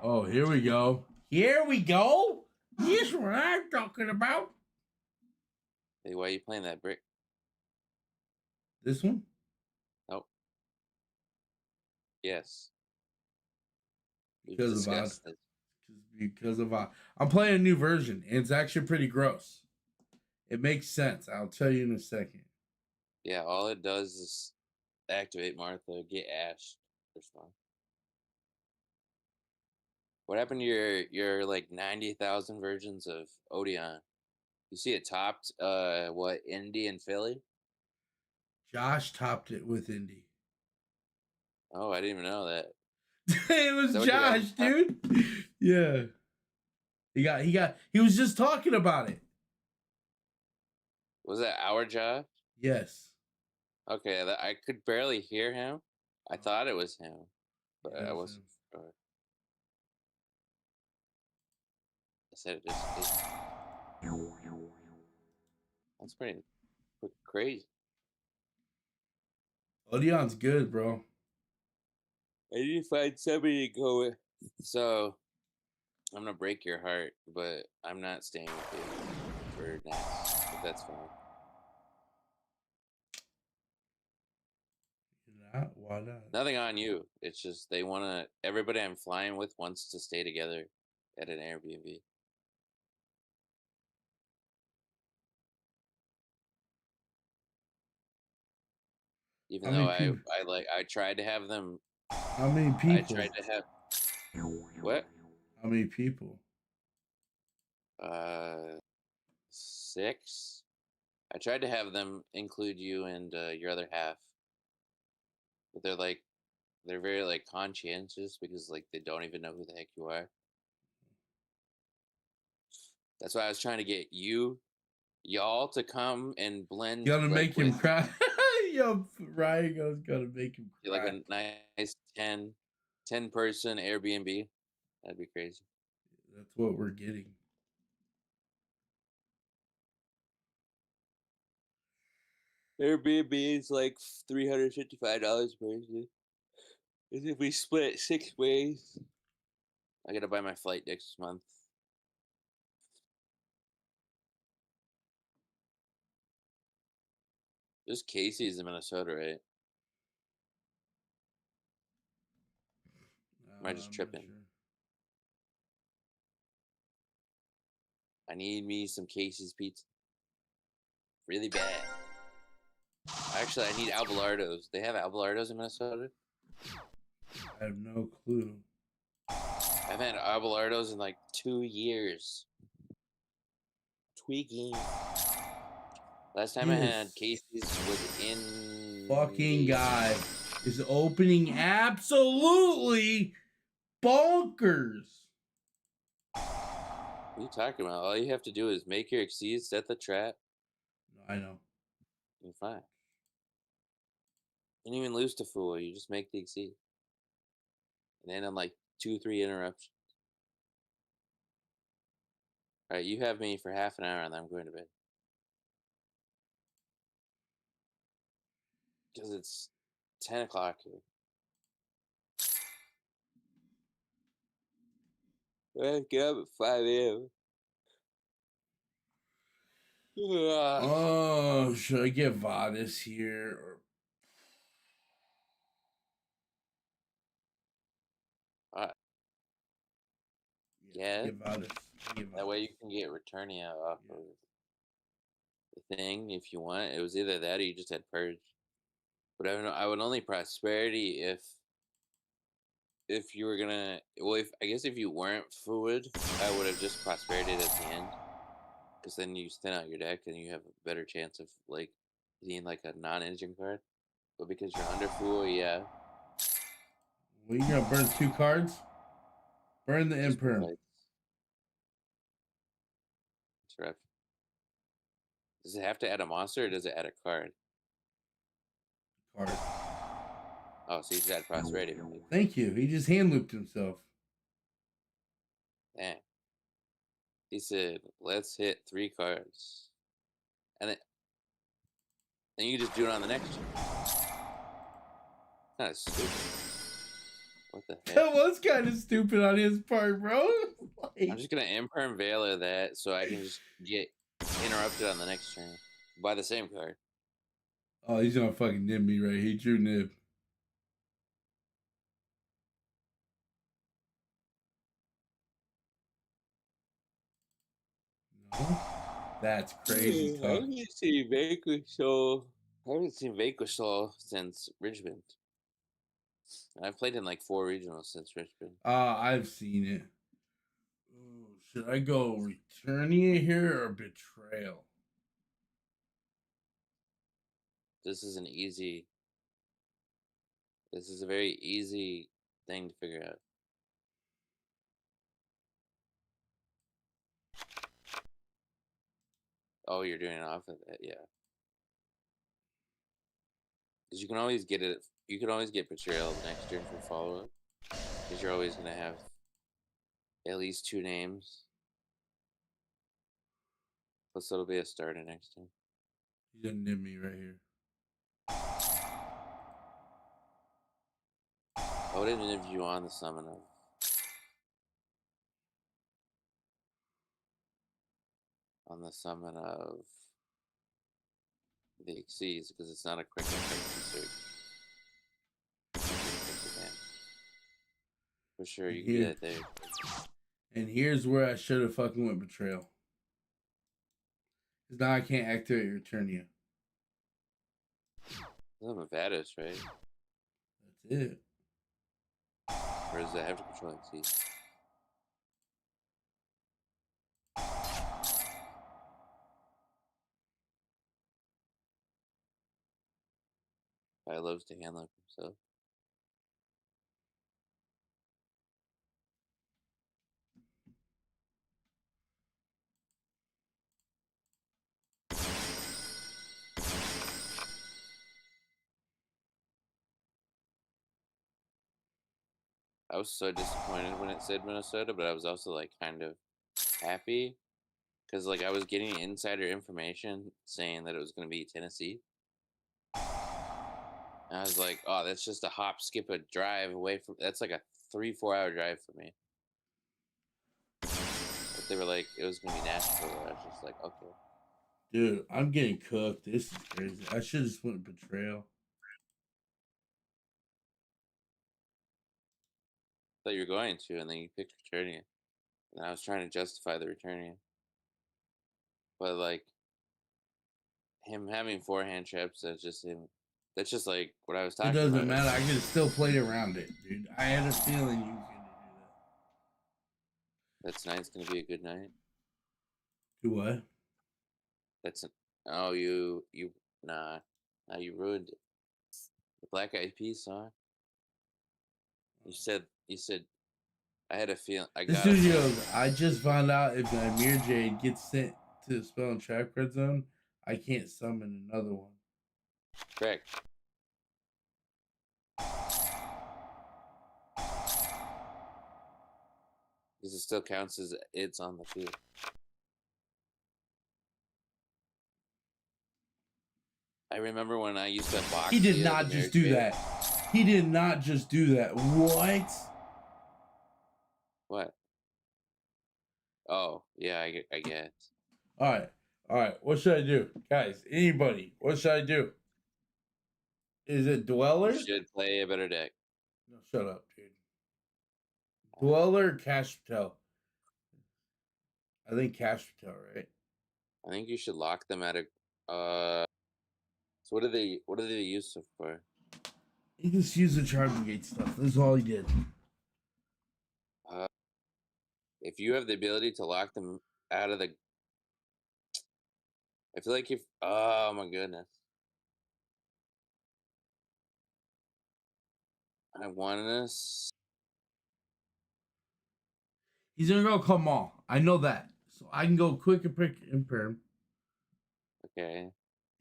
S1: Oh, here we go. Here we go. This what I'm talking about.
S3: Hey, why are you playing that brick?
S1: This one?
S3: Nope. Yes. We've
S1: Because of odd.
S3: discussed this.
S1: Because of odd. I'm playing a new version, and it's actually pretty gross. It makes sense. I'll tell you in a second.
S3: Yeah, all it does is activate Martha, get Ash. First one. What happened to your like 90,000 versions of Odeon? You see it topped what, Indy and Philly?
S1: Josh topped it with Indy.
S3: Oh, I didn't even know that.
S1: It was
S3: Is that what you got?
S1: Josh, dude. Yeah. He was just talking about it.
S3: Was that our job?
S1: Yes.
S3: Okay, I could barely hear him. I thought it was him, but
S1: Yeah,
S3: I
S1: it was
S3: wasn't
S1: him.
S3: sure. I said it just. That's pretty crazy.
S1: Odeon's good, bro.
S3: I need to find somebody to go with. So I'm gonna break your heart, but I'm not staying with you for next. If that's fine.
S1: Why not?
S3: Nothing on you. It's just they wanna. Everybody I'm flying with wants to stay together at an Airbnb. Even
S1: How
S3: though
S1: many people?
S3: I tried to have them.
S1: How many
S3: I
S1: people?
S3: tried to have what?
S1: How many people?
S3: 6. I tried to have them include you and your other half, but they're very like conscientious because like they don't even know who the heck you are. That's why I was trying to get y'all to come and blend
S1: You gotta
S3: like
S1: make him
S3: with
S1: cry. Yo, Ryan goes gotta make him
S3: like
S1: cry.
S3: a nice 10 person Airbnb. That'd be crazy.
S1: That's what we're getting.
S3: Airbnb is like $355 per person. is if we split 6 ways. I gotta buy my flight next month. There's Casey's in Minnesota, right? Am I just
S1: I'm not
S3: tripping?
S1: sure.
S3: I need me some Casey's pizza. Really bad. Actually, I need Abelardo's. They have Abelardo's in Minnesota?
S1: I have no clue.
S3: I've had Abelardo's in like 2 years. Tweaking. Last time I had
S1: This
S3: Casey's was in
S1: fucking
S3: the-
S1: guy is opening absolutely bonkers.
S3: What are you talking about? All you have to do is make your exceed, set the trap,
S1: I know.
S3: you're fine. You don't even lose to Fool. You just make the exceed. And then I'm like 2-3 interruptions. All right, you have me for half an hour and then I'm going to bed. Because it's 10 o'clock here. I get up at 5 a.m.
S1: Oh, should I get Vadis here? Or...
S3: Yeah.
S1: Get Vadis.
S3: That way you can get Returnia off of the thing if you want. It was either that or you just had Purge. But I would only Prosperity if you were gonna. Well, I guess if you weren't Fluid, I would have just Prosperity at the end. Because then you thin out your deck and you have a better chance of like being like a non-engine card. But because you're under Fluid, yeah.
S1: Well, you gonna burn 2 cards? Burn the
S3: Just
S1: Imperm.
S3: like- Interrupt. Does it have to add a monster or does it add a card?
S1: Card.
S3: Oh, so you just add Prosperity.
S1: Thank you. He just hand looped himself.
S3: Damn. He said, let's hit 3 cards. And then you can just do it on the next turn. Kind of stupid. What the heck?
S1: That was kind of stupid on his part, bro.
S3: I'm just going to Imperm Veiler that so I can just get interrupted on the next turn by the same card.
S1: Oh, he's gonna fucking nib me right. He drew nib. No, that's crazy
S3: I
S1: talk.
S3: haven't seen Vanquisher. I haven't seen Vanquisher since Richmond. I've played in like 4 regionals since Richmond.
S1: I've seen it. Ooh, should I go Returnia here or Betrayal?
S3: This is a very easy thing to figure out. Oh, you're doing it off of that, yeah. Because you can always get it. You can always get Betrayal next turn for follow up. Because you're always gonna have at least 2 names. Plus, it'll be a starter next turn.
S1: He's gonna nib me right here.
S3: I would interview you on the summon of. On the summon of the Exceeds because it's not a quick insert. For sure, you can get it there.
S1: And here's where I should have fucking went Betrayal. Because now I can't activate Returnia.
S3: I'm a Vados, right?
S1: That's it.
S3: Or does that have to control Exceeds? I loves to hand like himself. I was so disappointed when it said Minnesota, but I was also like kind of happy because like I was getting insider information saying that it was going to be Tennessee. And I was like, oh, that's just a hop, skip, a drive away from. That's like a 3-4 hour drive for me. But they were like, it was gonna be Nashville. I was just like, okay.
S1: Dude, I'm getting cooked. This is crazy. I should have just went betrayal.
S3: I thought you were going to, and then you picked returning. And I was trying to justify the returning. But like him having forehand trips, that's just him. That's just like what I was
S1: It
S3: talking
S1: doesn't
S3: about.
S1: matter. I could have still played around it, dude. I had a feeling you was gonna do that.
S3: That tonight's gonna be a good night.
S1: Do what?
S3: That's oh you nah, you ruined it. The Black Eyed Peas song. You said I had a feel. I
S1: This
S3: got a
S1: dude
S3: feeling.
S1: goes, I just found out if Amir Jade gets sent to the spell and trap red zone, I can't summon another one.
S3: Correct. Because it still counts as it's on the field. I remember when I used to box.
S1: He did not just do that. He did not just do that. What?
S3: What? Oh, yeah, I guess.
S1: All right. All right. What should I do? Guys, anybody, what should I do? Is it Dweller?
S3: You should play a better deck.
S1: No, shut up, dude. Dweller or Cash Patel? I think Cash Patel, right?
S3: I think you should lock them at a. So what do they use it for?
S1: He just used the Charming Gate stuff. That's all he did.
S3: If you have the ability to lock them out of the, I feel like if. Oh my goodness. I want this.
S1: He's gonna go Kamal. I know that. So I can go quick and prick and perm.
S3: Okay.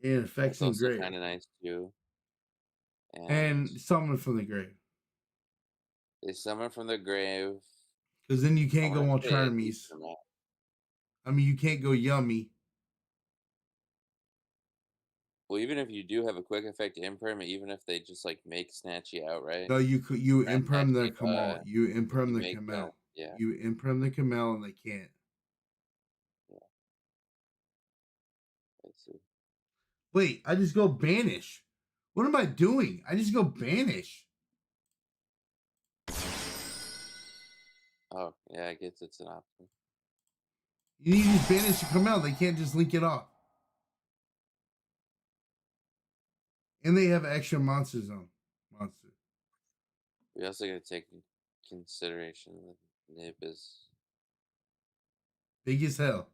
S1: And effects
S3: That's
S1: and
S3: also
S1: grave.
S3: kind of nice too.
S1: And summon from the grave.
S3: They summon from the grave.
S1: Because then you
S3: I
S1: can't go
S3: wanna
S1: on
S3: say a
S1: Charmies.
S3: decent amount.
S1: I mean, you can't go Yummy.
S3: Well, even if you do have a quick effect imperm, even if they just like make Snatchy outright,
S1: No, you imperm the
S3: actually,
S1: Kamal. You
S3: if
S1: imperm
S3: you
S1: the
S3: make that,
S1: Kamel.
S3: yeah,
S1: You imperm the Kamel and they can't.
S3: yeah, I see.
S1: Wait, I just go banish. What am I doing? I just go banish.
S3: Oh, yeah, I guess it's an option.
S1: You need to just banish the Kamel. They can't just link it off. And they have extra monster zone. Monster.
S3: We also got to take in consideration the nib is
S1: Big as hell.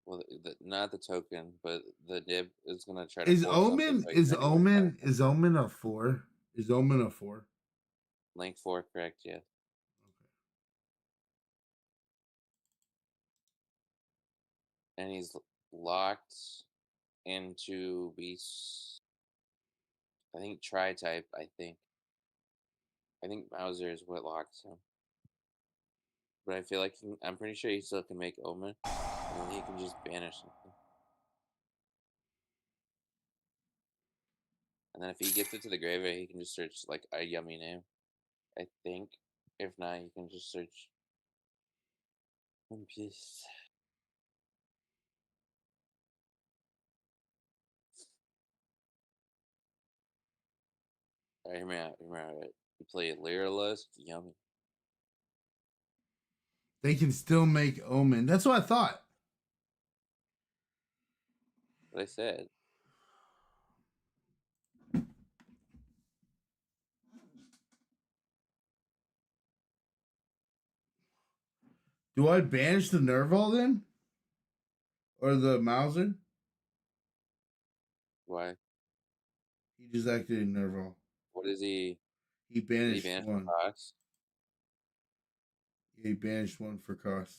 S3: well, not the token, but the nib is gonna try to
S1: Is
S3: force something.
S1: Omen
S3: So
S1: is Omen a 4? Is Omen a 4?
S3: Link 4, correct? Yeah. And he's locked into beast. I think tri-type. I think Mauser is what locks him. But I feel like I'm pretty sure he still can make Omen, and then he can just banish something. And then if he gets it to the graveyard, he can just search like a yummy name. I think. If not, he can just search One Piece. Alright, hear me out. Hear me out. Right? You play Lyralust, yummy.
S1: They can still make Omen. That's what I thought.
S3: What I said.
S1: Do I banish the Nerval then? Or the Mauser?
S3: Why?
S1: He just activated Nerval.
S3: What is he?
S1: He
S3: Did he
S1: banished
S3: banish
S1: one.
S3: Fox?
S1: He banished one for cost.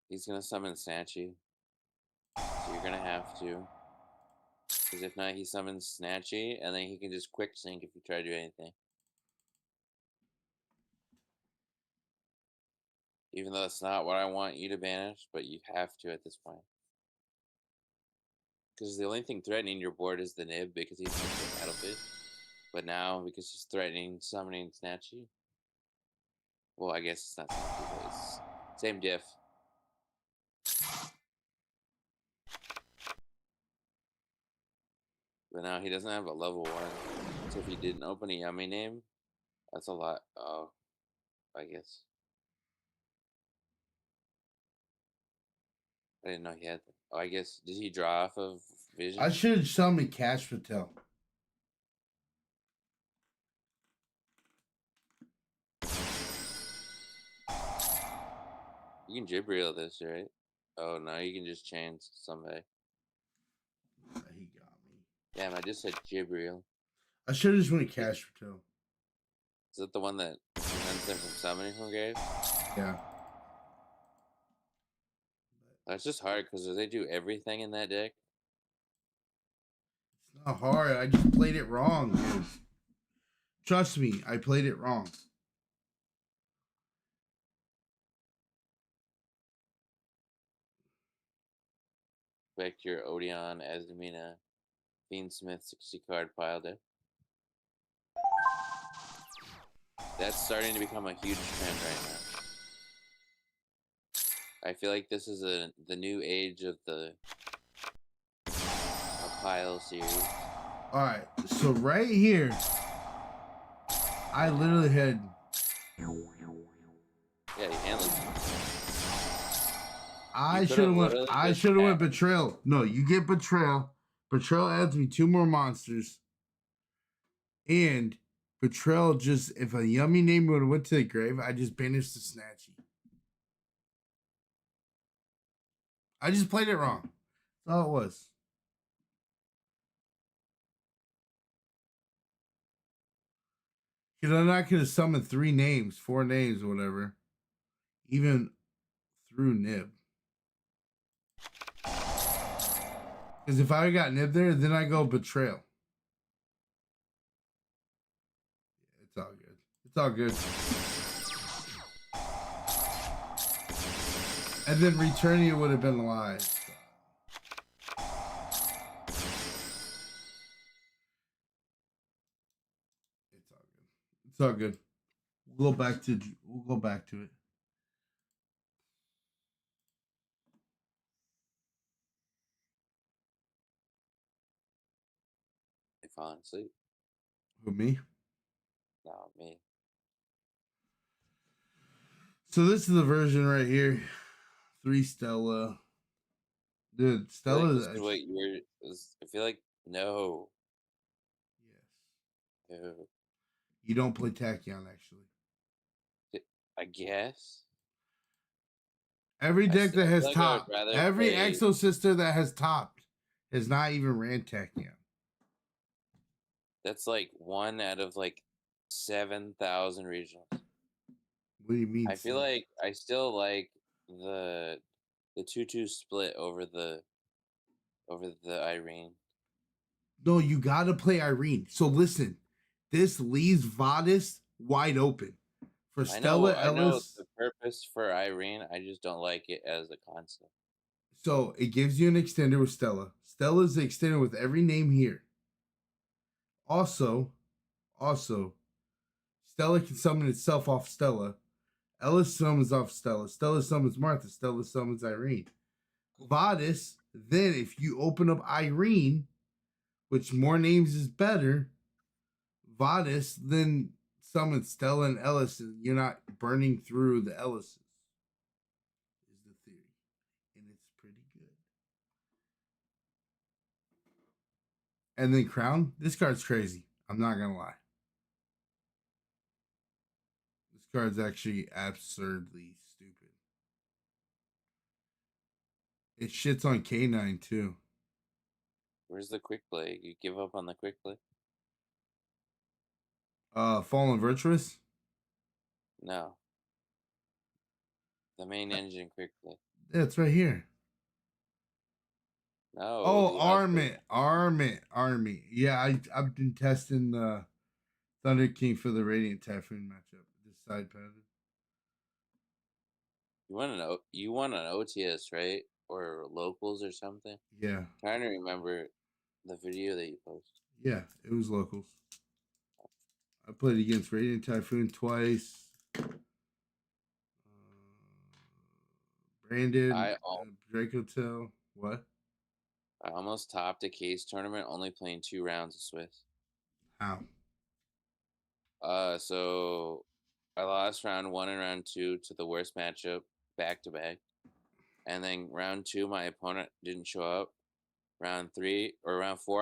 S3: He's gonna summon Snatchy. So you're gonna have to. Because if not, he summons Snatchy, and then he can just quick sync if you try to do anything. Even though it's not what I want you to banish, but you have to at this point. Because the only thing threatening your board is the Nib because he's the battlefield. But now, because he's threatening summoning Snatchy. Well, I guess it's not Snatchy, but it's same diff. But now he doesn't have a level 1. So if he didn't open a Yummy name, that's a lot. Oh, I guess. I didn't know he had that. Oh, I guess. Did he draw off of Vision?
S1: I should have summoned Cash Patel.
S3: You can Jibril this, right? Oh, no, you can just change somebody.
S1: He got me.
S3: Damn, I just said Jibril.
S1: I should have just went Cash Patel.
S3: Is that the one that prevents them from summoning from grave?
S1: Yeah.
S3: That's just hard because they do everything in that deck.
S1: It's not hard. I just played it wrong, dude. Trust me, I played it wrong.
S3: Back to your Odeon, Azumina, Fiendsmith 60 card pile deck. That's starting to become a huge trend right now. I feel like this is the new age of the pile series.
S1: All right, so right here, I literally had.
S3: Yeah, he handled it.
S1: I should have went. I should have went Betrayal. No, you get Betrayal. Betrayal adds me 2 more monsters. And Betrayal just, if a Yummy name would have went to the grave, I just banished the Snatchy. I just played it wrong. That's all it was. Because I'm not going to summon 3 names, 4 names, or whatever. Even through Nib. Because if I got Nib there, then I go Betrayal. It's all good. It's all good. And then returning it would have been live. So. It's all good. It's all good. We'll go back to it.
S3: They falling asleep.
S1: Who, me?
S3: No, me.
S1: So this is the version right here. 3 Stella. Dude, Stella
S3: I
S1: is
S3: feel like I feel like no.
S1: Yes.
S3: No.
S1: You don't play Tachyon, actually.
S3: I guess.
S1: Every deck that has topped, every
S3: play...
S1: Exo Sister that has topped has not even ran Tachyon.
S3: That's like 1 out of like 7,000 regionals.
S1: What do you mean?
S3: I feel like I still like the 2-2 split over the Irene.
S1: No, you got to play Irene. So listen, this leaves Vadis wide open. For Stella Ellis.
S3: I know the purpose for Irene. I just don't like it as a concept.
S1: So it gives you an extender with Stella. Stella's the extender with every name here. Also, Stella can summon itself off Stella. Ellis summons off Stella. Stella summons Martha. Stella summons Irene. Vadis, then if you open up Irene, which more names is better, Vadis then summons Stella and Ellis, and you're not burning through the Ellises. Is the theory. And it's pretty good. And then Crown, this card's crazy. I'm not gonna lie. This card's actually absurdly stupid. It shits on K9 too.
S3: Where's the quick play? You give up on the quick play?
S1: Fallen Virtuous?
S3: No. The main engine quick play.
S1: Yeah, it's right here.
S3: No.
S1: Oh, Army. Yeah, I've been testing the Thunder King for the Radiant Typhoon matchup. This side pattern.
S3: You want an OTS, right? or locals or something.
S1: Yeah.
S3: Trying to remember the video that you posted.
S1: Yeah, it was locals. I played against Radiant Typhoon twice. Brandon,
S3: I
S1: Draco Tail. What?
S3: almost topped a case tournament only playing 2 rounds of Swiss.
S1: How?
S3: So I lost round 1 and round 2 to the worst matchup back to back. And then round 2, my opponent didn't show up. Round 4,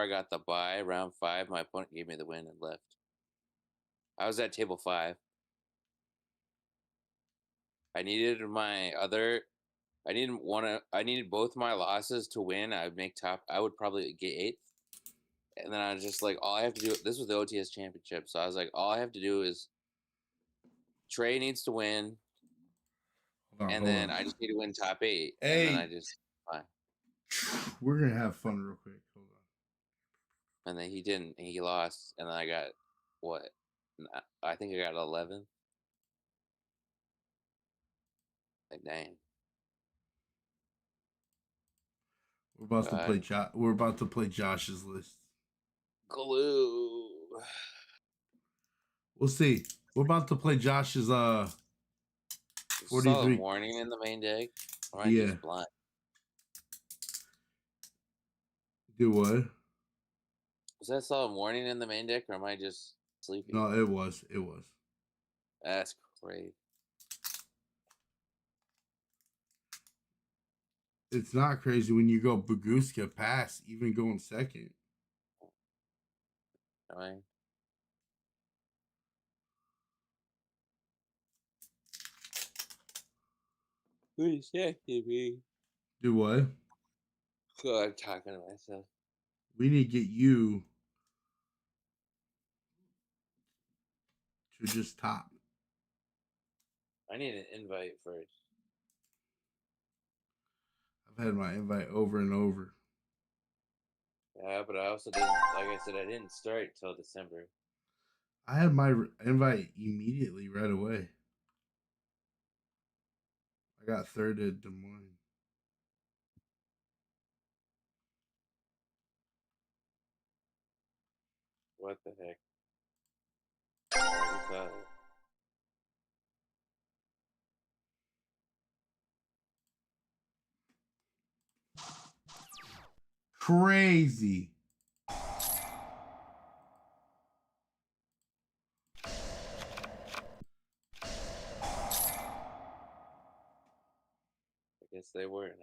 S3: I got the bye. Round 5, my opponent gave me the win and left. I was at table 5. I needed both my losses to win. I would make top. I would probably get 8th. And then I was just like, all I have to do. This was the OTS championship, so I was like, all I have to do is Trey needs to win, and then I just need to win top 8.
S1: Hey.
S3: And then I just fine.
S1: We're gonna have fun real quick. Hold on.
S3: And then he didn't. He lost, and then I got what? I think I got 11th. Like dang.
S1: We're about to play. We're about to play Josh's list.
S3: Glue.
S1: We'll see. We're about to play Josh's 43
S3: warning in the main deck. Or am I just blind?
S1: Do what?
S3: Was that solid warning in the main deck, or am I just sleeping?
S1: No, it was. It was.
S3: That's great.
S1: It's not crazy when you go Baguska pass, even going second.
S3: Right. Who distracted me?
S1: Do what?
S3: Oh, I'm talking to myself.
S1: We need to get you to just top.
S3: I need an invite first.
S1: I've had my invite over and over.
S3: Yeah, but I also didn't, like I said, I didn't start till December.
S1: I had my invite immediately right away. I got third at Des Moines.
S3: What the heck? I thought it.
S1: Crazy.
S3: I guess they weren't.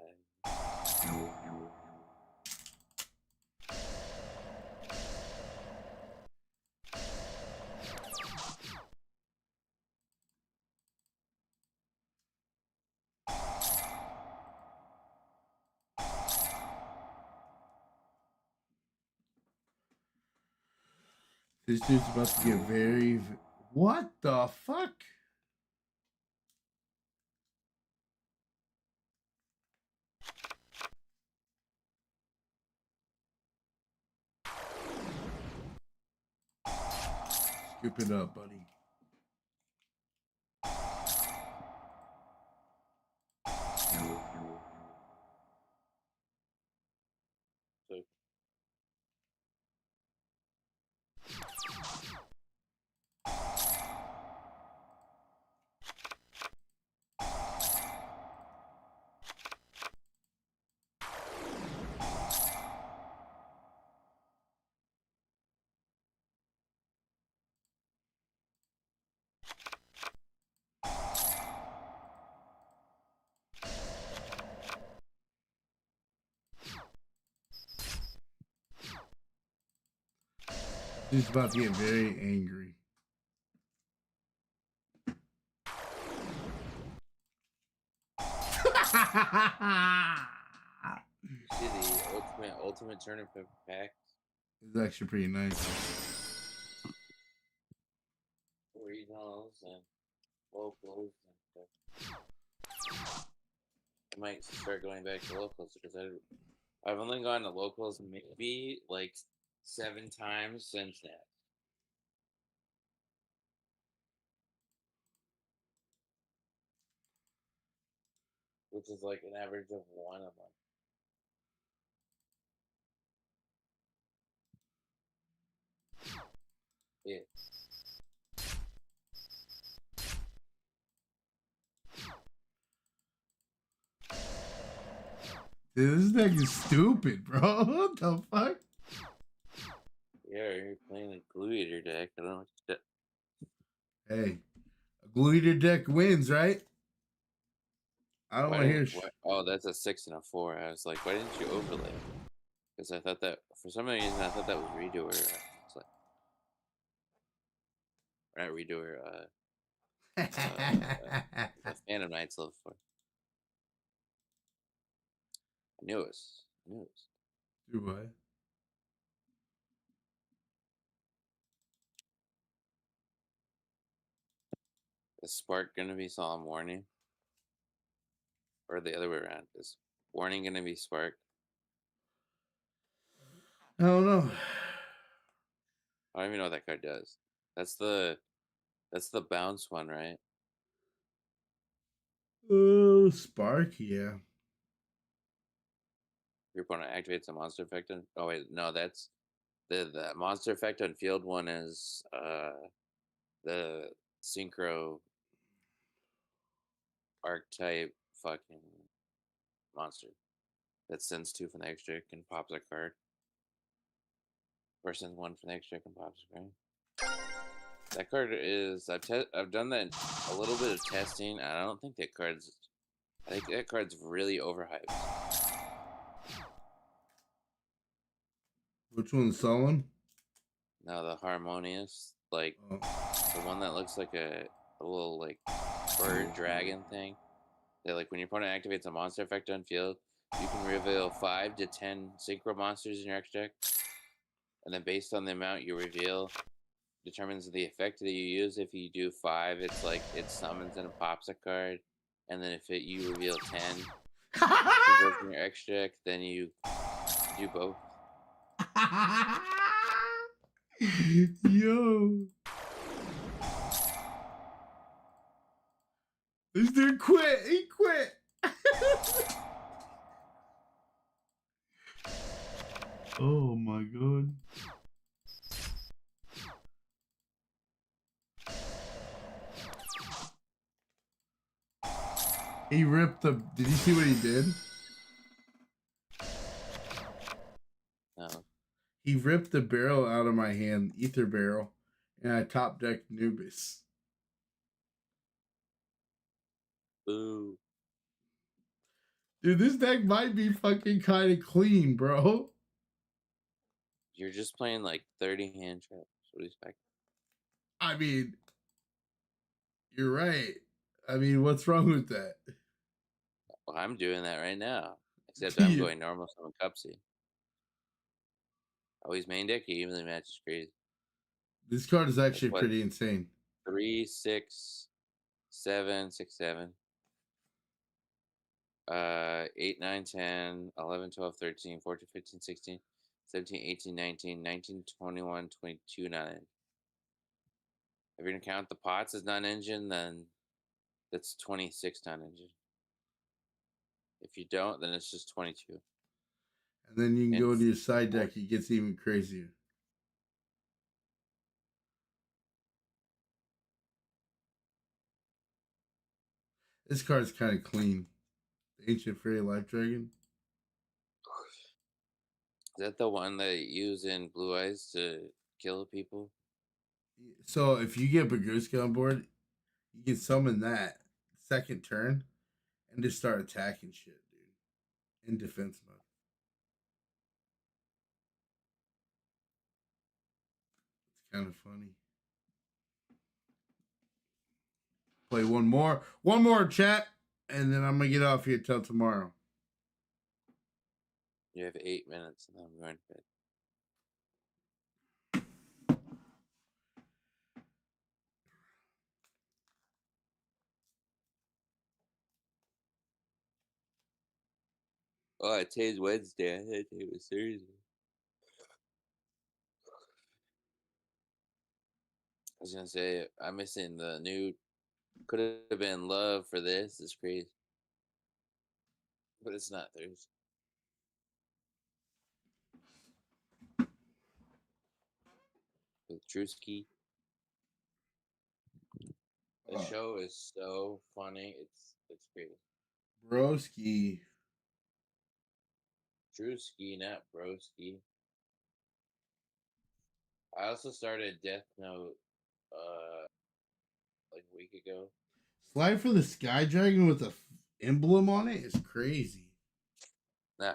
S1: This dude's about to get very... What the fuck? Scoop it up, buddy. He's about to get very angry.
S3: See the ultimate tournament pack.
S1: It's actually pretty nice.
S3: Regionals and locals and stuff. I might start going back to locals because I've only gone to locals maybe like 7 times since that. Which which is like an average of one a month. Yeah.
S1: Dude, this deck is stupid, bro. What the fuck?
S3: Yeah, you're playing a glue eater deck. I don't know what you did.
S1: Hey, a glue eater deck wins, right? I don't
S3: Why
S1: want to hear.
S3: didn't? Oh, that's a 6 and a 4. I was like, why didn't you overlay? Because I thought that for some reason I thought that was redoer. It's like, or not redoer. The Phantom Knights level 4. I knew it was. I knew it was.
S1: Do what?
S3: Is Spark gonna be Solemn Warning? Or the other way around? Is Warning gonna be Spark?
S1: I don't know.
S3: I don't even know what that card does. That's the bounce one, right?
S1: Oh, Spark, yeah.
S3: Your opponent activates a monster effect on. Oh wait, no, that's the monster effect on field one is the synchro archetype fucking monster that sends 2 from the extra and pops a card. Or sends 1 from the extra and pops a card. That card is I've done that a little bit of testing. I don't think that card's. I think that card's really overhyped.
S1: Which one's Sullen?
S3: No, the harmonious, like
S1: Oh.
S3: the one that looks like a little like bird dragon thing. That like when your opponent activates a monster effect on field, you can reveal 5 to 10 synchro monsters in your extra deck, and then based on the amount you reveal, determines the effect that you use. If you do 5, it's like it summons and it pops a card, and then if you reveal 10 synchros in your extra deck, then you do both.
S1: Yo. This dude quit. He quit. Oh my god. He ripped the. Did you see what he did?
S3: No.
S1: He ripped the barrel out of my hand, ether barrel, and I top decked Nubis.
S3: Ooh.
S1: Dude, this deck might be fucking kind of clean, bro.
S3: You're just playing like 30 hand traps. What do you expect?
S1: I mean, you're right. I mean, what's wrong with that?
S3: Well, I'm doing that right now. Except I'm
S1: Yeah.
S3: going normal summon Cupsy. Always main deck, he evenly matches crazy.
S1: This card is
S3: That's
S1: actually
S3: what
S1: pretty insane.
S3: 3, 6, 7, 6, 7. 8, 9, 10, 11, 12, 13, 14, 15, 16, 17, 18, 19, 19, 21, 22, 9. If you're going to count the pots as non-engine, then that's 26 non-engine. If you don't, then it's just 22.
S1: And then you can
S3: And
S1: go into your side deck, it gets even crazier. This card's kind of clean. The Ancient Fairy Life Dragon.
S3: Is that the one that you use in Blue Eyes to kill people?
S1: So if you get Baguska on board, you can summon that second turn and just start attacking shit, dude. In defense mode. It's kind of funny. Play one more chat, and then I'm gonna get off here till tomorrow.
S3: You have 8 minutes, and then I'm going to bed. Oh, today's Wednesday. I thought it was Thursday. I was gonna say I'm missing the new. Could have been love for this. It's crazy. but it's not Thursday. With Drewski. The show is so funny. It's great.
S1: Broski.
S3: Drewski, not Broski. I also started Death Note like a week ago.
S1: Slide for the Sky Dragon with a emblem on it is crazy.
S3: Nah.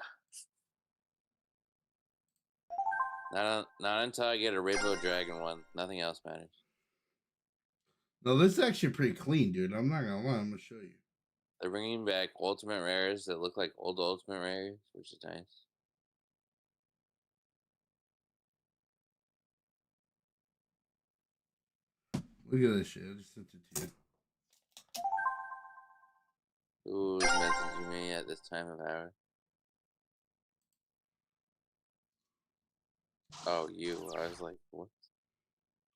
S3: Not until I get a Rainbow Dragon one. Nothing else matters.
S1: No, this is actually pretty clean, dude. I'm not gonna lie. I'm gonna show you.
S3: They're bringing back Ultimate Rares that look like old Ultimate Rares, which is nice.
S1: Look at this shit. I just sent it to you.
S3: Who's messaging me at this time of hour? Oh, you. I was like, what?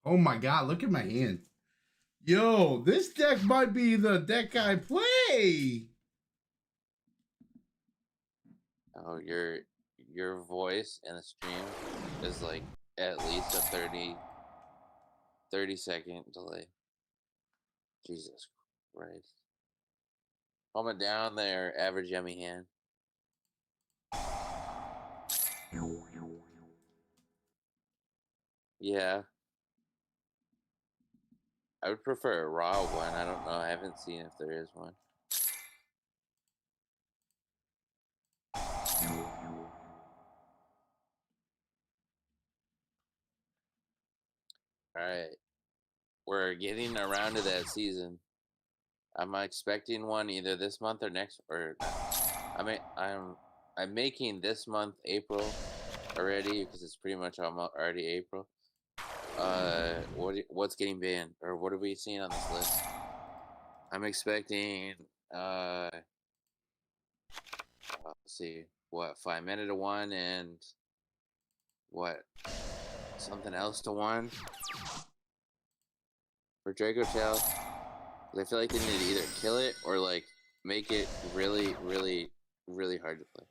S1: Oh my god, look at my hand. Yo, this deck might be the deck I play.
S3: Oh, your voice in the stream is like at least a 30-second delay. Jesus Christ. Calm it down there, average yummy hand. Yeah. I would prefer a raw one. I don't know. I haven't seen if there is one. Alright. We're getting around to that season. I'm expecting one either this month or next, or I'm making this month April already because it's pretty much already April. What's getting banned, or what are we seeing on this list? I'm expecting let's see, what, 5 Mana to 1 and what, something else to 1 for Draco Tail. I feel like they need to either kill it or like make it really, really, really hard to play.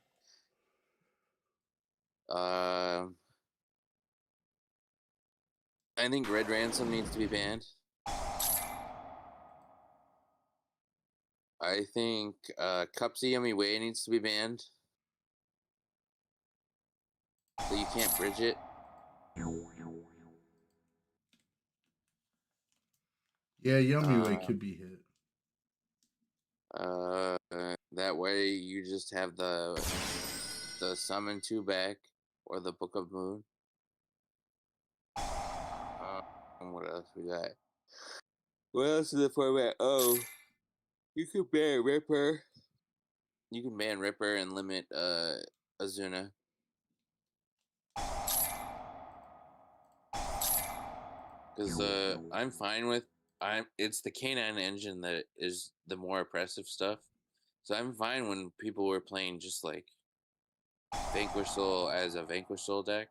S3: I think Red Ransom needs to be banned. I think Cupsy Yummy Way needs to be banned. So you can't bridge it.
S1: Yeah, Yummy Way could be hit.
S3: That way you just have the Summon 2 back, or the Book of Moon. What else we got? What else is the format? Oh, you could ban Ripper. You can ban Ripper and limit Azuna. Because I'm fine with it's the K9 engine that is the more oppressive stuff. So I'm fine when people were playing just like Vanquish Soul as a Vanquish Soul deck.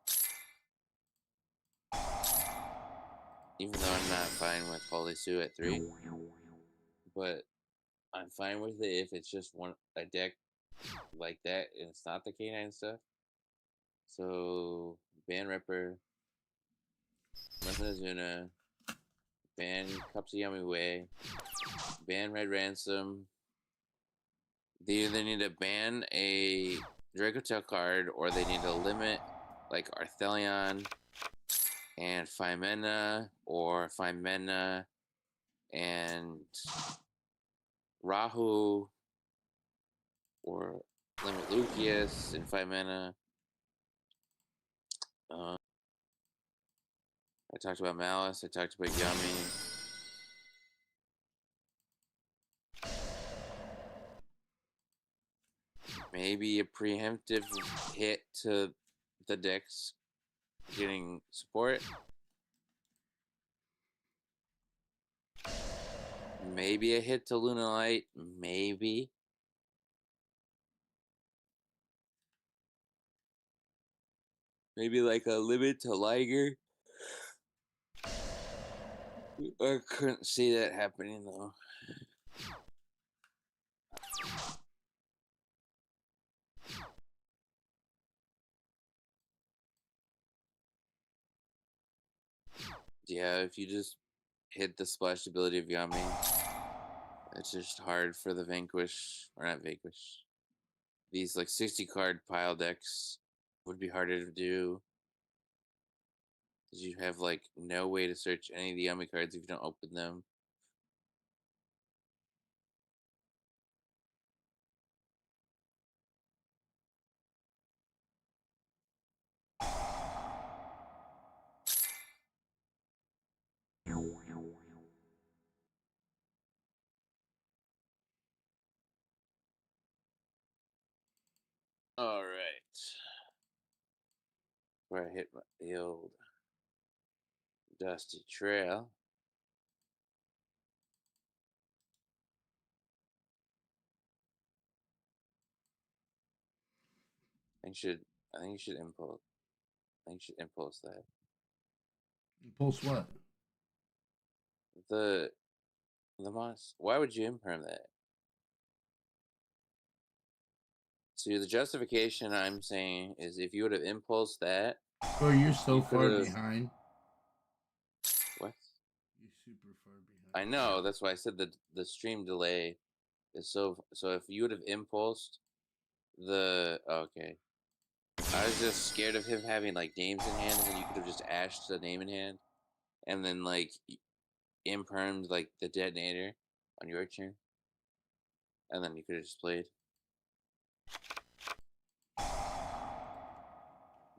S3: Even though I'm not fine with Holy Sue at 3. But I'm fine with it if it's just a deck like that and it's not the K9 stuff. So ban Ripper, limit Azuna, ban Cupsy Way, ban Red Ransom. They either need to ban a Dracotail card or they need to limit like Arthelion and Phimena, or Phimena and Rahu, or limit Lucius and Phimena. I talked about Malice. I talked about Yummy. Maybe a preemptive hit to the decks getting support. Maybe a hit to Lunalight. Maybe. Maybe like a limit to Liger. I couldn't see that happening though. Yeah, if you just hit the splash ability of Yami, it's just hard for the Vanquish, or not Vanquish. These like 60 card pile decks would be harder to do. Because you have like no way to search any of the Yami cards if you don't open them. All right. Where I hit the old dusty trail. I think you should impulse. I think you should impulse that.
S1: Impulse what?
S3: The moss. Why would you imperm that? So the justification I'm saying is if you would have impulsed that.
S1: Bro, you're so
S3: you
S1: far
S3: could've-
S1: behind.
S3: What?
S1: You're super far behind.
S3: I know. That's why I said the stream delay is so. So if you would have impulsed the okay, I was just scared of him having like names in hand, and then you could have just ashed the name in hand, and then like impermed like the detonator on your turn, and then you could have just played.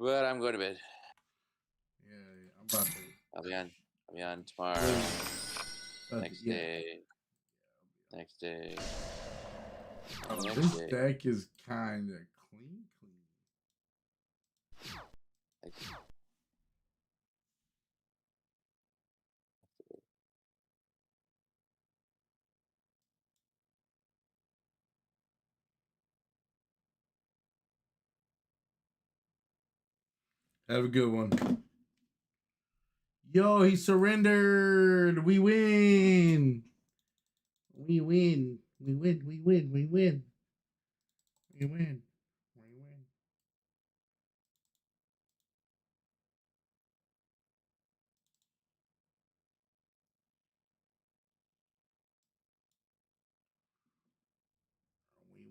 S3: But I'm going to bed.
S1: Yeah, I'm about to.
S3: I'll be on tomorrow. Next
S1: Yeah.
S3: day. Next day.
S1: Oh,
S3: Next
S1: this
S3: day.
S1: deck is kind of clean. Have a good one. Yo, he surrendered. We win. We win. We win. We win. We win. We win. We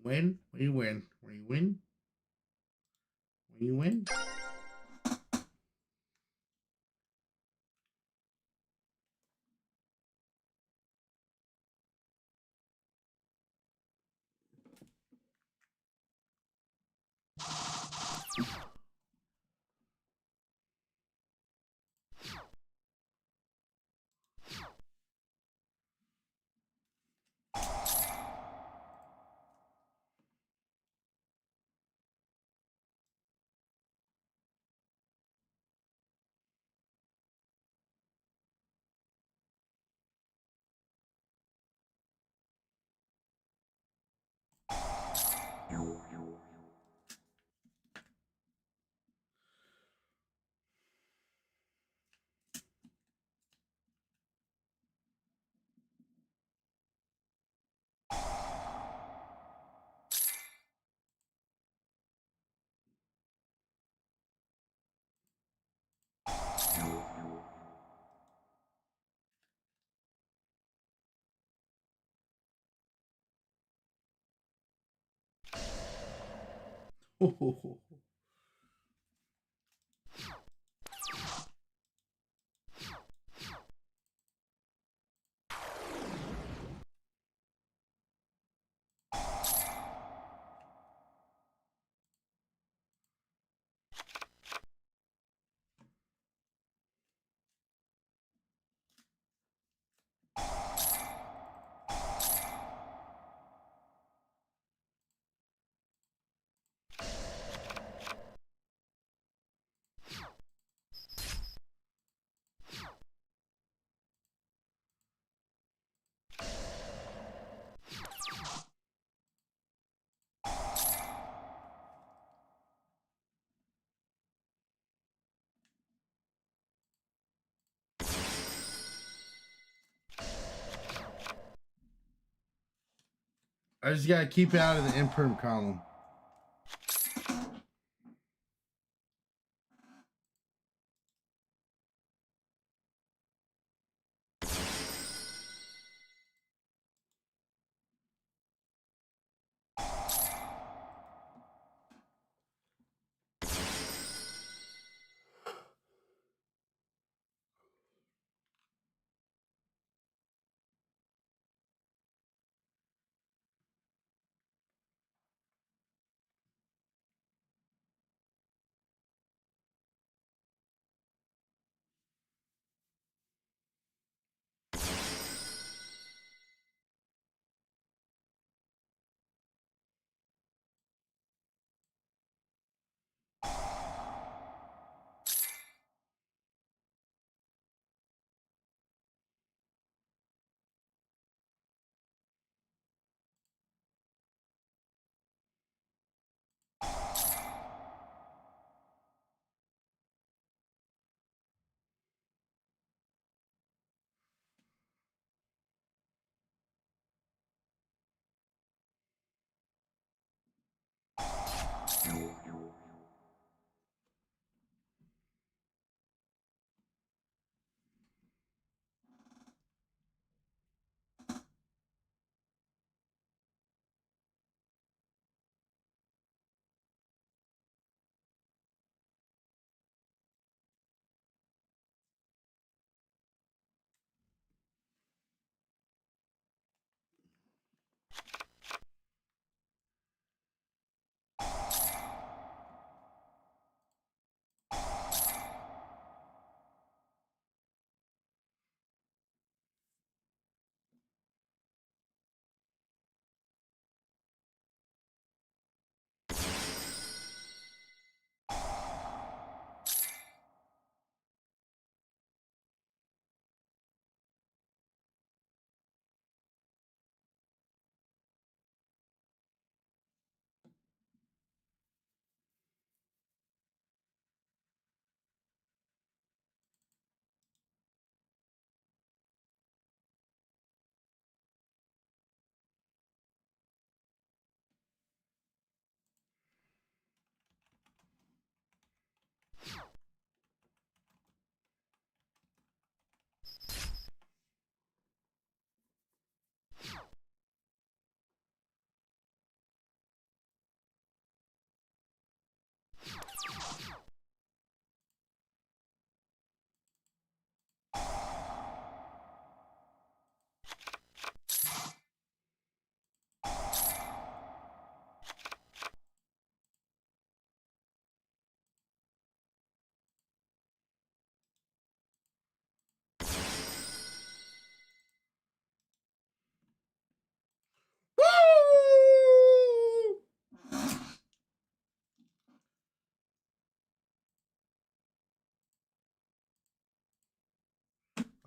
S1: win. We win. We win. We win. We win. Oh. I just gotta keep it out of the imperm column.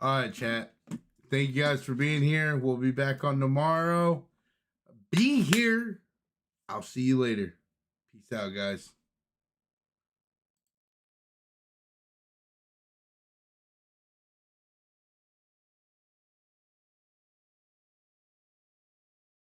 S1: All right, chat. Thank you guys for being here. We'll be back on tomorrow. Be here. I'll see you later. Peace out, guys.